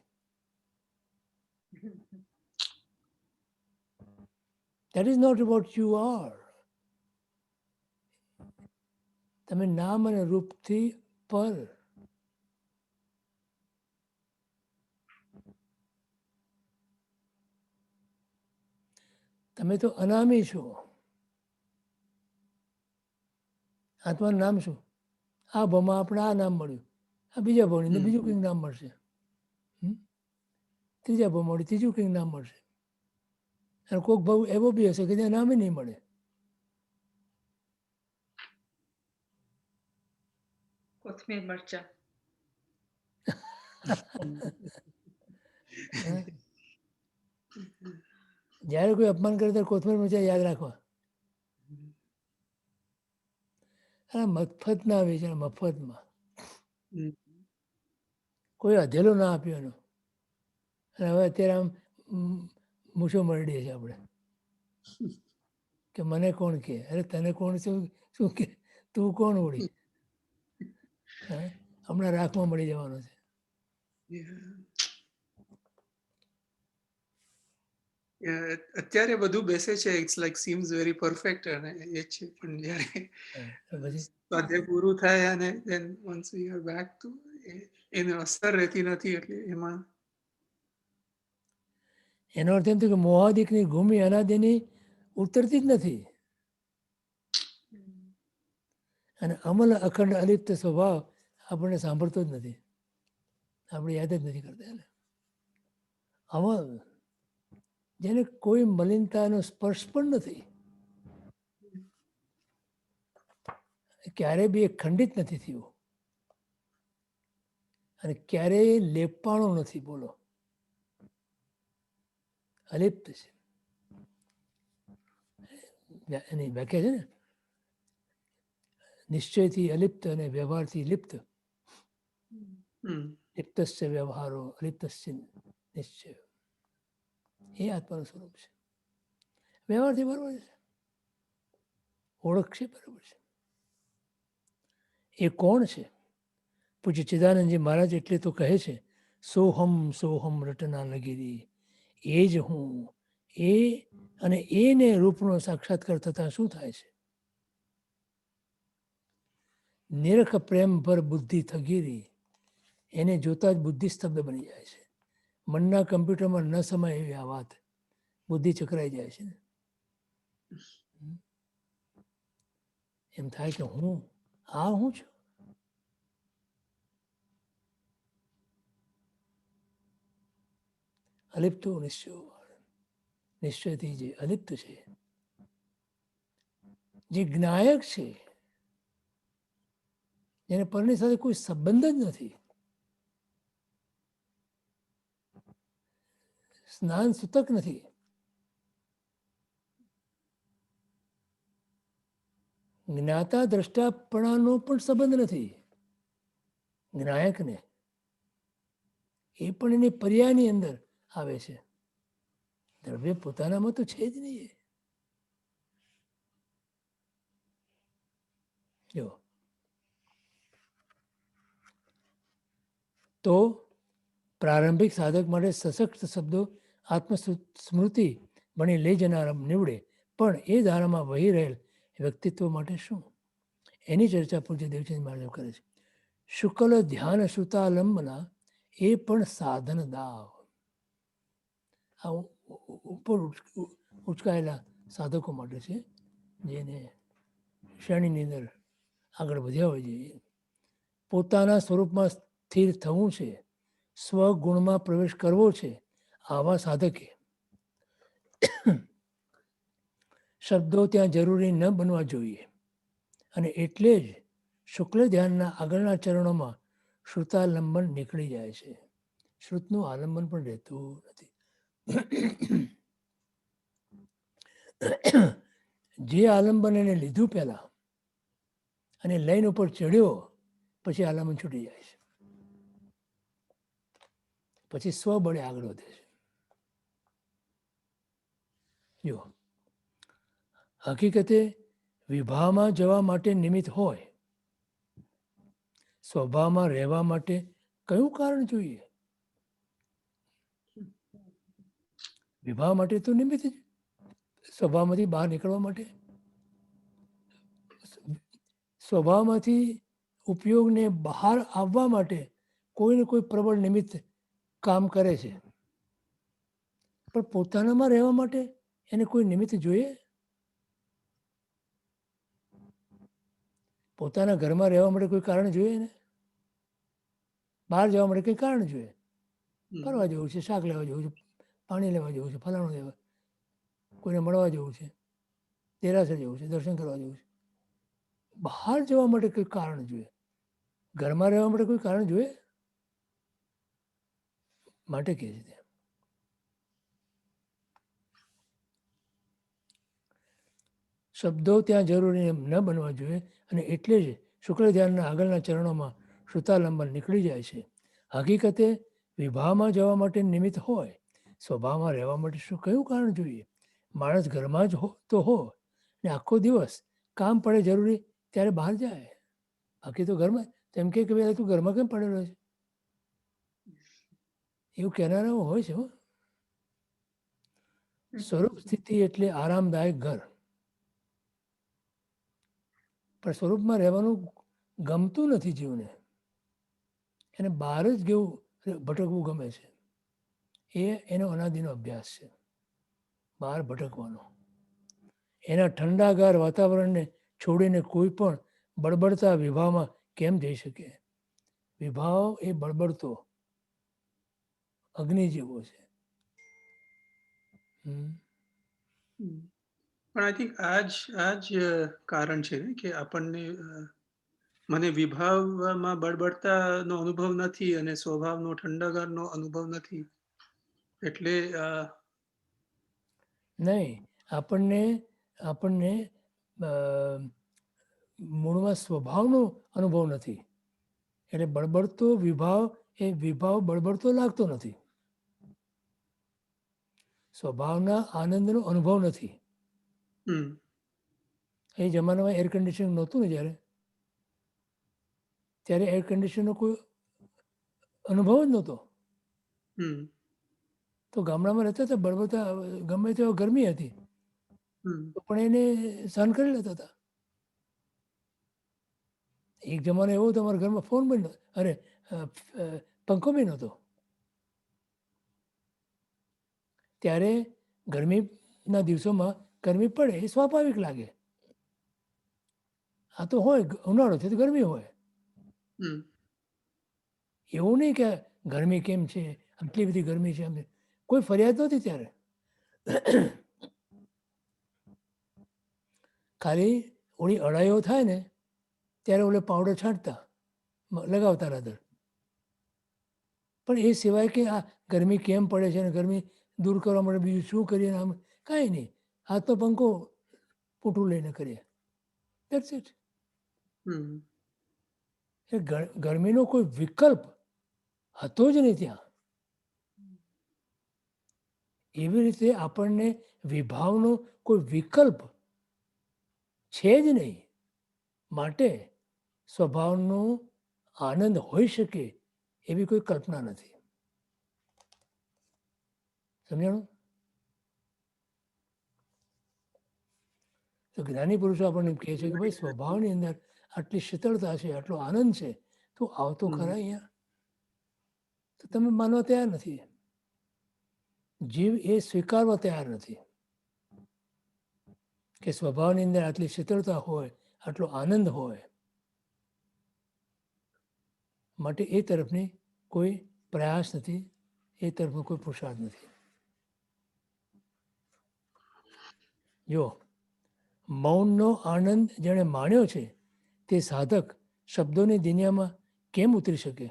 That is not what you are. તમે નામ અને રૂપથી પર. તમે તો અનામી છો. આત્માનું નામ શું? આ ભાવમાં આપણે આ નામ મળ્યું, આ બીજા ભાવની બીજું કંઈક નામ મળશે, ત્રીજા ભાવ મળે ત્રીજું કંઈક નામ મળશે, અને કોઈક ભાવ એવો બી હશે કે ત્યાં નામે નહીં મળે. કોથમીર મરચા. જ્યારે કોઈ અપમાન કરે ત્યારે કોથમીર મરચા યાદ રાખવા. મફત ના વેચાણ, મફતમાં. કોઈ અધેલો ના આપ્યો એનો. અને હવે અત્યારે આમ મૂછો મરડીએ છીએ આપણે કે મને કોણ કહે, અરે તને કોણ શું શું કે, તું કોણ ઓળી? હા, હમણાં રાખમાં મળી જવાનો છે. અત્યારે બધું બેસે છે, it's like seems very perfect અને એ છે, પણ જ્યારે પછી સ્વાધ્યાય પૂરું થાય અને then once we are back to એને અસર રહેતી નથી, એટલે એમાં એનો અર્થ એમ થયો કે મોહાદિકની ભૂમિ અનાદિની ઉતરતી જ નથી. અને અમલ અખંડ અલિપ્ત સ્વભાવ આપણને સાંભળતો જ નથી, આપણે યાદ જ નથી કરતા એને. અમલ જેને કોઈ મલિનતાનો સ્પર્શ પણ નથી, ક્યારેય બી એ ખંડિત નથી થયું અને ક્યારેય લેપાણો નથી. બોલો, અલિપ્ત છે. એની વ્યાખ્યા છે ને, નિશ્ચયથી અલિપ્ત અને વ્યવહારથી લિપ્ત. લિપ્તસ્ય વ્યવહારો અલિપ્તસ્ય નિશ્ચય. એ આત્માનું સ્વરૂપ છે. વ્યવહારથી બરાબર છે, ઓળખ છે, બરાબર છે. એ કોણ છે? પૂજ્ય ચિદાનંદજી મહારાજ એટલે તો કહે છે, સોહમ સોહમ રટના લગીરી. એ જ હું. એ અને એને રૂપનો સાક્ષાત્કાર થતાં શું થાય છે? નિરખ પ્રેમ પર બુદ્ધિ થગીરી. એને જોતા જ બુદ્ધિ સ્તબ્ધ બની જાય છે. મનના કમ્પ્યુટરમાં ન સમાય એવી આ વાત, બુદ્ધિ ચકરાઈ જાય છે. એમ થાય કે હું છું. અલિપ્તો નિશ્ચય, નિશ્ચયથી જે અલિપ્ત છે, જે જ્ઞાયક છે, જેને પરની સાથે કોઈ સંબંધ જ નથી, સ્નાન સૂતક નથી, જ્ઞાતા દ્રષ્ટાપણાનો પણ સંબંધ નથી જ્ઞાયકને. એ પણ એની પર્યાયની અંદર આવે છે. દ્રવ્ય પોતાનામાં તો છે જ નહીં. જો તો પ્રારંભિક સાધક માટે સશક્ત શબ્દો આત્મસ્મૃતિ બની લઈ જનાર નીવડે, પણ એ ધારામાં વહી રહેલ વ્યક્તિત્વ માટે શું? એની ચર્ચા પૂજ્ય દેવચંદ મહારાજ કરે છે. શુક્લ ધ્યાન શ્રુતાલંબના એ પણ સાધન દાવ. આ ઉપર ઉચકાયેલા સાધકો માટે છે, જેને શ્રેણીની અંદર આગળ વધ્યા હોય જોઈએ. પોતાના સ્વરૂપમાં સ્થિર થવું છે, સ્વગુણમાં પ્રવેશ કરવો છે. આવા સાધકે શબ્દો ત્યાં જરૂરી ન બનવા જોઈએ. અને એટલે જ શુક્લ ધ્યાનના આગળના ચરણોમાં શ્રુતાલંબન નીકળી જાય છે. શ્રુતનું આલંબન પણ રહેતું નથી. જે આલંબન એને લીધું પહેલા અને લાઈન ઉપર ચડ્યો, પછી આલંબન છૂટી જાય છે. પછી સ્વબળે આગળ વધે છે. જો હકીકતે વિભાવમાં જવા માટે નિમિત્ત હોય, સ્વભાવમાં રહેવા માટે કયું કારણ જોઈએ? વિભાવ માટે તો નિમિત્ત જ. સ્વભાવમાંથી બહાર નીકળવા માટે, સ્વભાવમાંથી ઉપયોગને બહાર આવવા માટે કોઈને કોઈ પ્રબળ નિમિત્ત કામ કરે છે. પણ પોતાનામાં રહેવા માટે એને કોઈ નિમિત્ત જોઈએ? પોતાના ઘરમાં રહેવા માટે કોઈ કારણ જોઈએ ને? બહાર જવા માટે કંઈ કારણ જોઈએ. ફરવા જવું છે, શાક લેવા જવું છે, પાણી લેવા જવું છે, ફલાણું લેવા, કોઈને મળવા જવું છે, દેરાસર જવું છે, દર્શન કરવા જવું છે. બહાર જવા માટે કોઈ કારણ જોઈએ. ઘરમાં રહેવા માટે કોઈ કારણ જોઈએ? માટે કહે છે ત્યાં શબ્દો ત્યાં જરૂરી ન બનવા જોઈએ. અને એટલે જ શુક્લ ધ્યાનના આગળના ચરણોમાં શ્રુતાલંબન નીકળી જાય છે. હકીકતે વિવાહમાં જવા માટે નિમિત્ત હોય, સ્વભાવમાં રહેવા માટે શું કયું કારણ જોઈએ? માણસ ઘરમાં જ તો હો ને આખો દિવસ કામ પડે જરૂરી ત્યારે બહાર જાય. બાકી તો ઘરમાં તેમ કે ભાઈ તું ઘરમાં કેમ પડેલો છે, એવું કહેનારાઓ હોય છે. સ્વરૂપ સ્થિતિ એટલે આરામદાયક ઘર, પણ સ્વરૂપમાં રહેવાનું ગમતું નથી જીવને. એને બહાર જ કેવું ભટકવું ગમે છે. એનો અનાદિનો અભ્યાસ છે, બહાર ભટકવાનો. એના ઠંડાગાર વાતાવરણને છોડીને કોઈ પણ બળબડતા વિવાહમાં કેમ જઈ શકે? વિવાહ એ બળબડતો અગ્નિ જેવો છે. પણ આઈ થિંક આ જ કારણ છે કે આપણને મને વિભાવમાં બળબડતાનો અનુભવ નથી અને સ્વભાવનો ઠંડાગારનો અનુભવ નથી, એટલે નહીં, આપણને મૂળમાં સ્વભાવનો અનુભવ નથી, એટલે બળબડતો વિભાવ એ વિભાવ બળબડતો લાગતો નથી. સ્વભાવના આનંદનો અનુભવ નથી. એ જમાનામાં એર કન્ડિશનિંગ નહોતું ને ત્યારે એર કન્ડિશનનો કોઈ અનુભવ જ નહોતો. તો ગામડામાં રહેતા હતા, બળબડતા ગમે તેવા ગરમી હતી પણ એને સહન કરી લેતા હતા. એક જમાનો એવો હતો અમારા ઘરમાં ફોન બી અરે પંખો બી નહોતો. ત્યારે ગરમીના દિવસોમાં ગરમી પડે એ સ્વાભાવિક લાગે. આ તો હોય, ઉનાળો છે તો ગરમી હોય. એવું નહીં કે ગરમી કેમ છે, આટલી બધી ગરમી છે, અમને કોઈ ફરિયાદ નહોતી ત્યારે. ખાલી ઓલી અડાઈઓ થાય ને ત્યારે ઓલે પાવડર છાંટતા, લગાવતા રાધર. પણ એ સિવાય કે આ ગરમી કેમ પડે છે અને ગરમી દૂર કરવા માટે બીજું શું કરીએ, આમ કાંઈ નહીં. હાથનો પંખો પૂઠું લઈને કરીએ, દેટ્સ ઇટ. ગરમીનો કોઈ વિકલ્પ હતો જ નહીં ત્યાં. એવી રીતે આપણને વિભાવનો કોઈ વિકલ્પ છે જ નહીં. માટે સ્વભાવનો આનંદ હોઈ શકે એવી કોઈ કલ્પના નથી. સમજાણું? તો જ્ઞાની પુરુષો આપણને કહે છે કે ભાઈ સ્વભાવની અંદર આટલી શીતળતા છે, આટલો આનંદ છે, તો આવતો ખરા અહીંયા. તો તમે માનવા તૈયાર નથી. જીવ એ સ્વીકારવા તૈયાર નથી કે સ્વભાવની અંદર આટલી શીતળતા હોય, આટલો આનંદ હોય. માટે એ તરફની કોઈ પ્રયાસ નથી, એ તરફનો કોઈ પુરુષાર્થ નથી. જો મૌનનો આનંદ જેણે માણ્યો છે તે સાધક શબ્દોની દુનિયામાં કેમ ઉતરી શકે?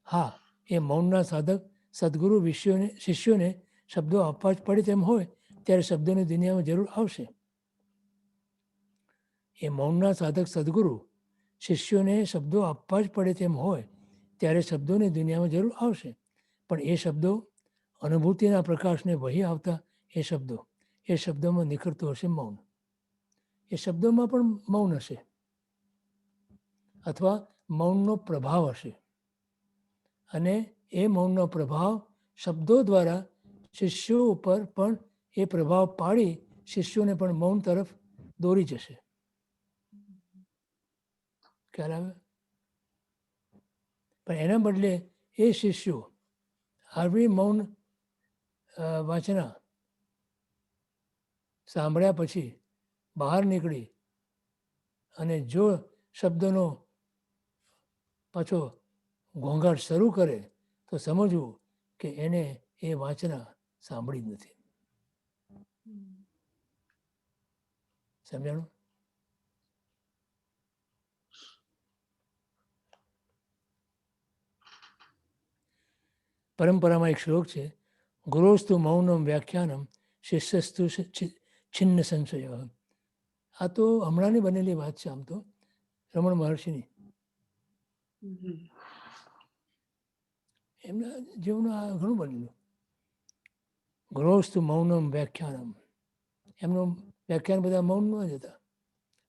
હા, એ મૌનના સાધક સદગુરુ શિષ્યોને શબ્દો આપવા જ પડે તેમ હોય ત્યારે શબ્દોની દુનિયામાં જરૂર આવશે. એ મૌનના સાધક સદગુરુ શિષ્યોને શબ્દો આપવા જ પડે તેમ હોય ત્યારે શબ્દોની દુનિયામાં જરૂર આવશે. પણ એ શબ્દો અનુભૂતિના પ્રકાશને વહી આવતા એ શબ્દોમાં નિખરતું હશે મૌન. એ શબ્દોમાં પણ મૌન હશે અથવા મૌનનો પ્રભાવ હશે. અને એ મૌનનો પ્રભાવ શબ્દો દ્વારા શિષ્યો ઉપર પણ એ પ્રભાવ પાડી શિષ્યોને પણ મૌન તરફ દોરી જશે. ખ્યાલ આવે? પણ એના બદલે એ શિષ્યો આવી મૌન વાંચના સાંભળ્યા પછી બહાર નીકળી અને જો શબ્દનો પાછો ઘોંઘાટ શરૂ કરે તો સમજવું કે એને એ વાંચના સાંભળી જ નથી. સમજાણું? પરંપરામાં એક શ્લોક છે, ગુરોસ્તુ મૌનમ વ્યાખ્યાનમ શિષ્યસ્તુ છિન્ન સંશય. આ તો હમણાંની બનેલી વાત છે, આમ તો રમણ મહર્ષિની. એમના જીવનનું આ ઘણું બનેલું. ગૃહસ્તુ મૌનમ વ્યાખ્યાનમ, એમનું વ્યાખ્યાન બધા મૌનમાં જ હતા.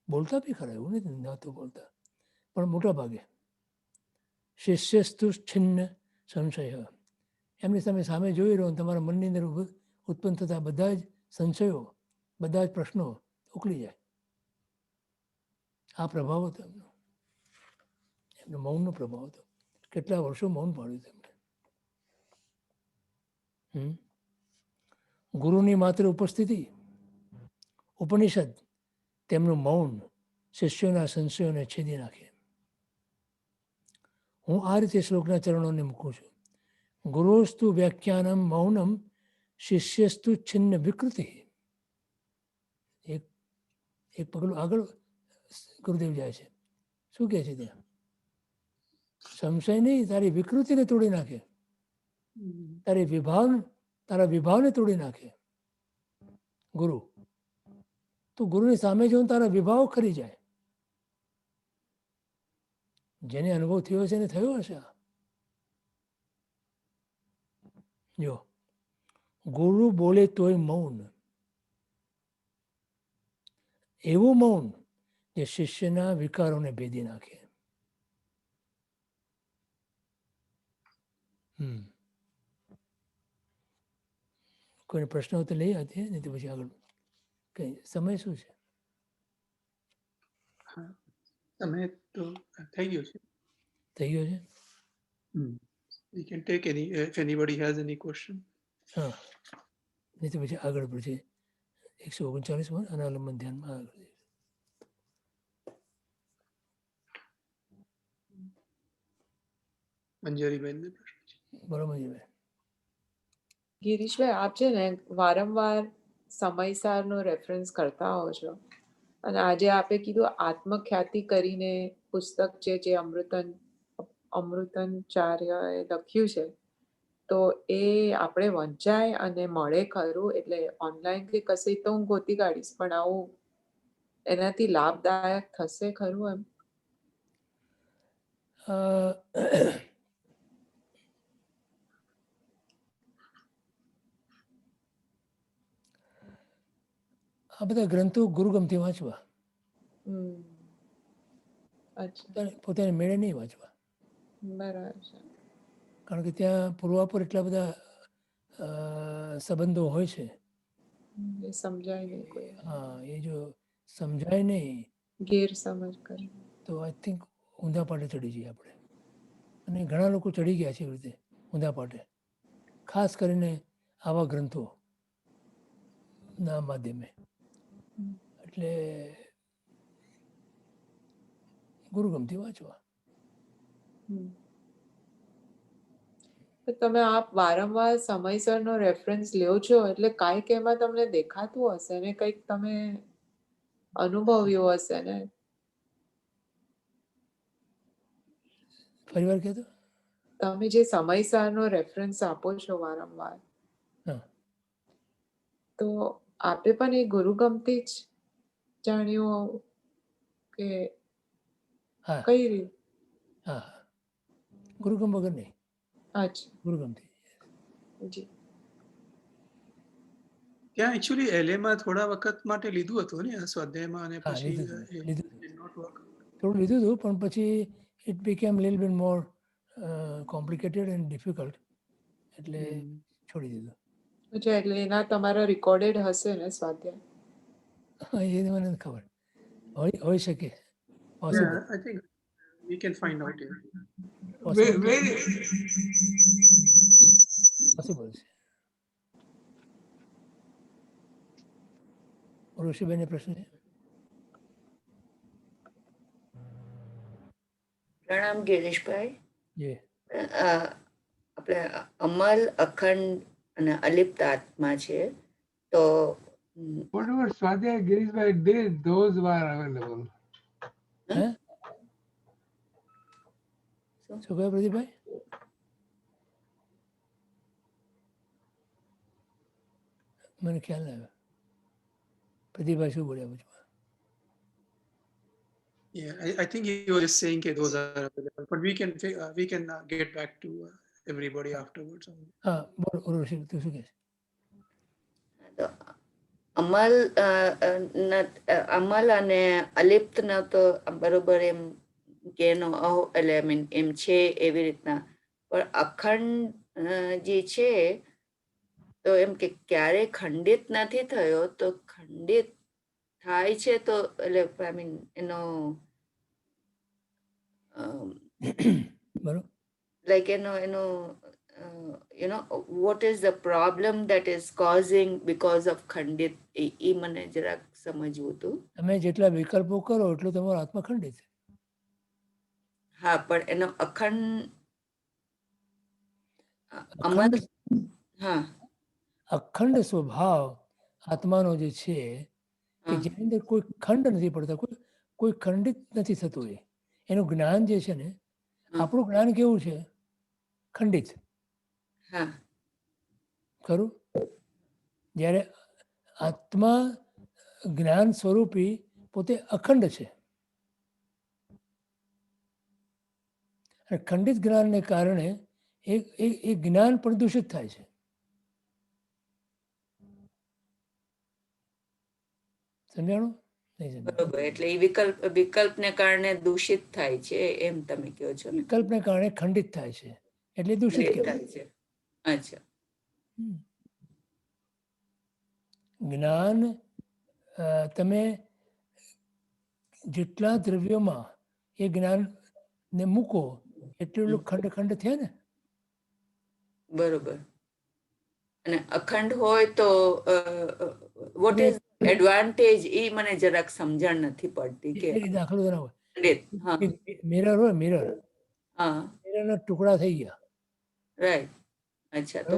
બોલતા બી ખરા, એવું નથી નહોતું બોલતા, પણ મોટા ભાગે. શિષ્યસ્તુ છિન્ન સંશય, એમની સામે જોઈ રહ્યો, તમારા મનની અંદર ઉત્પન્ન થતા બધા જ સંશયો, બધા જ પ્રશ્નો ઉકળી જાય. આ પ્રભાવ હતો એમનો, એમનો મૌનનો પ્રભાવ હતો. કેટલા વર્ષો મૌન પાડ્યું તેમણે. ગુરુની માત્ર ઉપસ્થિતિ, ઉપનિષદ, તેમનું મૌન શિષ્યોના સંશયોને છેદી નાખે. હું આ રીતે શ્લોકના ચરણોને મૂકું છું. ગુરુસ્તુ વ્યાખ્યાનમ મૌનમ શિષ્યસ્તુ છિન્ન વિકૃતિ. એક પગલું આગળ ગુરુદેવ જાય છે. શું કહે છે ત્યાં? સંશય નહીં, તારી વિકૃતિને તોડી નાખે, તારા વિભાવને તોડી નાખે ગુરુ. તો ગુરુની સામે જો તારા વિભાવ ખરી જાય. જેને અનુભવ થયો છે એને થયો હશે. જો ગુરુ બોલે તોય મૌન, એવું મૌન જે શિષ્યના વિકારોને ભેદી નાખે. કોઈને પ્રશ્ન હોય તો લઈ આવતી, નહીં તો પછી આગળ કઈ. સમય શું છે? તમે તો થઈ ગયો છે. થઈ ગયો છે. We can take any if anybody has any question. હા, નહીં તો પછી આગળ પડશે. 139 અનાલંબન ધ્યાનમાં આગળ. મંજરીબેન ને પ્રશ્ન છે. બરોબર છે ભાઈ. ગિરીશભાઈ, આપ છે ને વારંવાર સમયસારનો રેફરન્સ કરતા હો છો, અને આજે આપે કીધું આત્મખ્યાતિ કરીને પુસ્તક છે જે અમૃતનચાર્યએ લખ્યું છે, તો એ આપણે વંચાય અને મળે ખરું? એટલે ઓનલાઈન કે કશે તો હું ગોતી કાઢીશ, પણ આવું એનાથી લાભદાયક થશે ખરું એમ? આ બધા ગ્રંથો ગુરુગમથી વાંચવા, પોતાની મેળે નહીં વાંચવા. બરાબર છે. કારણ કે ત્યાં પૂર્વાપર એટલા બધા સંબંધો હોય છે. એ સમજાય નહીં કોઈ. હા, એ જો સમજાય નહીં, ગેરસમજ કરે તો આઈ થિંક ઊંધા પાટે ચડી જઈએ આપણે. અને ઘણા લોકો ચડી ગયા છે એવી રીતે ઊંધા પાટે, ખાસ કરીને આવા ગ્રંથો ના માધ્યમે. એટલે ગુરુગમથી વાંચવા. તમે આપ વારંવાર સમયસરનો રેફરન્સ લ્યો છો, એટલે કાંઈક એમાં તમને દેખાતું હશે ને, કંઈક તમે અનુભવ્યું હશે ને? ફરી વાર કહેતો. તમે જે સમયસરનો રેફરન્સ આપો છો વારંવાર, તો આપે પણ એ ગુરુગમથી જ જાણ્યું કે કઈ રીતે? હા, ગુરુગમ વગર નહીં. અચ્છા, ગુરુગમથી. જી. ત્યાં એકચ્યુઅલી એલએમાં થોડા વખત માટે લીધું હતું ને આ સ્વાધ્યાયમાં, અને હા, પછી થોડું લીધું હતું, પણ પછી it became little bit more complicated and difficult, એટલે છોડી દીધું. અચ્છા, એટલે એના તમારા રેકોર્ડેડ હશે ને સ્વાધ્યાય? હા, એ મને નથી ખબર, હોઈ શકે. Yeah, I think we can find out here. Possible છે. ઋષિબેન પ્રશ્ન છે? પ્રણામ ગિરીશભાઈ. જી. આપણે અમલ, અખંડ અને અલિપ્ત આત્મા છે, તો whatever Swadhyaya Girishbhai did, those were available. શું કહે પ્રદીપભાઈ? મને ખ્યાલ ના આવ્યો. પ્રદીપભાઈ શું બોલ્યા પછી? Yeah, I think he was just saying that those are available, but we can get back to everybody afterwards. હા બોલો બોલો ઋષિ, તું શું કહે છે? તો અમલ અમલ અને અલિપ્તનો તો બરોબર એમ કે એનો એટલે આઈ મીન એમ છે એવી રીતના, પણ અખંડ જે છે તો એમ કે ક્યારે ખંડિત નથી થયો, તો ખંડિત થાય છે તો એટલે આઈ મીન એનો બરોબર, like એનો what is the problem that is causing because of ખંડિત, એ મને જરાક સમજવું હતું. તમે જેટલા વિકલ્પો કરો એટલું તમારો આત્મા ખંડિત. હા, પણ એનો અખંડ અખંડ હા અખંડ સ્વભાવ આત્માનો જે છે કે જેની અંદર કોઈ ખંડ નથી પડતા, કોઈ ખંડિત નથી થતું. એનું જ્ઞાન જે છે ને, આપણું જ્ઞાન કેવું છે? ખંડિત. હા ખરું? જ્યારે આત્મા જ્ઞાન સ્વરૂપી પોતે અખંડ છે, અને ખંડિત જ્ઞાનને કારણે એ જ્ઞાન પણ દૂષિત થાય છે. સમજાણું? નહીં સમજાણું? બરોબર, એટલે એ વિકલ્પને કારણે દૂષિત થાય છે એમ તમે કહો છો ને? વિકલ્પને કારણે ખંડિત થાય છે એટલે દૂષિત ખંડિત કહેવાય. થાય છે. અચ્છા. જ્ઞાન તમે જેટલા દ્રવ્યોમાં એ જ્ઞાનને મૂકો એટલું ખંડ થયા ને. બરોબર. અને અખંડ હોય તો વોટ ઇઝ એડવાન્ટેજ, એ મને જરાક સમજણ નથી પડતી કે એ દાખલો બનાવો. ખંડિત. હા મિરર હોય, મિરર, હા મિરરના ટુકડા થઈ ગયા. રાઈટ. અચ્છા, તો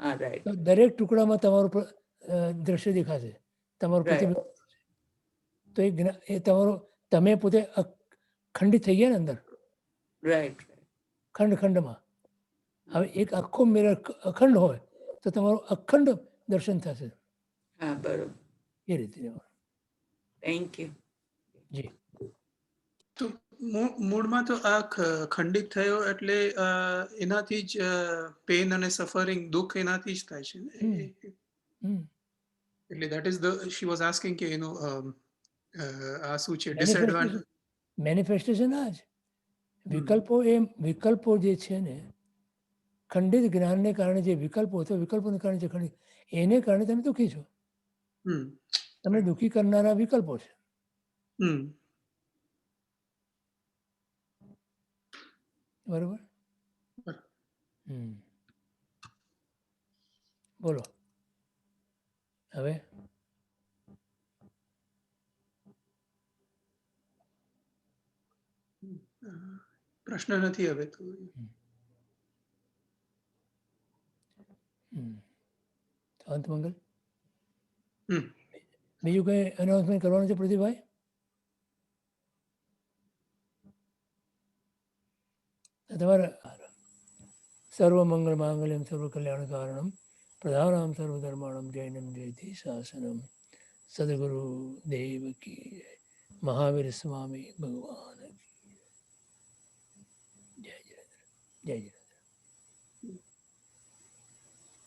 હા રાઈટ તો દરેક ટુકડામાં તમારું દ્રશ્ય દેખાશે, તમારું રાઈટ પ્રતિબિંબ. તો એ તમારો તમે પોતે ખંડિત થઈ ગયા ને અંદર, રાઈટ. ખંડમાં. હવે એક આખો મિરર અખંડ હોય તો તમારું અખંડ દર્શન થશે. હા બરોબર. એ રીતે. Thank you. જી. તો મૂળમાં તો આ ખંડિત થયો એટલે એનાથી જ પેન અને સફરિંગ, દુઃખ એનાથી જ થાય છે ને. એટલે that is the she was asking કે આ શું છે ડિસએડવાન્ટેજ. મેનિફેસ્ટેશન આ જ વિકલ્પો જે છે ને, ખંડિત જ્ઞાનને કારણે જે વિકલ્પો અથવા વિકલ્પોને કારણે જે ખંડિત, એને કારણે તમે દુઃખી છો. તમે દુઃખી કરનારા વિકલ્પો છે. બરોબર. બોલો હવે. પ્રશ્ન નથી હવે તો. અંત મંગલ. બીજું કઈ અનાઉન્સમેન્ટ કરવાનું છે પ્રદીપભાઈ? તમારા સર્વ મંગલ માંગલ્યમ સર્વ કલ્યાણ કારણમ પ્રધાનમ સર્વધર્માણમ જૈનમ જયતિ શાસનમ સદગુરુ દેવ કી જય. મહાવીર સ્વામી ભગવાન જય જય જય જય.